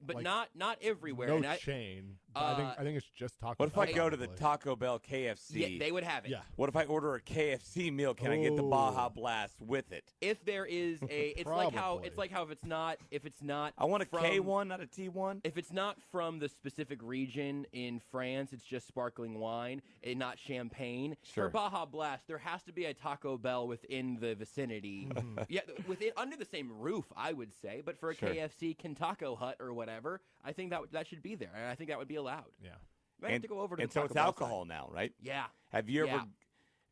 S5: but like, not everywhere.
S6: No chain. I think it's just Taco Bell.
S19: What if I go to the Taco Bell KFC?
S5: Yeah, they would have it.
S6: Yeah.
S19: What if I order a KFC meal? Can I get the Baja Blast with it?
S5: If there is a, it's like how if it's not.
S19: I want a K1, not a T1.
S5: If it's not from the specific region in France, it's just sparkling wine and not champagne.
S19: Sure.
S5: For Baja Blast, there has to be a Taco Bell within the vicinity. Yeah, under the same roof, I would say. But for a KFC, Kentucky Hut, or whatever, I think that should be there, and I think that would be allowed.
S6: Yeah.
S5: Might have to go over to
S19: and
S5: the
S19: so
S5: Taco
S19: it's
S5: Bell
S19: alcohol
S5: side.
S19: now, right?
S5: Yeah.
S19: Have you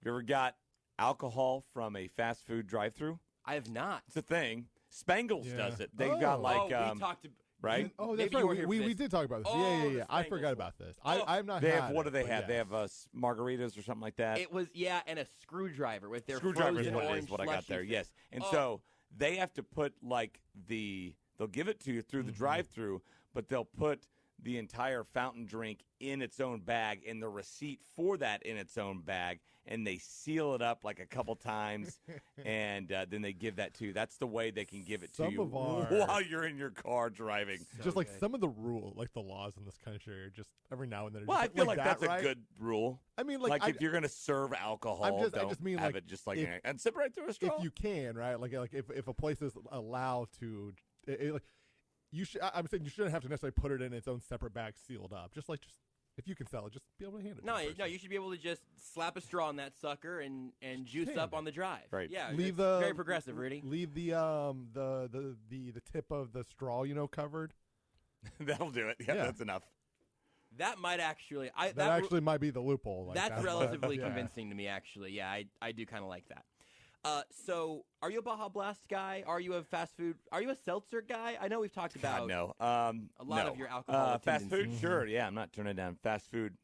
S19: ever got alcohol from a fast food drive-thru?
S5: I have not.
S19: It's a thing. Spangles does it. They've got like
S5: we talked
S19: right?
S6: Oh, that's right. We did talk about this. Yeah. I forgot about this. I'm not.
S19: They have what do they have? Yes. They have margaritas or something like that.
S5: It was and a screwdriver with their
S19: screwdriver is
S5: frozen
S19: what it
S5: orange
S19: is. What I got there.
S5: slushy
S19: Yes, and so they have to put like they'll give it to you through the drive-through, but they'll put the entire fountain drink in its own bag and the receipt for that in its own bag, and they seal it up like a couple times, and then they give that to you. That's the way they can give it to you while you're in your car driving.
S6: Just like some of the the laws in this country are just every now and then.
S19: Well, I feel like that's
S6: right?
S19: a good rule.
S6: I mean,
S19: like if you're going to serve alcohol,
S6: I just mean
S19: have it just like and sip right through a straw.
S6: If you can, right? Like if a place is allowed to, you should. I'm saying you shouldn't have to necessarily put it in its own separate bag, sealed up. Just if you can sell it, just be able to hand it.
S17: No, you should be able to just slap a straw in that sucker and juice up on the drive.
S19: Right.
S17: Yeah.
S6: Leave
S17: very progressive, Rudy.
S6: Leave the tip of the straw, covered.
S19: That'll do it. Yeah, that's enough.
S17: That might actually.
S6: That actually might be the loophole.
S17: That's relatively convincing to me, actually. Yeah, I do kind of like that. So, are you a Baja Blast guy? Are you a fast food? Are you a seltzer guy? I know we've talked about a lot of your alcohol.
S19: Fast food, sure. Yeah, I'm not turning it down. Fast food.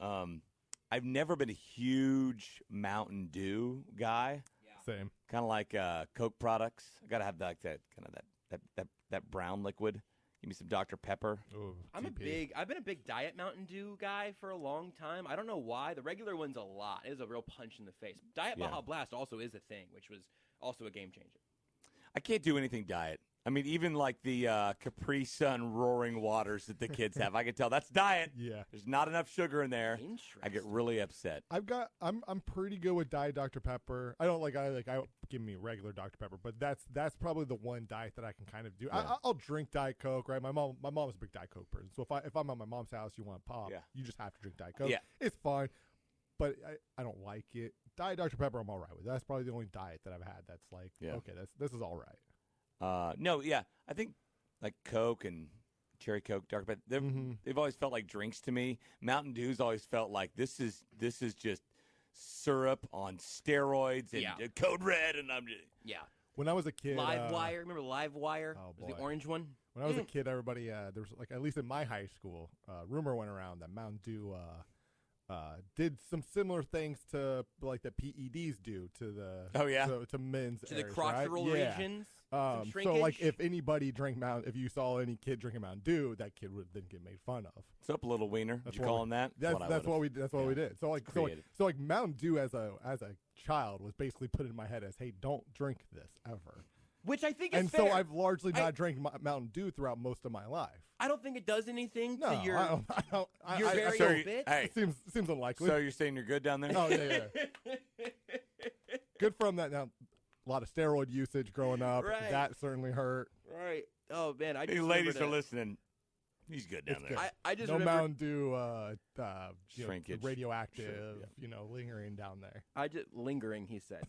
S19: I've never been a huge Mountain Dew guy.
S6: Yeah. Same.
S19: Kind of like Coke products. I gotta have that brown liquid. Give me some Dr. Pepper.
S6: Ooh,
S17: I've been a big Diet Mountain Dew guy for a long time. I don't know why. The regular one's a lot. It is a real punch in the face. Diet Baja Blast also is a thing, which was also a game changer.
S19: I can't do anything diet. I mean, even like the Capri Sun roaring waters that the kids have, I can tell that's diet.
S6: Yeah,
S19: there's not enough sugar in there. I get really upset.
S6: I'm pretty good with Diet Dr. Pepper. I don't I give me regular Dr. Pepper, but that's probably the one diet that I can kind of do.
S19: Yeah.
S6: I'll drink Diet Coke, right? My mom's a big Diet Coke person, so if I'm at my mom's house, you want to pop, you just have to drink Diet Coke.
S19: Yeah,
S6: it's fine, but I don't like it. Diet Dr. Pepper, I'm all right with. That's probably the only diet that I've had that's like, okay, this is all right.
S19: I think like Coke and Cherry Coke, Dark Pepper, they've always felt like drinks to me. Mountain Dew's always felt like this is just syrup on steroids and Code Red, and I'm just
S6: When I was a kid,
S17: Live Wire, remember Live Wire?
S6: Oh boy.
S17: Was the orange one?
S6: When I was a kid, everybody there was at least in my high school, rumor went around that Mountain Dew did some similar things to like the PEDs do to the to men's
S17: to the crotchal regions.
S6: So like if anybody if you saw any kid drinking Mountain Dew, that kid would then get made fun of.
S19: What's up, little wiener? Did you call him that?
S6: That's what we did. So like Mountain Dew as a child was basically put in my head as, hey, don't drink this ever.
S17: Which I think is
S6: and
S17: fair.
S6: So I've largely not drank Mountain Dew throughout most of my life.
S17: I don't think it does anything
S6: to
S17: your.
S6: I don't.
S17: Your various bits.
S19: Hey,
S6: seems unlikely.
S19: So you're saying you're good down there?
S6: Oh yeah. Good from that. Now, a lot of steroid usage growing up.
S17: Right.
S6: That certainly hurt.
S17: Right. Oh man, I just
S19: ladies are listening. He's good down there.
S17: I just
S6: no
S17: remember
S6: Mountain Dew,
S19: shrinkage,
S6: radioactive, lingering down there.
S17: Lingering. He said.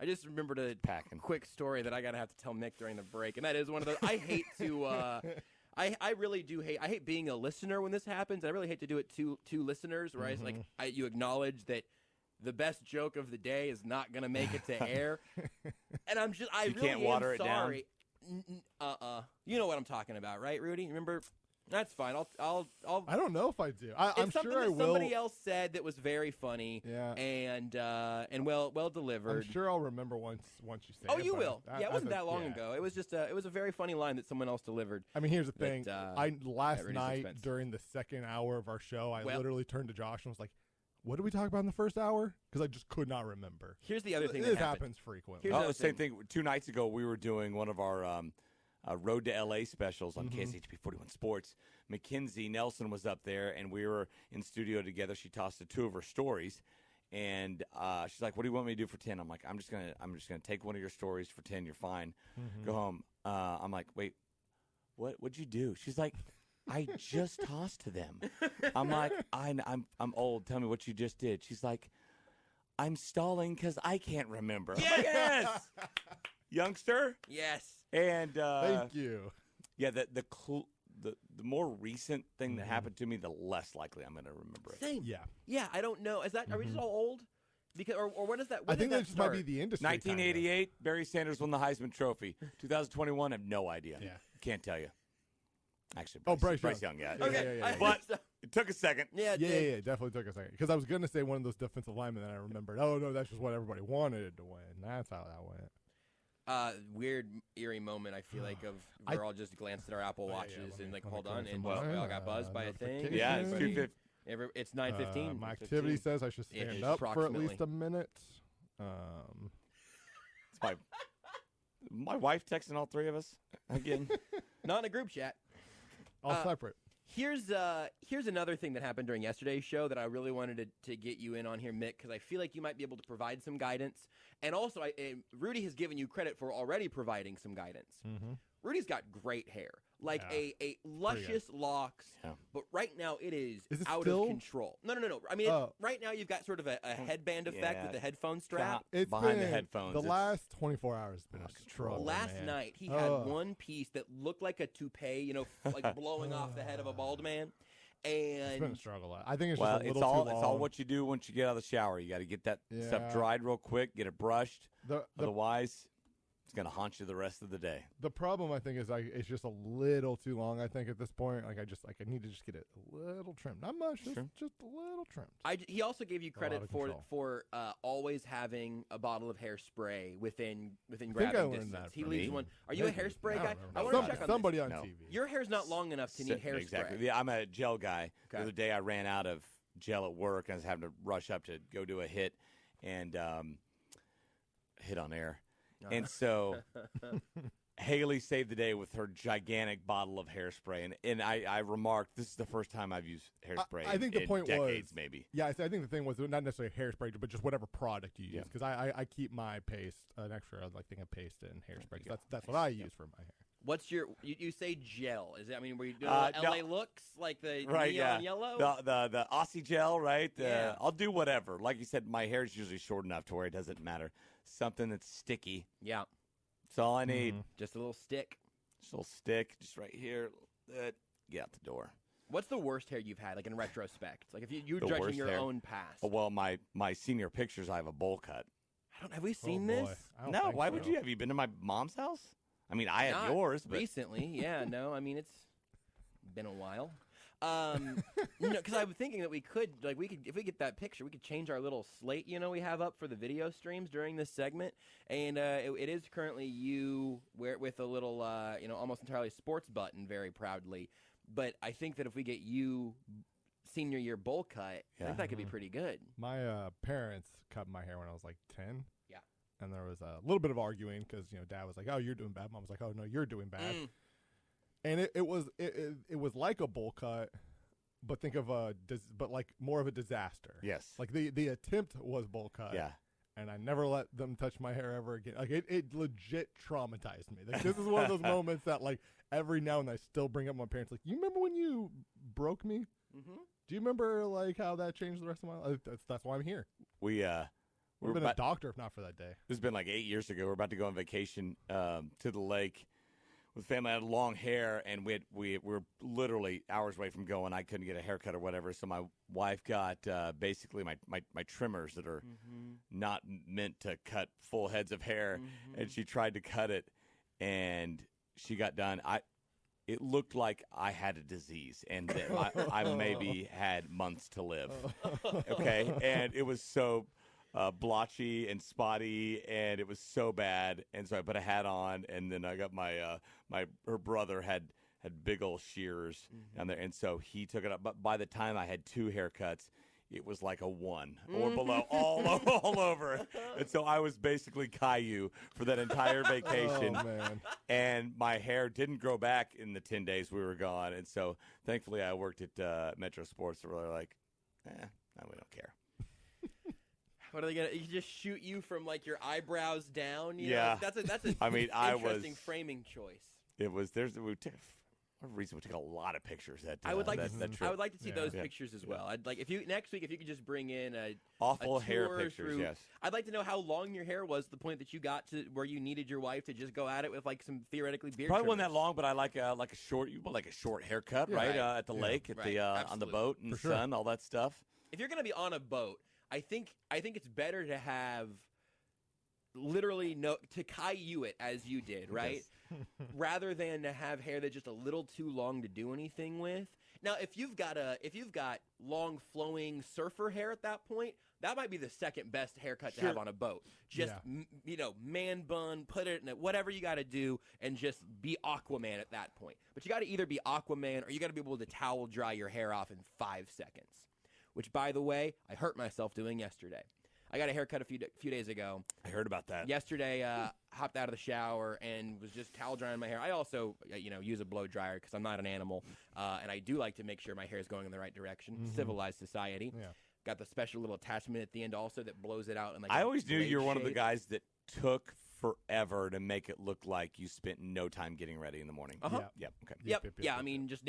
S17: I just remembered a quick story that I gotta have to tell Mick during the break, and that is one of those. I hate to. I really do hate. I hate being a listener when this happens. I really hate to do it to listeners, where it's like you acknowledge that the best joke of the day is not gonna make it to air, and I'm just. I
S19: you
S17: really
S19: can't water
S17: am
S19: it
S17: sorry.
S19: Down.
S17: You know what I'm talking about, right, Rudy? Remember? That's fine. I'll.
S6: I don't know if I do. I'm sure I will.
S17: Somebody else said that was very funny.
S6: Yeah.
S17: And well delivered.
S6: I'm sure I'll remember once you say it.
S17: Oh, you will. It wasn't that long ago. It was just it was a very funny line that someone else delivered.
S6: I mean, here's the thing. Last night during the second hour of our show, I literally turned to Josh and was like, "What did we talk about in the first hour?" Because I just could not remember.
S17: Here's the other thing
S6: that
S17: happens
S6: frequently.
S19: The same thing. 2 nights ago, we were doing one of our Road to LA specials on KSHB 41 Sports. Mackenzie Nelson was up there, and we were in studio together. She tossed 2 of her stories, and she's like, "What do you want me to do for 10?" I'm like, "I'm just gonna take one of your stories for 10. You're fine. Go home." I'm like, "Wait, what'd you do?" She's like, "I just tossed to them." I'm like, "I'm old. Tell me what you just did." She's like, "I'm stalling because I can't remember." I'm like, yes, youngster.
S17: Yes.
S19: And
S6: thank you.
S19: Yeah, the more recent thing that happened to me, the less likely I'm going to remember it.
S17: Same.
S6: Yeah.
S17: Yeah, I don't know. Is that are we just all old? Because or when is that?
S6: I think that just might be the industry.
S19: 1988, Barry Sanders won the Heisman Trophy. 2021, I have no idea.
S6: Yeah.
S19: Can't tell you. Actually, Bryce Young. Yeah.
S17: Okay.
S6: Yeah.
S19: But it took a second.
S17: Yeah,
S6: it definitely took a second. Because I was going to say one of those defensive linemen that I remembered. Oh, no, that's just what everybody wanted to win. That's how that went.
S5: Weird, eerie moment. I feel like we're all just glanced at our Apple Watches and like, hold on, and we all got buzzed by a thing.
S19: Yeah, it's 2:50.
S5: It's 9:15.
S6: My activity says I should stand up for at least a minute.
S19: It's my wife texting all three of us again.
S5: Not in a group chat.
S6: All separate.
S5: Here's another thing that happened during yesterday's show that I really wanted to get you in on here, Mick, because I feel like you might be able to provide some guidance. And also, Rudy has given you credit for already providing some guidance.
S6: Mm-hmm.
S5: Rudy's got great hair, like a luscious locks, but right now it is out of control. No. I mean, right now you've got sort of a headband effect with the headphone strap.
S6: It's
S19: behind the headphones.
S6: The last 24 hours has been a struggle.
S5: Last night he had one piece that looked like a toupee, like blowing off the head of a bald man. And
S6: it's been a struggle. I think it's just a little too long.
S19: It's all what you do once you get out of the shower. You got to get that stuff dried real quick, get it brushed. Otherwise, it's going to haunt you the rest of the day.
S6: The problem, I think, is it's just a little too long, I think, at this point. I need to just get it a little trimmed. Not much, just a little trimmed.
S5: He also gave you credit for always having a bottle of hairspray within grabbing distance. He leaves one. Are you a hairspray guy? I want to check on
S6: somebody
S5: this.
S6: on TV.
S5: Your hair's not long enough to need hairspray.
S19: Exactly. Yeah, I'm a gel guy. Okay. The other day I ran out of gel at work, and I was having to rush up to go do a hit and hit on air. And so Haley saved the day with her gigantic bottle of hairspray. And I remarked, this is the first time I've used hairspray
S6: I think the point
S19: decades,
S6: was,
S19: maybe.
S6: Yeah, I think the thing was not necessarily hairspray, but just whatever product you use. Because I keep my paste, an extra thing of paste in hairspray. That's what I use for my hair.
S5: What's your? You say gel? Is that? Were you doing LA looks like the neon yellow?
S19: The Aussie gel, right? I'll do whatever. Like you said, my hair is usually short enough to where it doesn't matter. Something that's sticky.
S5: Yeah,
S19: that's all I need.
S5: Just a little stick.
S19: Just a little stick, just right here. Get out the door.
S5: What's the worst hair you've had, like in retrospect? Like if you're judging your own past.
S19: Oh, well, my senior pictures, I have a bowl cut.
S5: Have we seen this?
S19: No. Why would you? Have you been to my mom's house? I mean, I had yours, but
S5: recently, yeah. No, I mean it's been a while. Because I was thinking that we could if we get that picture, we could change our little slate, we have up for the video streams during this segment, and it is currently you with a little, almost entirely sports button, very proudly. But I think that if we get you senior year bowl cut, I think that could be pretty good.
S6: My parents cut my hair when I was like 10.
S5: Yeah.
S6: And there was a little bit of arguing because Dad was like, "Oh, you're doing bad." Mom was like, "Oh, no, you're doing bad." And it was like a bowl cut, but think of but like more of a disaster.
S19: Yes.
S6: Like the attempt was bowl cut.
S19: Yeah.
S6: And I never let them touch my hair ever again. Like it legit traumatized me. Like this is one of those moments that like every now and then I still bring up my parents. Like, you remember when you broke me? Mm-hmm. Do you remember like how that changed the rest of my life? That's why I'm here.
S19: We've
S6: been a doctor if not for that day.
S19: This has been like 8 years ago. We're about to go on vacation to the lake with family. I had long hair, and we were literally hours away from going. I couldn't get a haircut or whatever, so my wife got basically my trimmers that are not meant to cut full heads of hair, and she tried to cut it, and she got done. It looked like I had a disease, and that I maybe had months to live. Okay, and it was so blotchy and spotty, and it was so bad. And so I put a hat on, and then I got her brother had big old shears down there, and so he took it up. But by the time I had 2 haircuts, it was like a 1 or below all over. And so I was basically Caillou for that entire vacation.
S6: Oh, man.
S19: And my hair didn't grow back in the 10 days we were gone. And so thankfully I worked at Metro Sports, where they're like, no, we don't care.
S5: What are they gonna? You just shoot you from like your eyebrows down?
S19: Yeah,
S5: that's an interesting framing choice.
S19: It was. We took a reason we took a lot of pictures.
S5: I would like to see those pictures as well. I'd like next week if you could just bring in
S19: awful
S5: a
S19: hair pictures. Yes,
S5: I'd like to know how long your hair was to the point that you got to where you needed your wife to just go at it with like some theoretically beard.
S19: Probably wasn't that long, but I like a short. You want like a short haircut, right? At the lake, at the on the boat in the sun, all that stuff.
S5: If you're gonna be on a boat, I think it's better to have literally to Caillou it as you did, right?
S19: Yes.
S5: rather than to have hair that's just a little too long to do anything with. Now, if you've got long flowing surfer hair at that point, that might be the second best haircut to have on a boat. Just man bun, put it in it, whatever you got to do, and just be Aquaman at that point. But you got to either be Aquaman or you got to be able to towel dry your hair off in 5 seconds. Which, by the way, I hurt myself doing yesterday. I got a haircut a few days ago.
S19: I heard about that.
S5: Yesterday, hopped out of the shower and was just towel drying my hair. I also, use a blow dryer because I'm not an animal, and I do like to make sure my hair is going in the right direction. Civilized society. Yeah. Got the special little attachment at the end also that blows it out.
S19: I always knew you were one of the guys that took forever to make it look like you spent no time getting ready in the morning.
S5: Uh-huh.
S19: Yep. Okay.
S5: Yep. Just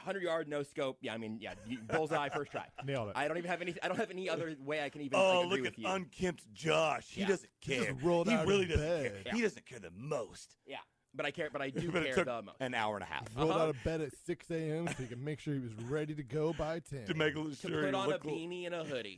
S5: 100-yard no scope. Bullseye first try.
S6: Nailed it.
S5: I don't have any other way I can even agree with you.
S19: Unkempt Josh. He doesn't care.
S6: Just rolled out
S19: really
S6: of
S19: doesn't
S6: bed.
S19: care. He doesn't care the most.
S5: Yeah. But I care. But I do
S19: But
S5: care
S19: it took
S5: the most.
S19: an hour and a half.
S6: Rolled out of bed at 6 a.m. so he could make sure he was ready to go by 10.
S19: To make
S5: To
S19: sure
S5: put
S19: you
S5: on a
S19: look cool.
S5: beanie and a hoodie.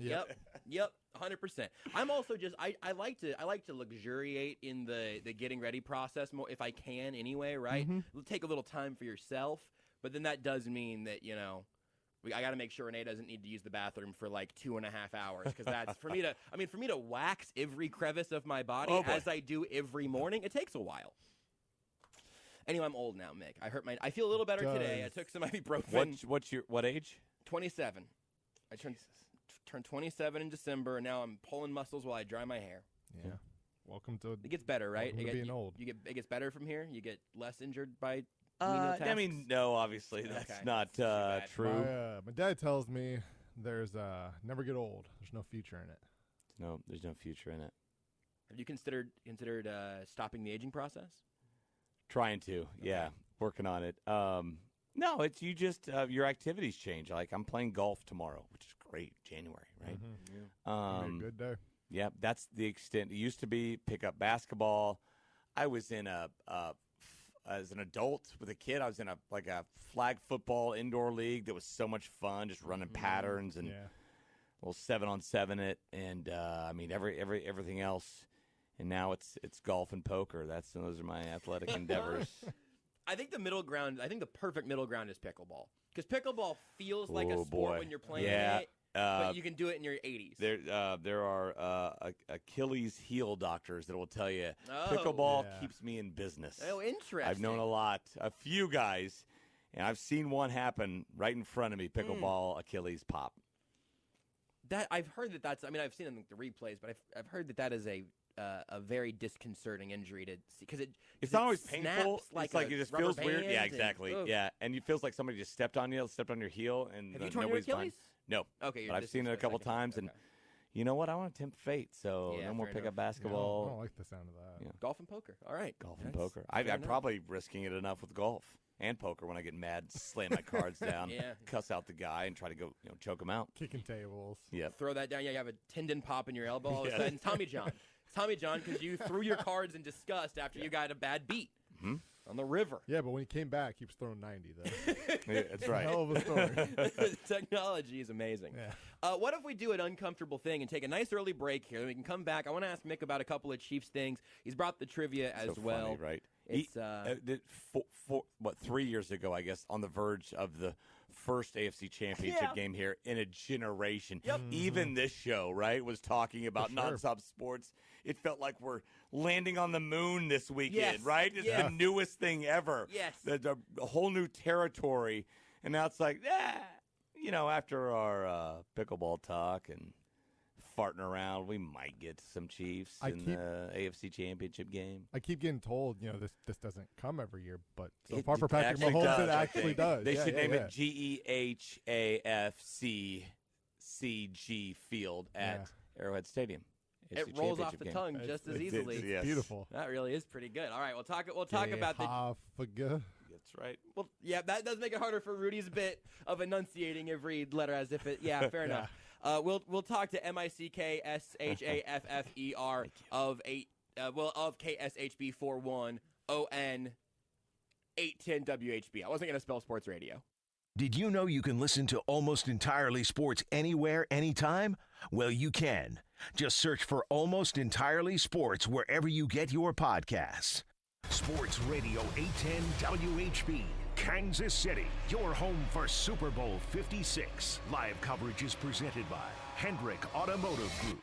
S5: Yep. 100%. I'm also just I like to luxuriate in the getting ready process more if I can anyway. Right. It'll take a little time for yourself, but then that does mean that I got to make sure Renee doesn't need to use the bathroom for like 2.5 hours because that's for me to wax every crevice of my body as I do every morning. It takes a while. Anyway, I'm old now, Mick. I feel a little better today. I took some ibuprofen.
S19: What age?
S5: 27. I turned 27 in December, and now I'm pulling muscles while I dry my hair.
S6: Yeah. Welcome to.
S5: It gets better, right?
S6: Being old.
S5: It gets better from here. You get less injured by.
S19: No, obviously that's not true.
S6: My dad tells me there's never get old. There's no future in it.
S19: No, there's no future in it.
S5: Have you considered stopping the aging process?
S19: Trying to, yeah, working on it. No, it's you just your activities change. Like I'm playing golf tomorrow, which is great. January, right?
S6: Be a good day.
S19: Yeah, that's the extent. It used to be pick up basketball. I was in as an adult with a kid. I was in a flag football indoor league that was so much fun, just running patterns and a little 7-on-7 it, and everything else. And now it's golf and poker. Those are my athletic endeavors.
S5: I think the perfect middle ground is pickleball. Because pickleball feels like a sport when you're playing it, but you can do it in your 80s.
S19: There are Achilles heel doctors that will tell you pickleball keeps me in business.
S5: Oh, interesting.
S19: I've known a few guys, and I've seen one happen right in front of me, pickleball Achilles pop.
S5: I've heard that's. I mean, I've seen it in the replays, but I've heard that is a very disconcerting injury to see because
S19: it's not always painful.
S5: Like
S19: it just feels weird. Yeah, exactly.
S5: And
S19: it feels like somebody just stepped on your heel, and
S5: have you torn your Achilles?
S19: No.
S5: Okay,
S19: but I've seen it a couple times, and you know what? I want to tempt fate, so no more pick up basketball.
S6: I don't like the sound of that.
S19: Yeah.
S5: Golf and poker. All right,
S19: golf and poker. I'm probably risking it enough with golf and poker when I get mad, slam my cards down, cuss out the guy, and try to go choke him out.
S6: Kicking tables.
S19: Yeah.
S5: Throw that down. Yeah, you have a tendon pop in your elbow. All of a sudden, Tommy John. Tommy John, because you threw your cards in disgust after you got a bad beat on the river.
S6: Yeah, but when he came back, he was throwing 90, though.
S19: Yeah, that's right.
S6: Hell of a story.
S5: Technology is amazing.
S6: Yeah.
S5: What if we do an uncomfortable thing and take a nice early break here, then we can come back. I want to ask Mick about a couple of Chiefs things. He's brought the trivia as well.
S19: Funny, right?
S5: It's
S19: 3 years ago, I guess, on the verge of the first AFC Championship game here in a generation.
S5: Yep.
S19: Even this show, right, was talking about nonstop sports. It felt like we're landing on the moon this weekend, right? It's the newest thing ever.
S5: Yes.
S19: A whole new territory. And now it's like, after our pickleball talk and farting around, we might get some Chiefs in the AFC Championship game.
S6: I keep getting told, this doesn't come every year, but so far for Patrick Mahomes, it actually does.
S19: They should name it GEHAFCCG Field at Arrowhead Stadium.
S5: It rolls off the tongue just as easily.
S6: It's beautiful.
S5: That really is pretty good. All right, we'll talk about the.
S19: That's right.
S5: Well, yeah, that does make it harder for Rudy's bit of enunciating every letter as if it. Yeah, fair enough. We'll talk to MickShaffer of KSHB 41 ON 810 WHB. I wasn't gonna spell sports radio.
S2: Did you know you can listen to Almost Entirely Sports anywhere, anytime? Well, you can. Just search for Almost Entirely Sports wherever you get your podcasts. Sports Radio 810 WHB, Kansas City, your home for Super Bowl 56. Live coverage is presented by Hendrick Automotive Group.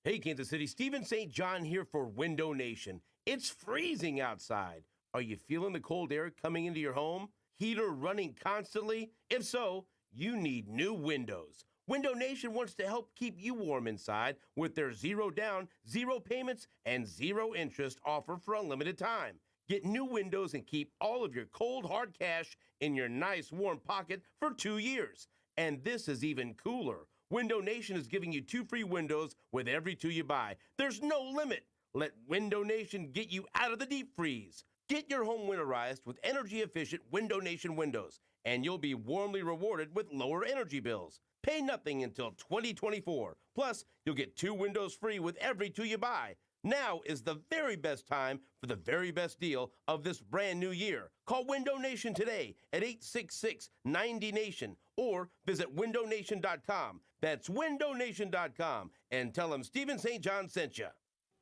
S8: Hey, Kansas City, Stephen St. John here for Window Nation. It's freezing outside. Are you feeling the cold air coming into your home? Heater running constantly? If so, you need new windows. Window Nation wants to help keep you warm inside with their 0 down, 0 payments, and 0 interest offer for a limited time. Get new windows and keep all of your cold, hard cash in your nice, warm pocket for 2 years. And this is even cooler. Window Nation is giving you 2 free windows with every 2 you buy. There's no limit. Let Window Nation get you out of the deep freeze. Get your home winterized with energy-efficient Window Nation windows, and you'll be warmly rewarded with lower energy bills. Pay nothing until 2024. Plus, you'll get 2 windows free with every 2 you buy. Now is the very best time for the very best deal of this brand new year. Call Window Nation today at 866-90NATION or visit windownation.com. That's windownation.com, and tell them Stephen St. John sent you.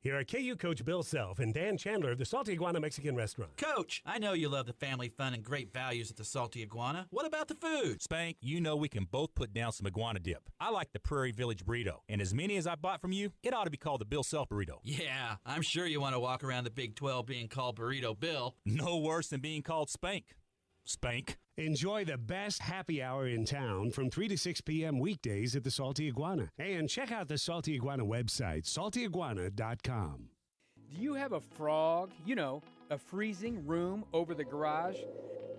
S20: Here are KU coach Bill Self and Dan Chandler of the Salty Iguana Mexican Restaurant.
S21: Coach, I know you love the family fun and great values at the Salty Iguana. What about the food?
S22: Spank, you know we can both put down some iguana dip. I like the Prairie Village burrito, and as many as I bought from you, it ought to be called the Bill Self burrito.
S21: Yeah, I'm sure you want to walk around the Big 12 being called Burrito Bill.
S22: No worse than being called Spank. Spank.
S20: Enjoy the best happy hour in town from 3 to 6 p.m. weekdays at the Salty Iguana. And check out the Salty Iguana website, saltyiguana.com.
S23: Do you have a frog? You know, a freezing room over the garage?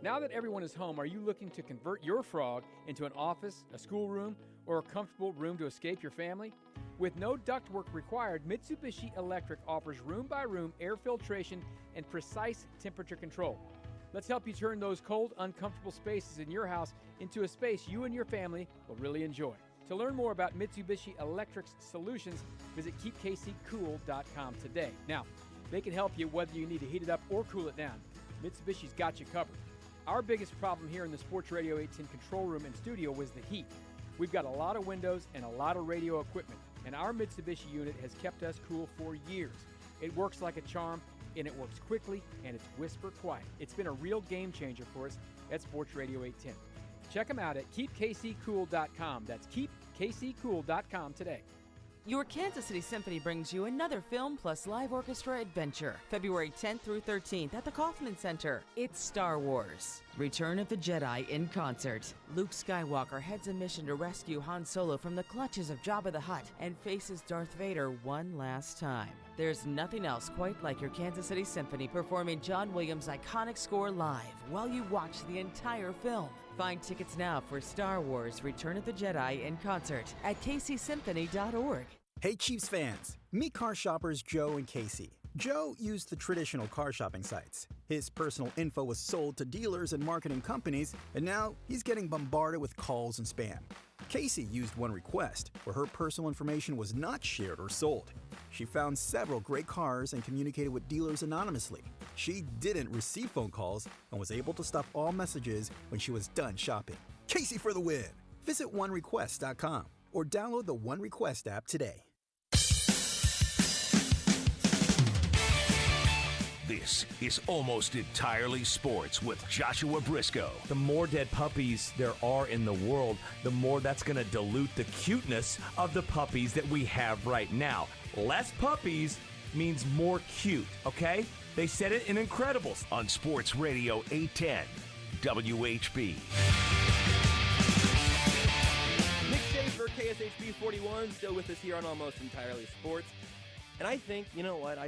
S23: Now that everyone is home, are you looking to convert your frog into an office, a schoolroom, or a comfortable room to escape your family? With no ductwork required, Mitsubishi Electric offers room-by-room air filtration and precise temperature control. Let's help you turn those cold, uncomfortable spaces in your house into a space you and your family will really enjoy. To learn more about Mitsubishi Electric's solutions, visit keepkccool.com today. Now, they can help you whether you need to heat it up or cool it down. Mitsubishi's got you covered. Our biggest problem here in the Sports Radio 810 control room and studio was the heat. We've got a lot of windows and a lot of radio equipment, and our Mitsubishi unit has kept us cool for years. It works like a charm, and it works quickly, and it's whisper quiet. It's been a real game changer for us at Sports Radio 810. Check them out at keepkccool.com. That's keepkccool.com today.
S24: Your Kansas City Symphony brings you another film plus live orchestra adventure, February 10th through 13th at the Kaufman Center. It's Star Wars, Return of the Jedi in concert. Luke Skywalker heads a mission to rescue Han Solo from the clutches of Jabba the Hutt and faces Darth Vader one last time. There's nothing else quite like your Kansas City Symphony performing John Williams' iconic score live while you watch the entire film. Find tickets now for Star Wars Return of the Jedi in concert at kcsymphony.org.
S25: Hey Chiefs fans, meet car shoppers Joe and Casey. Joe used the traditional car shopping sites. His personal info was sold to dealers and marketing companies, and now he's getting bombarded with calls and spam. Casey used OneRequest, where her personal information was not shared or sold. She found several great cars and communicated with dealers anonymously. She didn't receive phone calls and was able to stop all messages when she was done shopping. Casey for the win! Visit OneRequest.com or download the OneRequest app today.
S2: This is Almost Entirely Sports with Joshua Brisco.
S5: The more dead puppies there are in the world, the more that's going to dilute the cuteness of the puppies that we have right now. Less puppies means more cute, okay? They said it in Incredibles.
S2: On Sports Radio 810, WHB.
S5: Mick Shaffer, KSHB 41, still with us here on Almost Entirely Sports. And I think, you know what,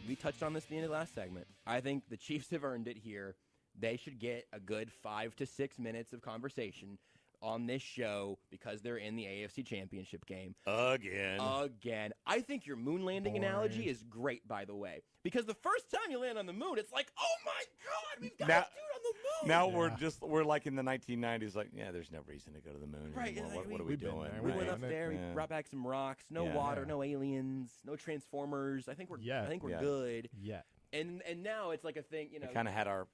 S5: we touched on this at the end of the last segment. I think the Chiefs have earned it here. They should get a good 5 to 6 minutes of conversation on this show because they're in the AFC Championship game.
S19: Again.
S5: I think your moon landing analogy is great, by the way, because the first time you land on the moon, it's like, oh my God, we've got to do it on the moon.
S19: Now we're like in the 1990s, like, yeah, there's no reason to go to the moon
S5: right,
S19: anymore. What are we doing?
S5: We went up there, we brought back some rocks, no water, no aliens, no Transformers. I think we're good.
S6: Yeah.
S5: And now it's like a thing, you know.
S19: We kind of had our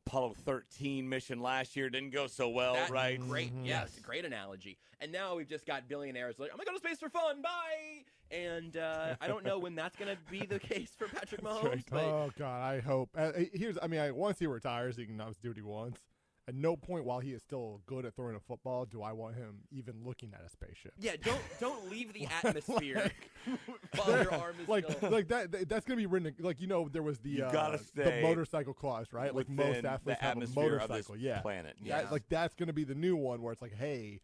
S19: Apollo 13 mission last year. Didn't go so well, right?
S5: Great. Mm-hmm. Yeah, it's a great analogy. And now we've just got billionaires like, I'm going to go to space for fun. Bye. And I don't know when that's going to be the case for Patrick Mahomes.
S19: right.
S5: But
S6: Oh God, I hope. Once he retires, he can obviously do what he wants. At no point while he is still good at throwing a football do I want him even looking at a spaceship.
S5: yeah, don't leave the atmosphere while your arm is still.
S6: Like that's gonna be written. Like there was the
S19: gotta
S6: the
S19: stay
S6: motorcycle clause, right? Like most
S19: within
S6: athletes
S19: the
S6: have a
S19: atmosphere of
S6: motorcycle.
S19: this
S6: Yeah,
S19: planet.
S5: Yeah.
S6: that's gonna be the new one where it's like, hey.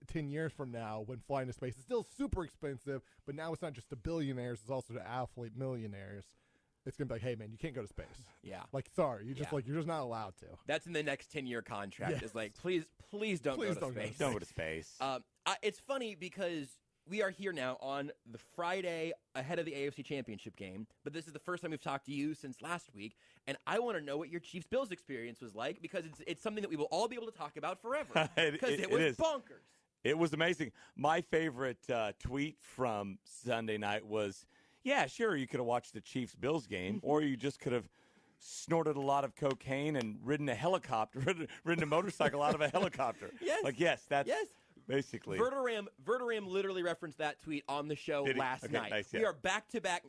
S6: 10 years from now, when flying to space, it's still super expensive, but now it's not just to billionaires, it's also to athlete millionaires. It's going to be like, hey, man, you can't go to space.
S5: Yeah.
S6: Like, sorry, you're just not allowed to.
S5: That's in the next 10-year contract.
S6: Yes.
S5: Is like, please don't go to space.
S19: Don't go to space.
S5: It's funny because we are here now on the Friday ahead of the AFC Championship game, but this is the first time we've talked to you since last week, and I want to know what your Chiefs-Bills experience was like because it's something that we will all be able to talk about forever because it was bonkers.
S19: It was amazing. My favorite tweet from Sunday night was, yeah, sure, you could have watched the Chiefs-Bills game, or you just could have snorted a lot of cocaine and ridden a motorcycle out of a helicopter.
S5: Yes.
S19: Yes, that's basically.
S5: Verderam literally referenced that tweet on the show last night.
S19: Nice,
S5: We are back-to-back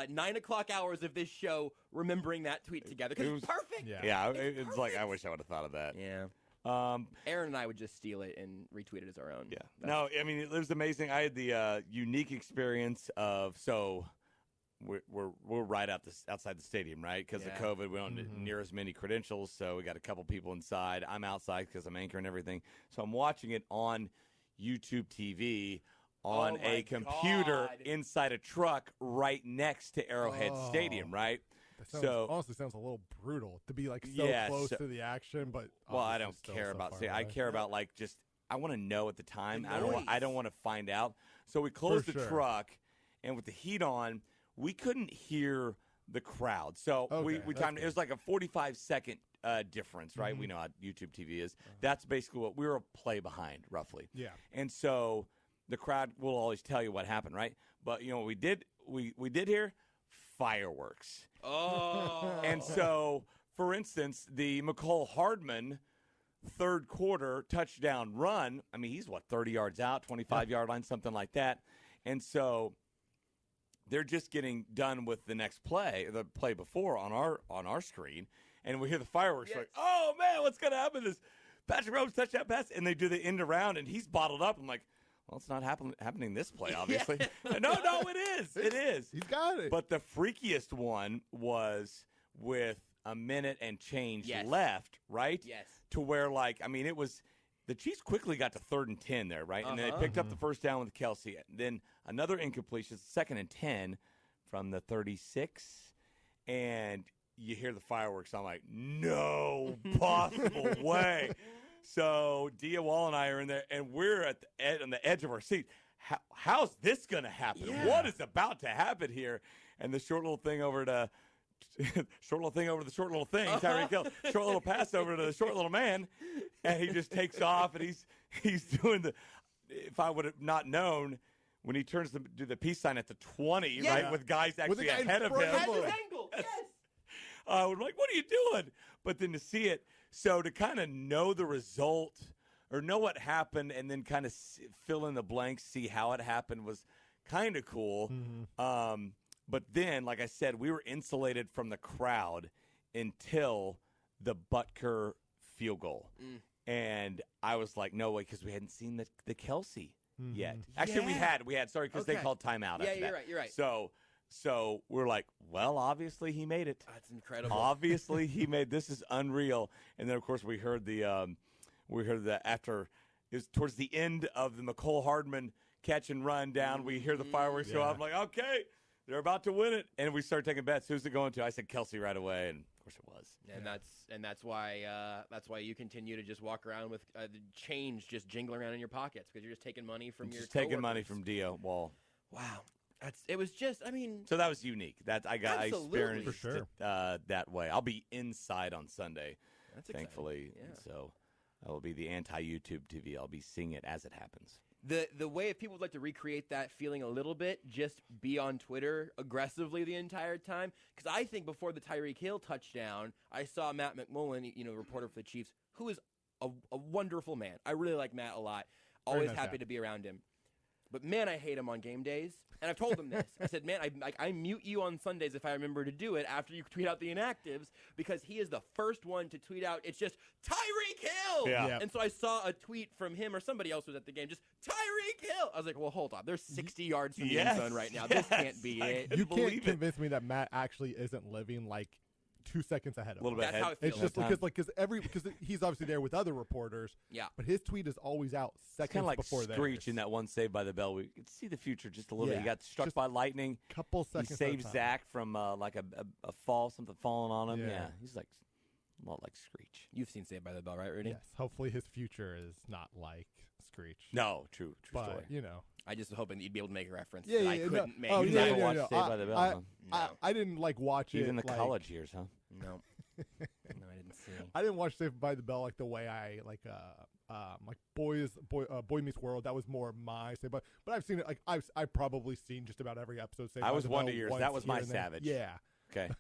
S5: 9 o'clock hours of this show remembering that tweet together because it's perfect.
S19: Yeah, it's like, I wish I would have thought of that.
S5: Yeah. Aaron and I would just steal it and retweet it as our own.
S19: Yeah. No, I mean, it was amazing. I had the unique experience of, we're right outside the stadium, right? Because of COVID, we don't near as many credentials, so we got a couple people inside. I'm outside because I'm anchoring everything. So I'm watching it on YouTube TV on a computer inside a truck right next to Arrowhead Stadium, right?
S6: That honestly sounds a little brutal to be like close to the action, but
S19: I don't care about. I care about I want to know at the time. I don't want to find out. So we closed the truck, and with the heat on, we couldn't hear the crowd. So we timed it. It was like a 45-second difference, right? We know how YouTube TV is. That's basically what we were a play behind, roughly.
S6: Yeah.
S19: And so the crowd will always tell you what happened, right? But what we did hear fireworks.
S5: Oh.
S19: And so, for instance, the McCole Hardman third quarter touchdown run, I mean, he's 30 yards out, 25-yard line, something like that. And so they're just getting done with the next play, the play before on our screen, and we hear the fireworks like, oh, man, what's going to happen? This Patrick Mahomes touchdown pass, and they do the end around, and he's bottled up. I'm like, well, it's not happening this play, obviously. No, it is. It is.
S6: He's got it.
S19: But the freakiest one was with a minute and change left, right?
S5: Yes.
S19: To where, it was the Chiefs quickly got to 3rd and 10 there, right? And then they picked up the first down with Kelsey. Then another incompletion, 2nd and 10 from the 36. And you hear the fireworks. I'm like, no possible way. So Dia Wall and I are in there, and we're on the edge of our seat. How's this going to happen?
S5: Yeah.
S19: What is about to happen here? And the short little thing over to the short little thing. Tyreek Hill, short little pass over to the short little man, and he just takes off, and he's doing the. If I would have not known, when he turns to do the peace sign at the 20, right, with guys actually ahead of him.
S5: At his angle, yes.
S19: We're like, what are you doing? But then to see it, so to kind of know the result or know what happened and then kind of fill in the blanks, see how it happened was kind of cool. But then, like I said, we were insulated from the crowd until the Butker field goal. And I was like, no way, because we hadn't seen the Kelsey yet. Actually, we had, sorry, because they called timeout after that.
S5: You're right.
S19: So we're like, well, obviously he made it.
S5: That's incredible.
S19: Obviously he made this is unreal. And then of course we heard the after is towards the end of the McCole Hardman catch and run down. We hear the fireworks go off. I'm like, okay, they're about to win it, and we start taking bets. Who's it going to? I said Kelsey right away, and of course it was.
S5: And that's why you continue to just walk around with change just jingling around in your pockets because you're just taking money from your
S19: taking money from Dia Wall.
S5: Wow. It was just,
S19: So that was unique. I experienced
S6: for sure.
S19: That way. I'll be inside on Sunday, thankfully.
S5: Yeah.
S19: And so I will be the anti-YouTube TV. I'll be seeing it as it happens.
S5: The way if people would like to recreate that feeling a little bit, just be on Twitter aggressively the entire time. Because I think before the Tyreek Hill touchdown, I saw Matt McMullen, reporter for the Chiefs, who is a wonderful man. I really like Matt a lot. Always happy to be around him. But, man, I hate him on game days And I've told him this. I said, man, I mute you on Sundays if I remember to do it after you tweet out the inactives, because he is the first one to tweet out, it's just Tyreek Hill.
S19: Yeah. Yep.
S5: And so I saw a tweet from him or somebody else was at the game, just Tyreek Hill. I was like, well, hold on. There's 60 yards from the end zone right now. This can't be it.
S6: You can't convince me that Matt actually isn't living like 2 seconds ahead of
S19: a little bit
S5: That's
S19: ahead.
S5: how it feels.
S6: It's just because he's obviously there with other reporters.
S5: Yeah.
S6: But his tweet is always out seconds
S19: Kind of like
S6: before theirs.
S19: Screech in that one Saved by the Bell. We could see the future just a little bit. He
S6: Yeah.
S19: got struck by lightning.
S6: Couple seconds.
S19: He
S6: at a
S19: saved
S6: time.
S19: Zach from like a fall, something falling on him.
S6: Yeah.
S19: Yeah, he's like a lot like Screech.
S5: You've seen Saved by the Bell, right, Rudy?
S6: Yes. Hopefully his future is not like Screech.
S19: No, true
S6: but,
S19: story.
S6: you know.
S5: I just was hoping that you'd be able to make a reference
S6: Yeah,
S5: that
S6: yeah,
S5: I couldn't make.
S6: Oh,
S19: You
S6: yeah,
S19: never
S6: yeah,
S19: watched
S6: yeah.
S19: Saved by the Bell, huh?
S6: I didn't watch it.
S19: Even the
S6: like,
S19: college years, huh?
S5: No. No, I didn't see.
S6: I didn't watch Saved by the Bell like the way I like Boy Meets World. That was more my Saved by. But I've seen it. Like I've probably seen just about every episode. Saved
S19: I
S6: by
S19: was
S6: the
S19: Wonder
S6: Bell
S19: Years.
S6: once
S19: That was my
S6: here and there.
S19: Savage.
S6: Yeah.
S19: Okay.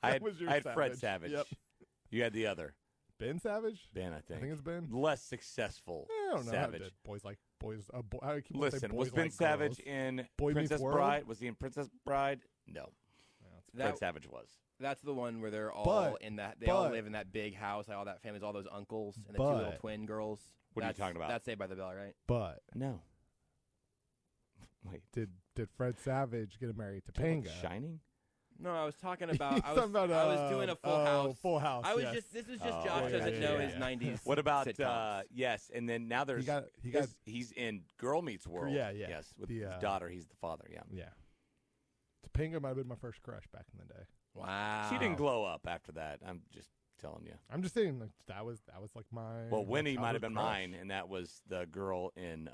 S6: That was your
S19: I had Fred
S6: Savage.
S19: Savage.
S6: Yep.
S19: You had the other.
S6: Ben Savage.
S19: Ben, I think.
S6: I think it's Ben.
S19: Less successful.
S6: I don't know.
S19: Savage.
S6: Boys like boys. I keep wanting to say
S19: Listen,
S6: boys
S19: was Ben
S6: like
S19: Savage
S6: girls.
S19: in
S6: Boy Meets
S19: Princess
S6: World?
S19: Bride? Was he in Princess Bride? No. Fred
S5: That-
S19: Savage was.
S5: That's the one where they're all
S6: But-
S5: in that. They all
S6: but-
S5: live in that big house. Like all that family's all those uncles and the two
S6: But-
S5: little twin girls.
S19: What are you
S5: That's-
S19: talking about?
S5: That's Saved by the Bell, right?
S6: But
S19: No. Wait.
S6: did Fred Savage get married to
S19: Talking
S6: Panga?
S19: about Shining?
S5: No, I was talking about. I
S6: Talking
S5: was,
S6: about,
S5: I was doing a Full House.
S6: Full House.
S5: I was
S6: yes.
S5: just. This is just
S19: Oh,
S5: Josh
S19: yeah,
S5: doesn't
S19: yeah,
S5: know
S19: yeah,
S5: his
S19: yeah.
S5: '90s.
S19: What about
S5: sitcoms.
S19: yes? And then now there's
S6: he got
S19: he's in Girl Meets World.
S6: Yeah, yeah.
S19: Yes, with
S6: The,
S19: his daughter. He's the father. Yeah.
S6: Yeah. Topanga might have been my first crush back in the day.
S5: Wow.
S19: She didn't glow up after that. I'm just telling you.
S6: I'm just saying like that was like my.
S19: Well,
S6: my
S19: Winnie might have been
S6: childhood
S19: mine, and that was the girl in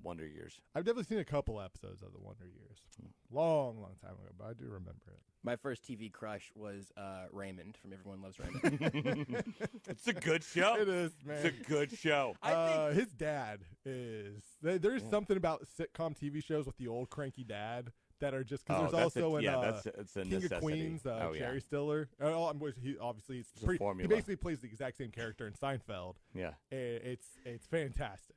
S19: Wonder Years.
S6: I've definitely seen a couple episodes of the Wonder Years, long time ago, but I do remember it.
S5: My first TV crush was Raymond from Everyone Loves Raymond.
S19: It's a good show.
S6: It is, man.
S19: It's a good show.
S6: His dad is. There's something about sitcom TV shows with the old cranky dad that are just because there's also
S19: it's a
S6: King
S19: necessity.
S6: of Queens,
S19: Oh, yeah.
S6: Cherry Stiller. He obviously
S19: It's a
S6: he
S19: formula.
S6: basically plays the exact same character in Seinfeld.
S19: Yeah.
S6: It's fantastic.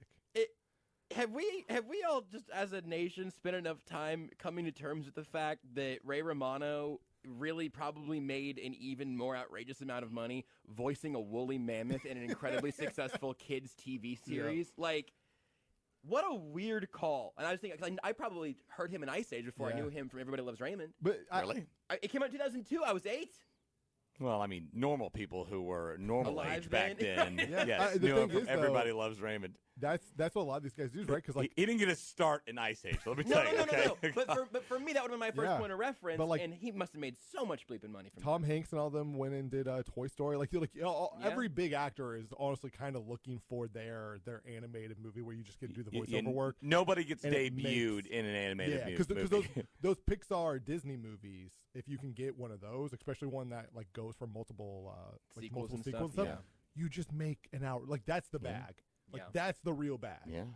S5: Have we all just as a nation spent enough time coming to terms with the fact that Ray Romano really probably made an even more outrageous amount of money voicing a woolly mammoth in an incredibly successful kids TV series?
S6: Yeah.
S5: Like, what a weird call. And I was thinking, 'cause I probably heard him in Ice Age before I knew him from Everybody Loves Raymond.
S6: But
S19: Really?
S5: It came out in 2002. I was 8.
S19: Well, I mean, normal people who were normal
S5: Alive
S19: age back
S5: then?
S19: then,
S6: Yeah.
S19: yes,
S6: The
S19: knew him
S6: thing
S19: from
S6: is, though,
S19: Everybody Loves Raymond.
S6: That's what a lot of these guys do, right? Because like
S19: he didn't get a start in Ice Age. Let me
S5: No,
S19: tell you. Okay?
S5: no. But for me, that would have been my first
S6: Yeah.
S5: point of reference,
S6: But, like,
S5: and he must have made so much bleeping money from
S6: Tom Hanks and all them went and did Toy Story. Every big actor is honestly kind of looking for their animated movie where you just get to do the voiceover work.
S19: Nobody gets
S6: and it
S19: debuted
S6: makes-
S19: in an animated
S6: Yeah,
S19: movie.
S6: because those Pixar Disney movies, if you can get one of those, especially one that like goes for multiple
S5: Sequels and
S6: sequels
S5: stuff,
S6: and stuff, you just make an hour. Like that's the bag. Like
S5: Yeah.
S6: that's the real bag.
S19: Yeah.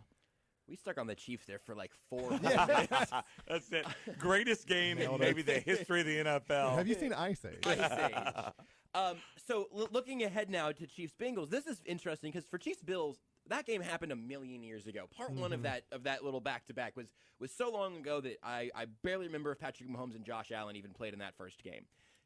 S5: We stuck on the Chiefs there for like 4 minutes.
S19: That's it. Greatest game in maybe the history of the NFL.
S6: Have you seen Ice Age?
S5: Ice Age. So looking ahead now to Chiefs Bengals, this is interesting because for Chiefs Bills, that game happened a million years ago. Part one of that little back to back was so long ago that I barely remember if Patrick Mahomes and Josh Allen even played in that first game.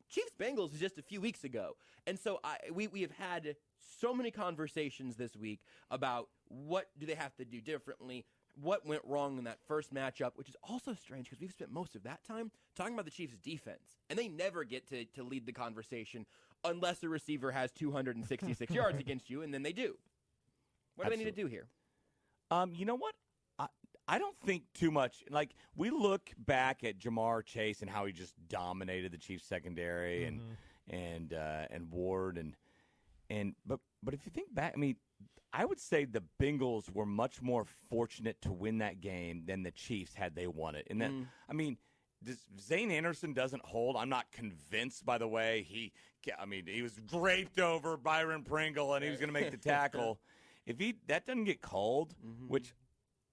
S5: Chiefs Bengals was just a few weeks ago, and so we have had so many conversations this week about what do they have to do differently, what went wrong in that first matchup, which is also strange because we've spent most of that time talking about the Chiefs' defense, and they never get to lead the conversation unless a receiver has 266 yards against you, and then they do. What do they need to do here?
S19: You know what? I don't think too much. Like, we look back at Jamar Chase and how he just dominated the Chiefs secondary and Ward but if you think back, I mean, I would say the Bengals were much more fortunate to win that game than the Chiefs had they won it. And that, I mean, Zane Anderson doesn't hold. I'm not convinced, by the way. He was draped over Byron Pringle, and he was going to make the tackle. If that doesn't get called, which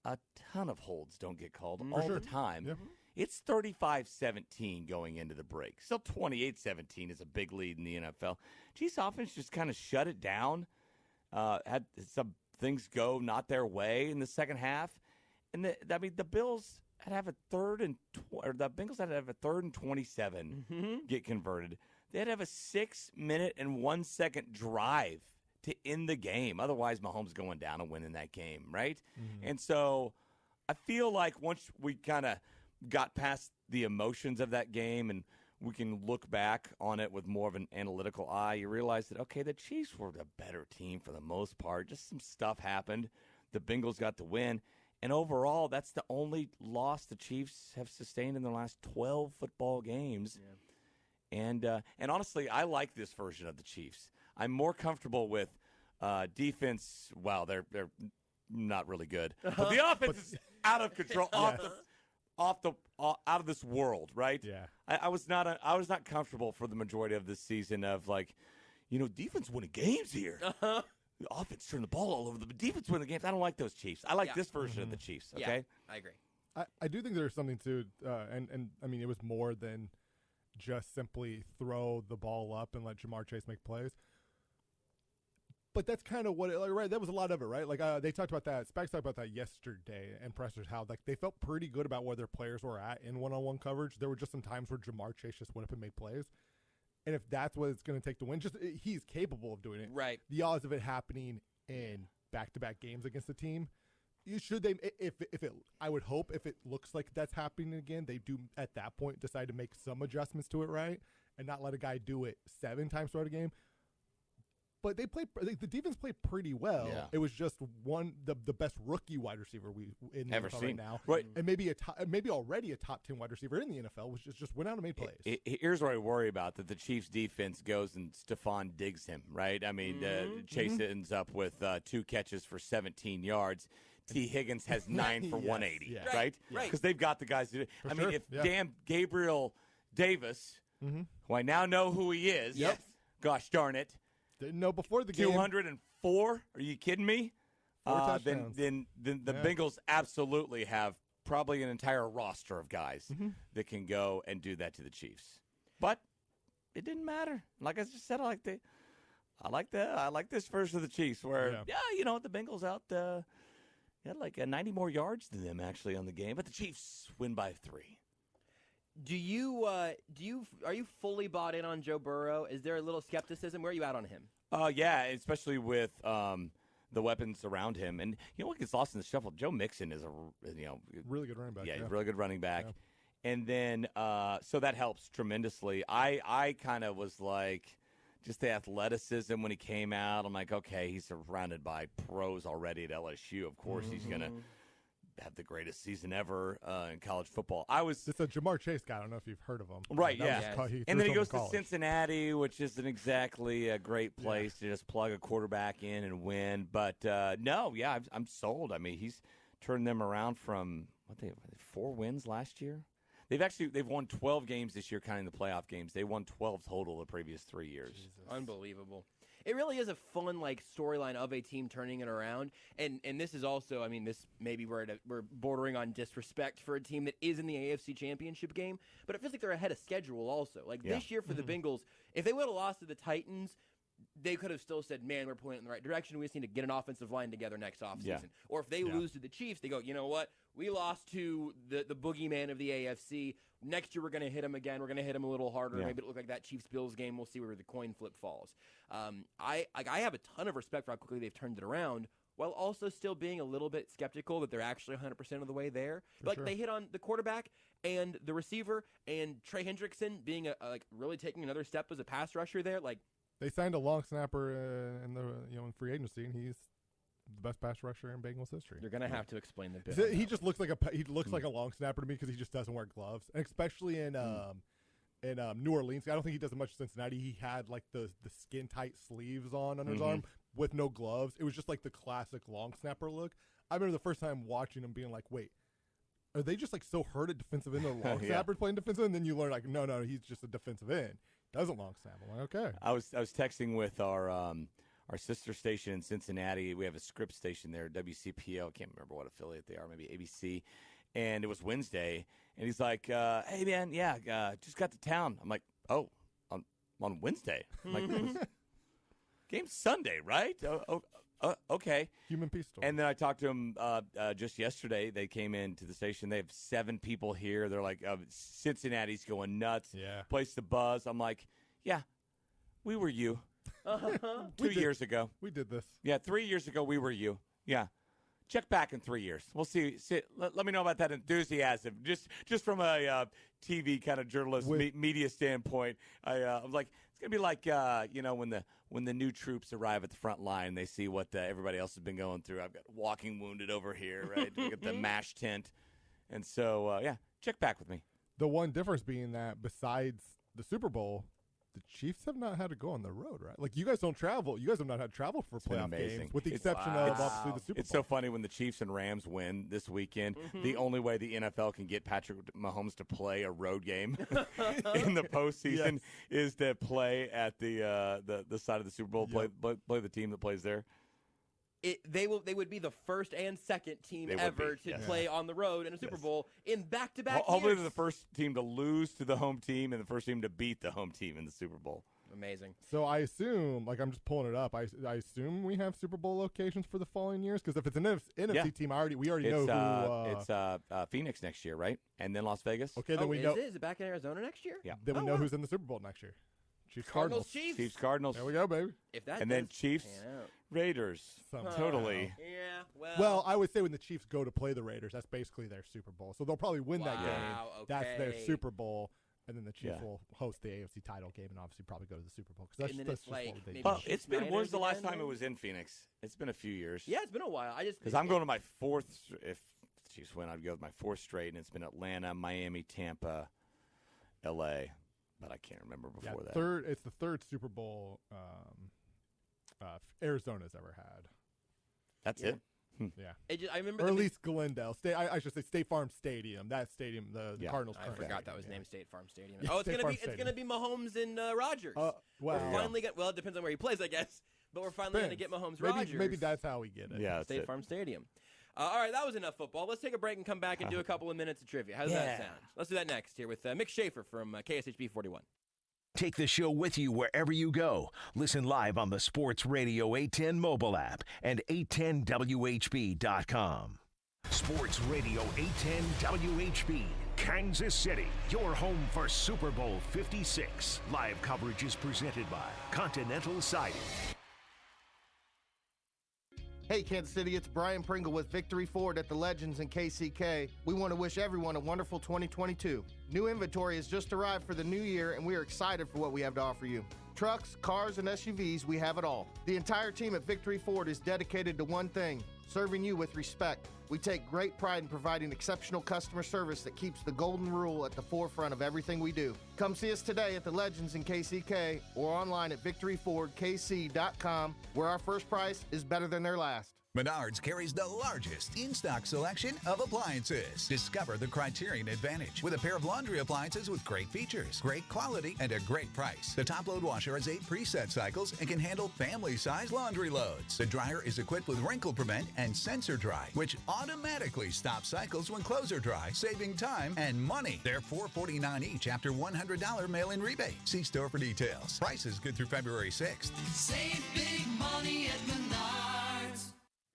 S19: a ton of holds don't get called all the time, it's 35-17 going into the break. Still 28-17 is a big lead in the NFL. Chiefs offense just kind of shut it down. Had some things go not their way in the second half. And the Bills had to have a the Bengals had to have a 3rd and 27 get converted. They had to have a 6-minute and 1 second drive to end the game. Otherwise, Mahomes going down and winning that game, right? And so I feel like once we kind of got past the emotions of that game and we can look back on it with more of an analytical eye, you realize that, okay, the Chiefs were the better team for the most part. Just some stuff happened. The Bengals got the win. And overall, that's the only loss the Chiefs have sustained in the last 12 football games. Yeah. And honestly, I like this version of the Chiefs. I'm more comfortable with defense. Well, they're not really good, but the offense is out of control, out of this world, right?
S6: Yeah.
S19: I was not comfortable for the majority of this season of defense winning games here. The offense turned the ball all over the defense winning the games. I don't like those Chiefs. I like this version of the Chiefs. Okay,
S17: I agree.
S6: I do think there's something to, and I mean, it was more than just simply throw the ball up and let Jamar Chase make plays. But that's kind of what right. That was a lot of it, right? Like they talked about that. Spags talked about that yesterday, and pressers how they felt pretty good about where their players were at in one-on-one coverage. There were just some times where Jamar Chase just went up and made plays, and if that's what it's going to take to win, he's capable of doing it.
S5: Right.
S6: The odds of it happening in back-to-back games against the team, I would hope if it looks like that's happening again, they do at that point decide to make some adjustments to it, right, and not let a guy do it 7 times throughout a game. But the defense played pretty well.
S19: Yeah.
S6: It was just the best rookie wide receiver in the
S19: Ever
S6: NFL
S19: seen.
S6: right now,
S19: Right.
S6: and maybe already a top 10 wide receiver in the NFL, was just went out and made plays.
S19: Here's what I worry about: that the Chiefs' defense goes and Stephon digs him. Right? I mean, Chase ends up with 2 catches for 17 yards. T. Higgins has 9 for 180.
S6: yeah.
S19: Right? Because they've got the guys to do it. I mean, if damn Gabriel Davis, who I now know who he is.
S6: Yep.
S19: Gosh darn it.
S6: Didn't know before the game.
S19: 204? Are you kidding me?
S6: 4 touchdowns.
S19: Then the Bengals absolutely have probably an entire roster of guys that can go and do that to the Chiefs. But it didn't matter. Like I just said, I like this version of the Chiefs where the Bengals out had like 90 more yards than them actually on the game, but the Chiefs win by 3.
S5: Are you fully bought in on Joe Burrow? Is there a little skepticism? Where are you at on him?
S19: Yeah, especially with the weapons around him. And you know what gets lost in the shuffle? Joe Mixon is a
S6: really good running back.
S19: Yeah, he's a really good running back. Yeah. And then so that helps tremendously. I kind of was like, just the athleticism when he came out. I'm like, okay, he's surrounded by pros already at LSU. Of course, he's gonna have the greatest season ever in college football. It's
S6: a Jamar Chase guy. I don't know if you've heard of him.
S19: Right, and then he goes to Cincinnati, which isn't exactly a great place to just plug a quarterback in and win. But I'm sold. I mean, he's turned them around from 4 wins last year. They've won 12 games this year, counting the playoff games. They won 12 total the previous 3 years.
S5: Jesus. Unbelievable. It really is a fun storyline of a team turning it around, and this is also, I mean, this maybe we're bordering on disrespect for a team that is in the AFC Championship game, but it feels like they're ahead of schedule also. This year for the Bengals, if they would have lost to the Titans, they could have still said, man, we're pointing in the right direction. We just need to get an offensive line together next offseason.
S19: Yeah.
S5: Or if they lose to the Chiefs, they go, you know what? We lost to the boogeyman of the AFC. Next year we're going to hit him again. We're going to hit him a little harder.
S19: Yeah.
S5: Maybe it'll look like that Chiefs-Bills game. We'll see where the coin flip falls. I have a ton of respect for how quickly they've turned it around, while also still being a little bit skeptical that they're actually 100% of the way there. They hit on the quarterback and the receiver, and Trey Hendrickson being really taking another step as a pass rusher there.
S6: They signed a long snapper in free agency, and he's the best pass rusher in Bengals history.
S5: You're gonna have to explain the bit.
S6: He just looks like like a long snapper to me because he just doesn't wear gloves, and especially in New Orleans. I don't think he does it much in Cincinnati. He had the skin tight sleeves on under his arm with no gloves. It was just like the classic long snapper look. I remember the first time watching him being like, wait, are they just so hurt at defensive end? The long snappers playing defensive end, and then you learn no, he's just a defensive end. Doesn't long snap. I'm like, okay.
S19: I was texting with our sister station in Cincinnati. We have a script station there, WCPO. I can't remember what affiliate they are, maybe ABC. And it was Wednesday, and he's like, "Hey man, just got to town." I'm like, "Oh, on Wednesday?" I'm like, "Game's Sunday, right?" Oh, Okay.
S6: Human peace story.
S19: And then I talked to them just yesterday. They came into the station. They have 7 people here. They're like, Cincinnati's going nuts.
S6: Yeah.
S19: Place to buzz. I'm like, yeah, we were you. 2 years ago.
S6: We did this.
S19: Yeah, 3 years ago, we were you. Yeah. Check back in 3 years. We'll see. Let me know about that enthusiasm. Just from a TV kind of journalist media standpoint, I was like, it's gonna be like when the new troops arrive at the front line, they see what everybody else has been going through. I've got walking wounded over here, right? We got the MASH tent, and so check back with me.
S6: The one difference being that besides the Super Bowl, the Chiefs have not had to go on the road, right? Like, you guys don't travel. You guys have not had to travel for playoff games, with the exception of, obviously, the Super Bowl.
S19: It's so funny when the Chiefs and Rams win this weekend. The only way the NFL can get Patrick Mahomes to play a road game in the postseason is to play at the side of the Super Bowl, play the team that plays there.
S5: They would be the first and second team ever to play on the road in a Super Bowl in back-to-back years.
S19: Hopefully they're the first team to lose to the home team and the first team to beat the home team in the Super Bowl.
S5: Amazing.
S6: So I assume, like, I'm just pulling it up, I assume we have Super Bowl locations for the following years? Because if it's an NFC team, we already know who.
S19: It's Phoenix next year, right? And then Las Vegas.
S6: Okay, then we know.
S5: Is it back in Arizona next year?
S19: Yeah.
S6: Then we know who's in the Super Bowl next year. Chiefs, Cardinals.
S5: Chiefs.
S19: Cardinals.
S6: There we go, baby.
S5: If that
S19: and then Chiefs, Raiders. Totally.
S5: Yeah,
S6: well, I would say when the Chiefs go to play the Raiders, that's basically their Super Bowl. So they'll probably win that game.
S5: Okay.
S6: That's their Super Bowl. And then the Chiefs will host the AFC title game and obviously probably go to the Super Bowl. That's just what they do.
S19: Well, it's been. When's the last time it was in Phoenix? It's been a few years.
S5: Yeah, it's been a while.
S19: Because I'm going to my fourth. If the Chiefs win, I'd go with my fourth straight, and it's been Atlanta, Miami, Tampa, L.A. But I can't remember before that.
S6: It's the third Super Bowl Arizona's ever had.
S19: That's it.
S6: Yeah.
S5: I remember.
S6: Or at least Glendale. I should say State Farm Stadium. That stadium, the Cardinals.
S5: I forgot that was named State Farm Stadium.
S6: Yeah,
S5: it's gonna be Mahomes and Rodgers. We're finally well, it depends on where he plays, I guess. But we're finally gonna get Mahomes Rodgers.
S6: Maybe that's how we get it.
S19: Yeah,
S5: State Farm Stadium. All right, that was enough football. Let's take a break and come back and do a couple of minutes of trivia. How does that sound? Let's do that next here with Mick Shaffer from KSHB 41.
S2: Take the show with you wherever you go. Listen live on the Sports Radio 810 mobile app and 810WHB.com. Sports Radio 810 WHB, Kansas City, your home for Super Bowl 56. Live coverage is presented by Continental Siding.
S4: Hey, Kansas City, it's Brian Pringle with Victory Ford at the Legends in KCK. We want to wish everyone a wonderful 2022. New inventory has just arrived for the new year, and we are excited for what we have to offer you. Trucks, cars, and SUVs, we have it all. The entire team at Victory Ford is dedicated to one thing, serving you with respect. We take great pride in providing exceptional customer service that keeps the golden rule at the forefront of everything we do. Come see us today at the Legends in KCK or online at victoryfordkc.com, where our first price is better than their last.
S7: Menards carries the largest in-stock selection of appliances. Discover the Criterion Advantage with a pair of laundry appliances with great features, great quality, and a great price. The top-load washer has 8 preset cycles and can handle family-size laundry loads. The dryer is equipped with Wrinkle Prevent and Sensor Dry, which automatically stops cycles when clothes are dry, saving time and money. They're $449 each after $100 mail-in rebate. See store for details. Prices good through February 6th.
S10: Save big money at Menards.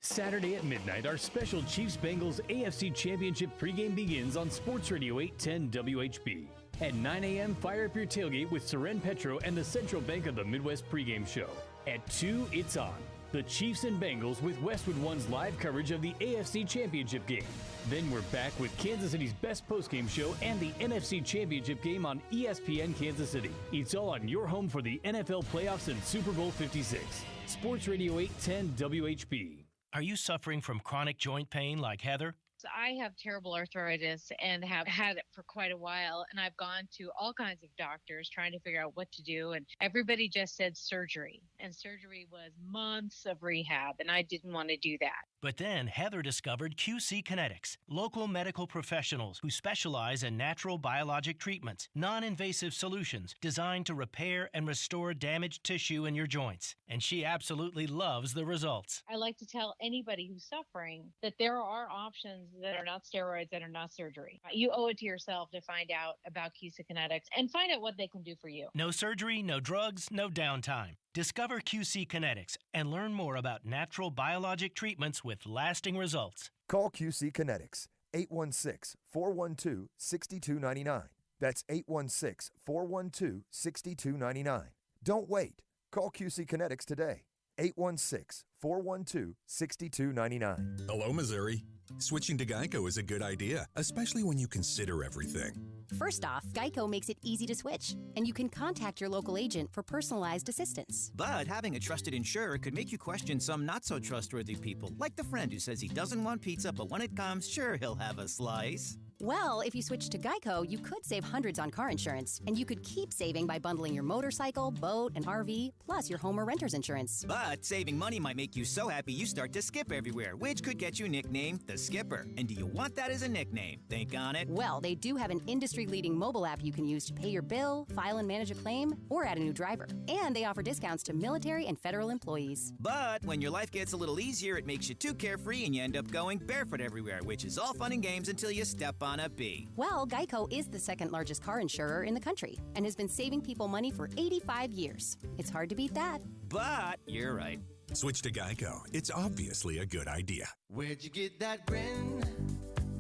S1: Saturday at midnight, our special Chiefs-Bengals AFC Championship pregame begins on Sports Radio 810 WHB. At 9 a.m., fire up your tailgate with Soren Petro and the Central Bank of the Midwest pregame show. At 2, it's on. The Chiefs and Bengals with Westwood One's live coverage of the AFC Championship game. Then we're back with Kansas City's best postgame show and the NFC Championship game on ESPN Kansas City. It's all on your home for the NFL playoffs and Super Bowl 56. Sports Radio 810 WHB.
S11: Are you suffering from chronic joint pain like Heather?
S12: I have terrible arthritis and have had it for quite a while, and I've gone to all kinds of doctors trying to figure out what to do, and everybody just said surgery, and surgery was months of rehab, and I didn't want to do that.
S11: But then Heather discovered QC Kinetics, local medical professionals who specialize in natural biologic treatments, non-invasive solutions designed to repair and restore damaged tissue in your joints. And she absolutely loves the results.
S12: I like to tell anybody who's suffering that there are options that are not steroids, that are not surgery. You owe it to yourself to find out about QC Kinetics and find out what they can do for you.
S11: No surgery, no drugs, no downtime. Discover QC Kinetics and learn more about natural biologic treatments with lasting results.
S9: Call QC Kinetics, 816-412-6299. That's 816-412-6299. Don't wait. Call QC Kinetics today. 816-412-6299.
S13: Hello, Missouri. Switching to Geico is a good idea, especially when you consider everything.
S14: First off, Geico makes it easy to switch, and you can contact your local agent for personalized assistance.
S15: But having a trusted insurer could make you question some not-so-trustworthy people, like the friend who says he doesn't want pizza, but when it comes, sure, he'll have a slice.
S14: Well, if you switch to Geico, you could save hundreds on car insurance, and you could keep saving by bundling your motorcycle, boat, and RV, plus your home or renter's insurance.
S15: But saving money might make you so happy you start to skip everywhere, which could get you nicknamed the Skipper. And do you want that as a nickname? Think on it.
S14: Well, they do have an industry-leading mobile app you can use to pay your bill, file and manage a claim, or add a new driver. And they offer discounts to military and federal employees.
S15: But when your life gets a little easier, it makes you too carefree and you end up going barefoot everywhere, which is all fun and games until you step on a bee.
S14: Well, Geico is the second largest car insurer in the country and has been saving people money for 85 years. It's hard to beat that.
S15: But you're right.
S13: Switch to Geico. It's obviously a good idea.
S10: Where'd you get that grin?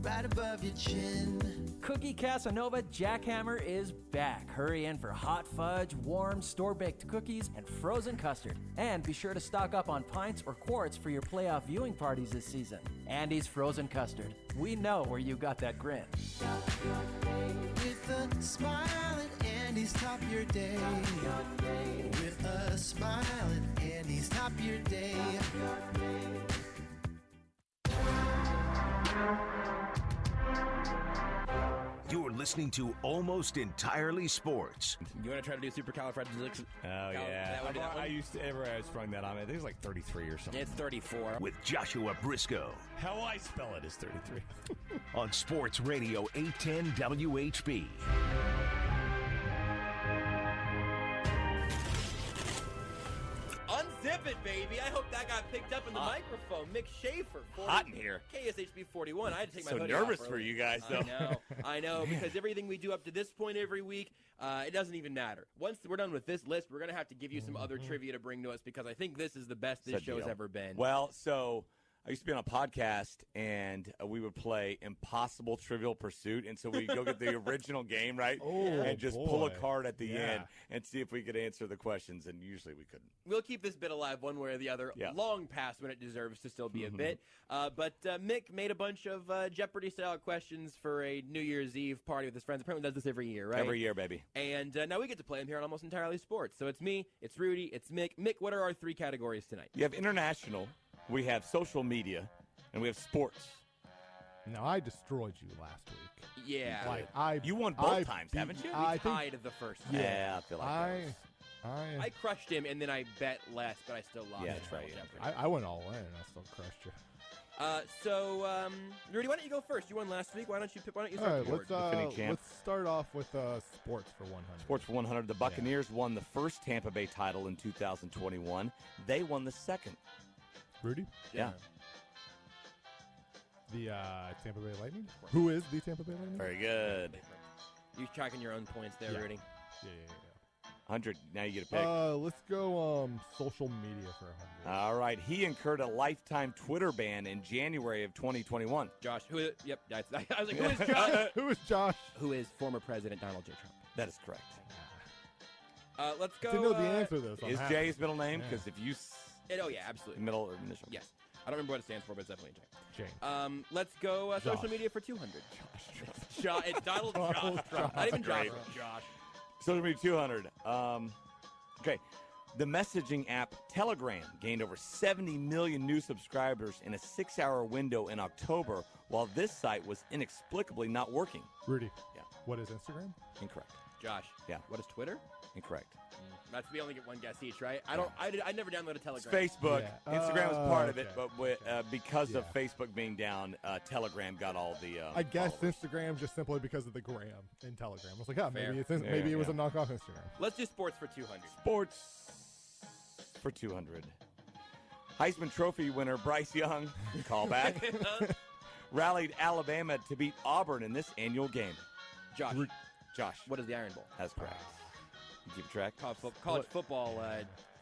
S10: Right above your chin.
S16: Cookie Casanova Jackhammer is back. Hurry in for hot fudge, warm, store-baked cookies, and frozen custard. And be sure to stock up on pints or quarts for your playoff viewing parties this season. Andy's Frozen Custard. We know where you got that grin.
S10: With a smile at Andy's top your day. With a smile at Andy's top your day.
S2: You're listening to Almost Entirely Sports.
S3: You want to try to do supercalifragilistic?
S22: Oh, yeah. I used to, everywhere I sprung that on, I think it's like 33 or something.
S3: It's 34.
S2: With Joshua Brisco.
S22: How I spell it is 33.
S2: On Sports Radio 810 WHB.
S3: Unzip it, baby. I hope that got picked up in the microphone. Mick Shaffer.
S22: Hot in here.
S3: KSHB 41. I had to take my
S22: so
S3: hoodie
S22: nervous
S3: off
S22: for
S3: early.
S22: you guys, though.
S3: I know, because everything we do up to this point every week, it doesn't even matter. Once we're done with this list, we're going to have to give you some other trivia to bring to us, because I think this is the best this show's ever been.
S22: Well, so I used to be on a podcast, and we would play Impossible Trivial Pursuit, and so we'd go get the original game, right? And just pull a card at the end and see if we could answer the questions, and usually we couldn't.
S3: We'll keep this bit alive one way or the other, long past when it deserves to still be a bit. But Mick made a bunch of Jeopardy-style questions for a New Year's Eve party with his friends. Apparently does this every year, right?
S22: Every year, baby.
S3: And now we get to play them here on Almost Entirely Sports. So it's me, it's Rudy, it's Mick. Mick, what are our three categories tonight?
S22: You have international, we have social media, and we have sports.
S6: No, I destroyed you last week.
S3: Yeah.
S22: You won both times, haven't you?
S3: We tied the first time.
S22: Yeah, I feel like
S3: I crushed him, and then I bet less, but I still lost.
S22: Yeah, that's right.
S6: I went all in, and I still crushed you.
S3: Rudy, why don't you go first? You won last week. Why don't you start
S6: All right,
S3: the board?
S6: let's start off with sports for 100.
S22: Sports for 100. The Buccaneers won the first Tampa Bay title in 2021. They won the second.
S6: Rudy?
S22: Yeah.
S6: The Tampa Bay Lightning? Who is the Tampa Bay Lightning?
S22: Very good.
S3: You're tracking your own points there, Rudy.
S6: Yeah.
S22: 100. Now you get a pick.
S6: Let's go social media for 100.
S22: All right. He incurred a lifetime Twitter ban in January of 2021.
S3: Josh. I was like, who is Josh?
S6: Who is Josh?
S3: Who is former President Donald J. Trump?
S22: That is correct.
S3: Let's go.
S6: To know the answer to this.
S22: Is Jay his middle name? Because if you...
S3: Oh, yeah, absolutely.
S22: Middle or initial?
S3: Yes. I don't remember what it stands for, but it's definitely Jay.
S6: Jane.
S3: Let's go social media for 200. Josh. It's Donald Josh Trump. Not even Josh. Josh.
S22: Social media 200. Okay. The messaging app Telegram gained over 70 million new subscribers in a 6-hour window in October, while this site was inexplicably not working.
S6: Rudy.
S22: Yeah.
S6: What is Instagram?
S22: Incorrect.
S3: Josh.
S22: Yeah.
S3: What is Twitter?
S22: Incorrect.
S3: We only get one guess each, right? I never downloaded Telegram.
S22: It's Facebook.
S6: Yeah.
S22: Instagram was part of it,
S6: Okay.
S22: but because of Facebook being down, Telegram got all the.
S6: I guess
S22: followers.
S6: Instagram just simply because of the gram in Telegram. I was like,
S3: Fair.
S6: maybe it was a knockoff Instagram.
S3: Let's do sports for 200.
S22: Sports for 200. Heisman Trophy winner Bryce Young, callback, rallied Alabama to beat Auburn in this annual game?
S5: Josh.
S22: Josh.
S5: What is the Iron Bowl?
S22: That's correct. You keep track?
S5: College football,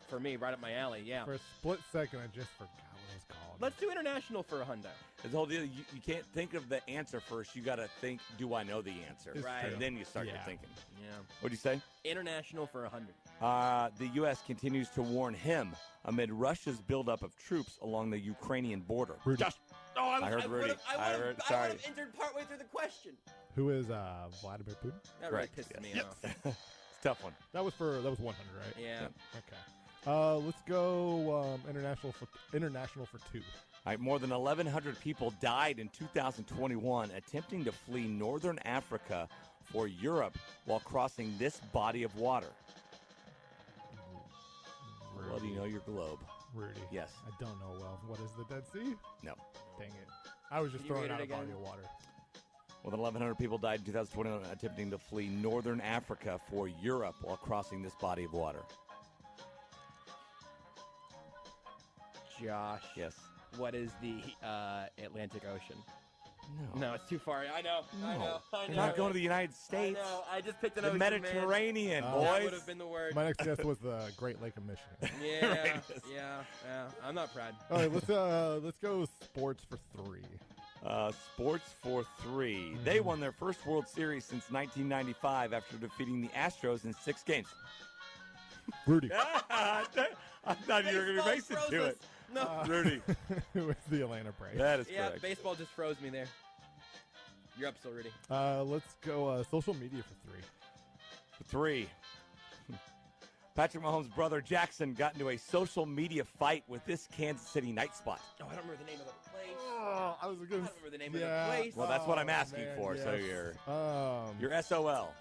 S5: for me, right up my alley, yeah.
S6: For a split second, I just forgot what it was called.
S5: Let's do international for a hundo.
S22: The whole deal, you can't think of the answer first. You got to think, do I know the answer?
S5: Right.
S22: And then you start your thinking.
S5: Yeah.
S22: What'd you say?
S5: International for 100.
S22: The U.S. continues to warn him amid Russia's buildup of troops along the Ukrainian border.
S6: Rudy.
S22: Josh. Oh, I heard Rudy.
S5: I would
S22: Sorry.
S5: have entered partway through the question.
S6: Who is Vladimir Putin?
S5: That really pisses me off.
S22: It's a tough one.
S6: That was 100, right?
S5: Yeah.
S6: Okay. Let's go international for 2.
S22: All right, more than 1,100 people died in 2021 attempting to flee northern Africa for Europe while crossing this body of water. Well, do you know your globe?
S6: Rudy.
S22: Yes.
S6: I don't know well. What is the Dead Sea?
S22: No.
S6: Dang it. I was just throwing out a body of water.
S22: More than 1,100 people died in 2021 attempting to flee northern Africa for Europe while crossing this body of water.
S5: Josh.
S22: Yes.
S5: What is the Atlantic Ocean?
S22: No.
S5: No, it's too far. I know.
S22: You're not going to the United States.
S5: I know. I just picked an
S22: The
S5: ocean,
S22: Mediterranean,
S5: man.
S22: boys.
S5: That would have been the word.
S6: My next guess was the Great Lake of Michigan.
S5: Yeah, yeah. I'm not proud.
S6: All right, let's go sports for 3.
S22: Sports for 3. They won their first World Series since 1995 after defeating the Astros in 6 games.
S6: Rudy.
S22: I thought you were going to be racing to it.
S5: No.
S22: Rudy.
S6: Who is the Atlanta Braves?
S22: That is
S5: Yeah,
S22: correct.
S5: baseball just froze me there. You're up still, Rudy.
S6: Let's go social media for
S22: 3. Patrick Mahomes' brother Jackson got into a social media fight with this Kansas City night spot.
S5: Oh, I don't remember the name of the place.
S6: Oh, I was going to
S5: remember the name of the place.
S22: Well, that's what I'm asking for.
S6: Yes.
S22: So you're SOL.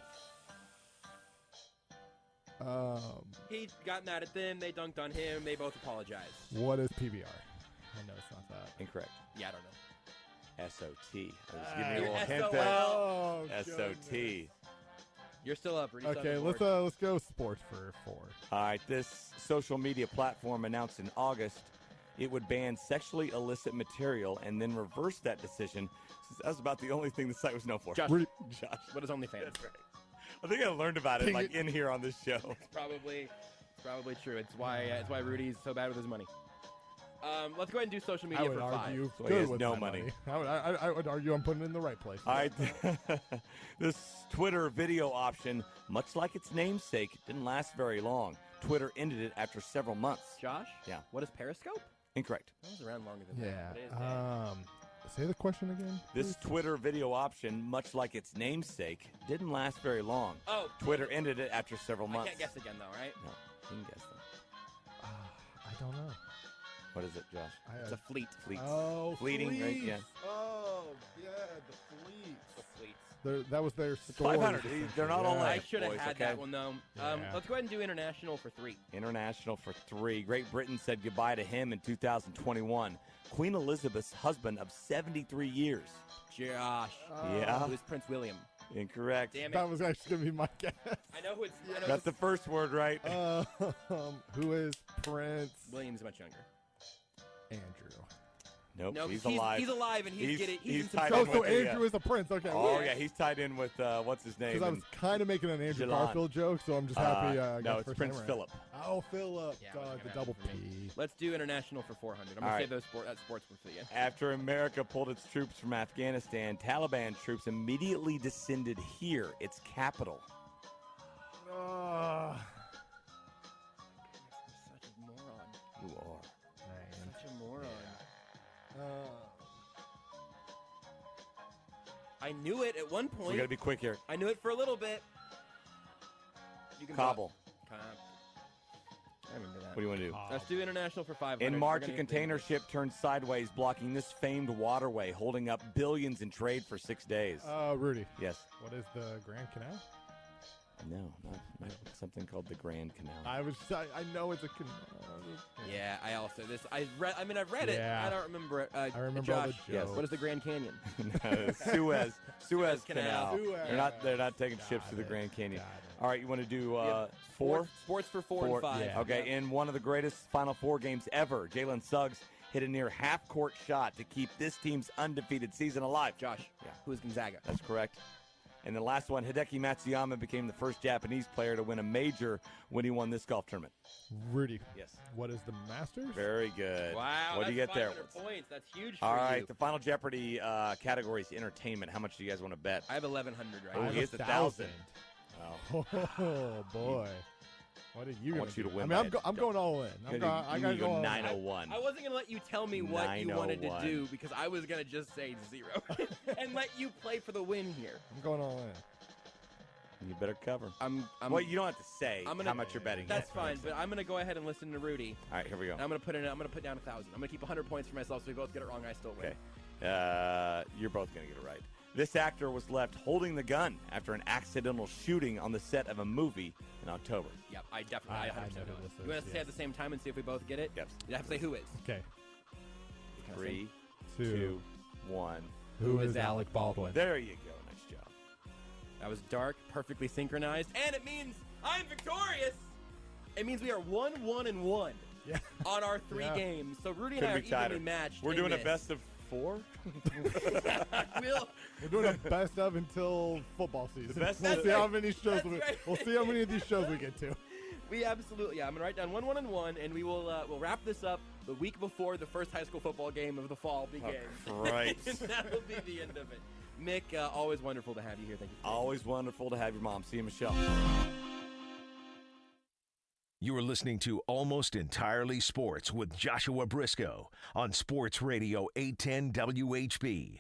S5: He got mad at them. They dunked on him. They both apologized.
S6: What is PBR? I know it's not that.
S22: Incorrect.
S5: Yeah, I don't know.
S22: SOT. I was giving you a little hint
S5: SOL.
S22: there. SOT.
S5: You're still up, Rudy.
S6: Okay, let's go sports for 4.
S22: All right, this social media platform announced in August it would ban sexually illicit material and then reverse that decision since that was about the only thing the site was known for.
S5: Josh.
S22: Josh.
S5: What is OnlyFans?
S22: That's right. I think I learned about it like in here on this show.
S5: It's probably true. It's why Rudy's so bad with his money. Let's go ahead and do social media for 5.
S6: Argue
S22: So he
S6: good
S22: has
S6: with
S22: no
S6: my
S22: money.
S6: I would argue I'm putting it in the right place.
S22: All right. This Twitter video option, much like its namesake, didn't last very long. Twitter ended it after several months.
S5: Josh?
S22: Yeah.
S5: What is Periscope?
S22: Incorrect.
S5: That was around longer than that.
S6: Yeah.
S5: But it is dead.
S6: Say the question again.
S22: This Twitter video option, much like its namesake, didn't last very long.
S5: Oh.
S22: Twitter ended it after several months.
S5: I can't guess again, though, right?
S22: No, you can guess them.
S6: I don't know.
S22: What is it, Josh?
S5: It's a fleet.
S22: Fleets.
S6: Oh,
S22: Fleeting, right?
S6: fleets.
S22: Yeah.
S6: Oh, yeah, the fleets.
S5: The fleets.
S6: That was their
S22: It's
S6: story.
S22: 500. They're not all
S5: I
S22: like
S5: should have
S22: boys,
S5: had
S22: okay?
S5: that one, though.
S6: Yeah.
S5: Let's go ahead and do international for 3.
S22: International for 3. Great Britain said goodbye to him in 2021. Queen Elizabeth's husband of 73 years.
S5: Josh.
S22: Yeah.
S5: It was Prince William.
S22: Incorrect.
S5: Damn it.
S6: That was actually going to be my guess.
S5: I know who it's. I know
S22: Got
S5: it's
S22: the first word right.
S6: Who is Prince?
S5: William's much younger.
S6: Andrew.
S22: Nope,
S5: No,
S22: he's alive.
S5: He's alive, and he's getting. He's in some
S22: tied
S5: trouble.
S22: in
S6: So
S22: with the,
S6: Andrew is a prince. Okay.
S22: Oh, yeah, he's tied in with, what's his name?
S6: Because I was kind of making an Andrew
S22: Jalan.
S6: Garfield joke, so I'm just happy. I got
S22: no,
S6: the
S22: it's
S6: first
S22: Prince
S6: name right.
S22: Philip.
S6: Oh, Philip.
S5: Yeah,
S6: God, the double P.
S5: Let's do international for 400. I'm
S22: All
S5: gonna
S22: right.
S5: save those sports for the end.
S22: After America pulled its troops from Afghanistan, Taliban troops immediately descended here, its capital.
S5: I'm such a moron.
S22: You are.
S5: Such a moron. I knew it at one point.
S22: We got to be quick here.
S5: I knew it for a little bit. You can
S22: Kabul.
S5: I remember that.
S22: What do you want to do?
S5: Let's do international for 500.
S22: In
S5: We're
S22: March, a
S5: gonna
S22: container ship turned sideways, blocking this famed waterway, holding up billions in trade for 6 days.
S6: Rudy.
S22: Yes.
S6: What is the Grand Canal?
S22: No, not something called the Grand Canal.
S6: I know it's a canal.
S5: Yeah, I've read it.
S6: Yeah.
S5: I don't remember it.
S6: I remember all
S5: Josh,
S6: the jokes.
S5: what is the Grand Canyon?
S22: Suez Canal.
S5: Suez.
S22: They're not taking ships to the Grand Canyon. All right, you want to do 4?
S5: Sports for 4 and 5.
S22: Yeah. Okay, in one of the greatest Final Four games ever, Jalen Suggs
S19: hit a near half-court shot to keep this team's undefeated season alive.
S3: Josh, who is Gonzaga?
S19: That's correct. And the last one, Hideki Matsuyama became the first Japanese player to win a major when he won this golf tournament.
S6: Rudy.
S19: Yes.
S6: What is the Masters?
S19: Very good.
S3: Wow,
S19: what do you get there?
S3: 500 points. That's huge for
S19: All right,
S3: you.
S19: the Final Jeopardy category is entertainment. How much do you guys want to bet?
S3: I have 1,100 right
S19: Oh,
S3: now.
S19: he has 1,000.
S6: Oh, boy. What are you
S19: I
S6: going
S19: want you to win.
S6: I mean, I'm going all in. I got to go all in.
S19: 901.
S3: I wasn't going to let you tell me what you wanted to
S19: 901.
S3: do because I was going to just say 0 and let you play for the win here.
S6: I'm going all in.
S19: You better cover.
S3: Well,
S19: you don't have to say how much you're betting.
S3: That's fine, but I'm going to go ahead and listen to Rudy.
S19: All right, here we go.
S3: I'm going to put down 1,000. I'm going to keep 100 points for myself, so we both get it wrong. I still win.
S19: Okay. You're both going to get it right. This actor was left holding the gun after an accidental shooting on the set of a movie in October.
S3: Yep, I definitely. I 100% know. You want to say at the same time and see if we both get it?
S19: Yep.
S3: You have to say who is.
S6: Okay.
S19: 3, 2, 1.
S6: Who is Alec Baldwin?
S19: There you go. Nice job.
S3: That was dark, perfectly synchronized, and it means I'm victorious. It means we are 1-1-1 on our 3 games. So Rudy and I are evenly matched.
S19: We're doing a best of 4.
S6: We're doing a best of until football season.
S19: We'll
S6: see how many shows we'll see how many of these shows we get to.
S3: We absolutely, I'm gonna write down 1-1-1, and we will we'll wrap this up the week before the first high school football game of the fall begins.
S19: Oh, right.
S3: And that'll be the end of it. Mick, always wonderful to have you here. Thank you.
S19: Always wonderful to have your mom. See you, Michelle.
S2: You are listening to Almost Entirely Sports with Joshua Brisco on Sports Radio 810 WHB.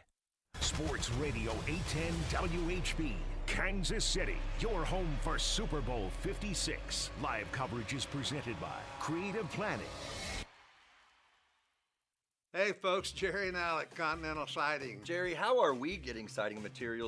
S2: Sports Radio 810 WHB, Kansas City, your home for Super Bowl 56. Live coverage is presented by Creative Planning.
S8: Hey folks, Jerry and Alec, Continental Siding.
S18: Jerry, how are we getting siding materials